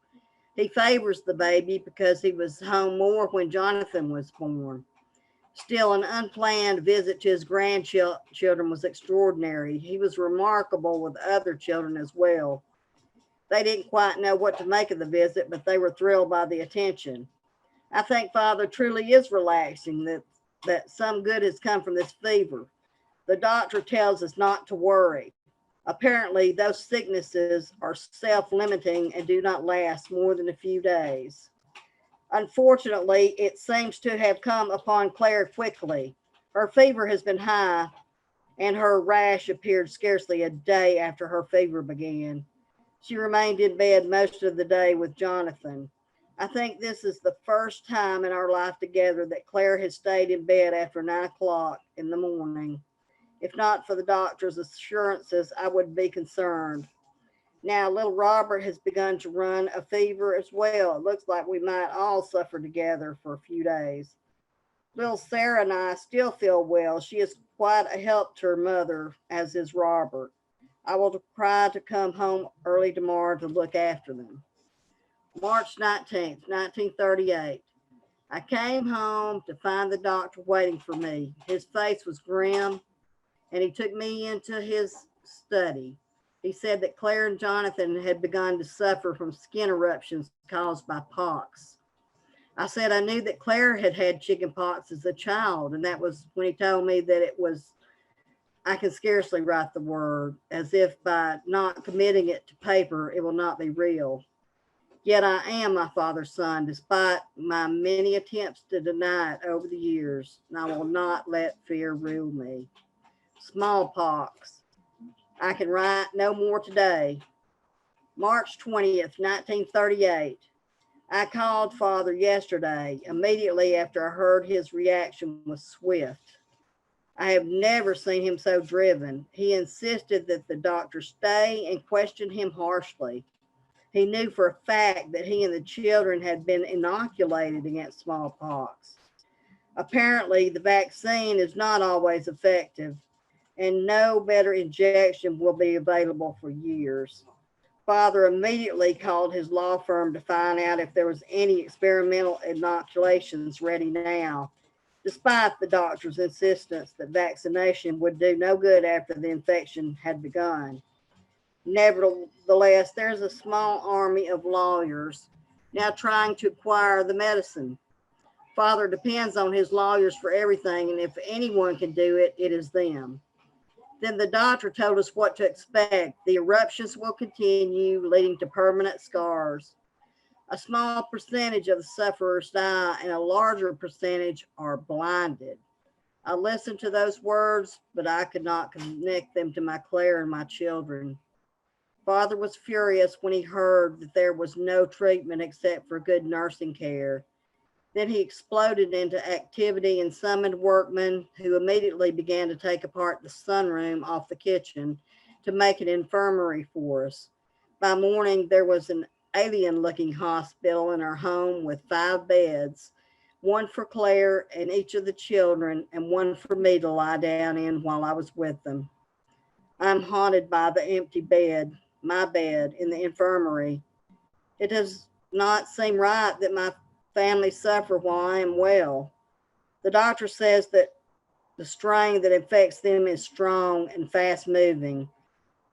He favors the baby because he was home more when Jonathan was born. Still, an unplanned visit to his grandchildren was extraordinary. He was remarkable with other children as well. They didn't quite know what to make of the visit, but they were thrilled by the attention. I think Father truly is relaxing, that some good has come from this fever. The doctor tells us not to worry. Apparently, those sicknesses are self limiting and do not last more than a few days. Unfortunately, it seems to have come upon Claire quickly. Her fever has been high, and her rash appeared scarcely a day after her fever began. She remained in bed most of the day with Jonathan. I think this is the first time in our life together that Claire has stayed in bed after 9 o'clock in the morning. If not for the doctor's assurances, I would be concerned. Now, little Robert has begun to run a fever as well. It looks like we might all suffer together for a few days. Little Sarah and I still feel well. She is quite a help to her mother, as is Robert. I will try to come home early tomorrow to look after them. March 19th, 1938. I came home to find the doctor waiting for me. His face was grim, and he took me into his study. He said that Claire and Jonathan had begun to suffer from skin eruptions caused by pox. I said I knew that Claire had had chicken pox as a child, and that was when he told me that it was, I can scarcely write the word, as if by not committing it to paper, it will not be real. Yet I am my father's son, despite my many attempts to deny it over the years, and I will not let fear rule me. Smallpox. I can write no more today. March 20th, 1938. I called Father yesterday. Immediately after I heard, his reaction was swift. I have never seen him so driven. He insisted that the doctor stay and questioned him harshly. He knew for a fact that he and the children had been inoculated against smallpox. Apparently, the vaccine is not always effective, and no better injection will be available for years. Father immediately called his law firm to find out if there was any experimental inoculations ready now, despite the doctor's insistence that vaccination would do no good after the infection had begun. Nevertheless, there's a small army of lawyers now trying to acquire the medicine. Father depends on his lawyers for everything, and if anyone can do it, it is them. Then the doctor told us what to expect. The eruptions will continue, leading to permanent scars. A small percentage of the sufferers die, and a larger percentage are blinded. I listened to those words, but I could not connect them to my Claire and my children. Father was furious when he heard that there was no treatment except for good nursing care. Then he exploded into activity and summoned workmen who immediately began to take apart the sunroom off the kitchen to make an infirmary for us. By morning, there was an alien looking hospital in our home with 5 beds, one for Claire and each of the children, and one for me to lie down in while I was with them. I'm haunted by the empty bed, my bed in the infirmary. It does not seem right that my family suffer while I am well. The doctor says that the strain that infects them is strong and fast moving.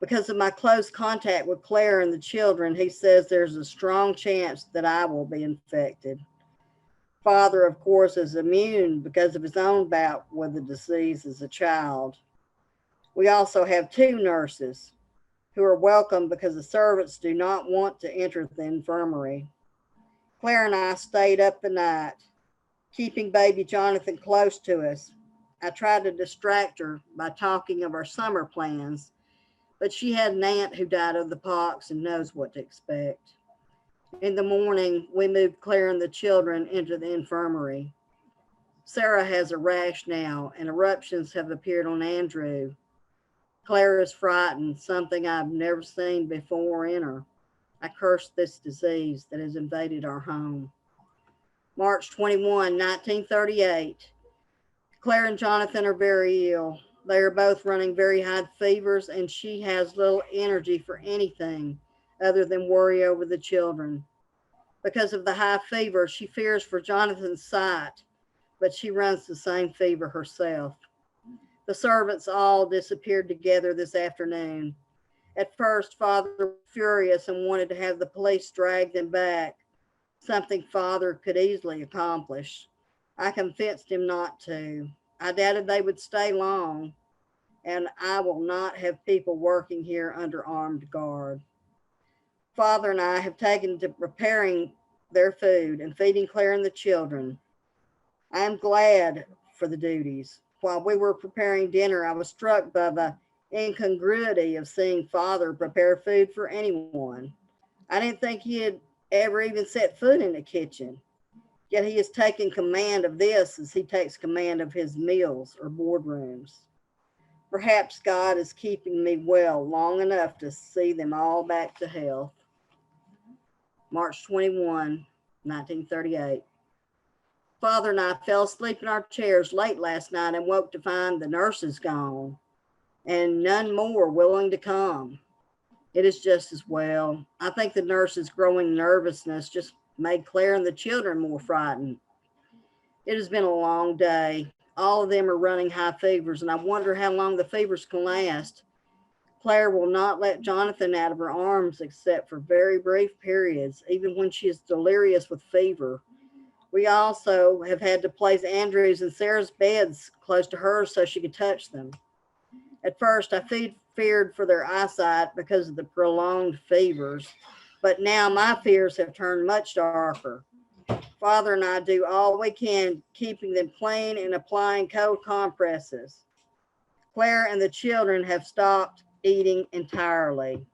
Because of my close contact with Claire and the children, he says there's a strong chance that I will be infected. Father, of course, is immune because of his own bout with the disease as a child. We also have 2 nurses who are welcome because the servants do not want to enter the infirmary. Claire and I stayed up the night. keeping baby Jonathan close to us. I tried to distract her by talking of our summer plans, but she had an aunt who died of the pox and knows what to expect. In the morning, we moved Claire and the children into the infirmary. Sarah has a rash now, and eruptions have appeared on Andrew. Claire is frightened, something I've never seen before in her. I curse this disease that has invaded our home. March 21, 1938. Claire and Jonathan are very ill. They are both running very high fevers, and she has little energy for anything other than worry over the children. Because of the high fever, she fears for Jonathan's sight, but she runs the same fever herself. The servants all disappeared together this afternoon. At first, Father was furious and wanted to have the police drag them back, something Father could easily accomplish. I convinced him not to. I doubted they would stay long, and I will not have people working here under armed guard. Father and I have taken to preparing their food and feeding Claire and the children. I am glad for the duties. While we were preparing dinner, I was struck by the incongruity of seeing Father prepare food for anyone. I didn't think he had ever even set foot in the kitchen. Yet he has taken command of this as he takes command of his meals or boardrooms. Perhaps God is keeping me well long enough to see them all back to health. March 21, 1938. Father and I fell asleep in our chairs late last night and woke to find the nurses gone and none more willing to come. It is just as well. I think the nurses' growing nervousness just made Claire and the children more frightened. It has been a long day. All of them are running high fevers, and I wonder how long the fevers can last. Claire will not let Jonathan out of her arms except for very brief periods, even when she is delirious with fever. We also have had to place Andrew's and Sarah's beds close to hers so she could touch them. At first, I feared for their eyesight because of the prolonged fevers, but now my fears have turned much darker. Father and I do all we can, keeping them clean and applying cold compresses. Claire and the children have stopped eating entirely.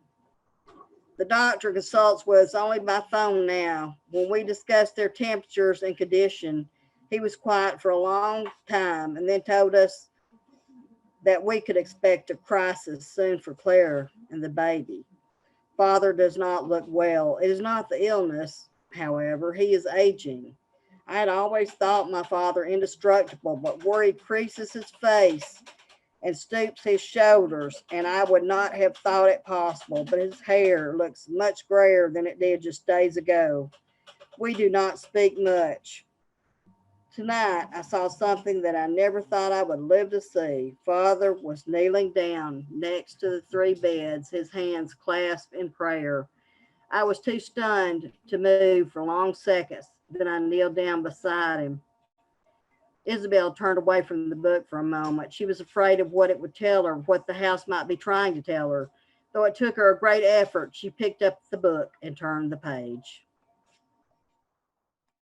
The doctor consults with us only by phone now. When we discussed their temperatures and condition, he was quiet for a long time and then told us that we could expect a crisis soon for Claire and the baby. Father does not look well. It is not the illness, however, he is aging. I had always thought my father indestructible, but worry creases his face and stoops his shoulders, and I would not have thought it possible, but his hair looks much grayer than it did just days ago. We do not speak much. Tonight, I saw something that I never thought I would live to see. Father was kneeling down next to the three beds, his hands clasped in prayer. I was too stunned to move for long seconds. Then I kneeled down beside him. Isabel turned away from the book for a moment. She was afraid of what it would tell her, what the house might be trying to tell her. Though it took her a great effort, she picked up the book and turned the page.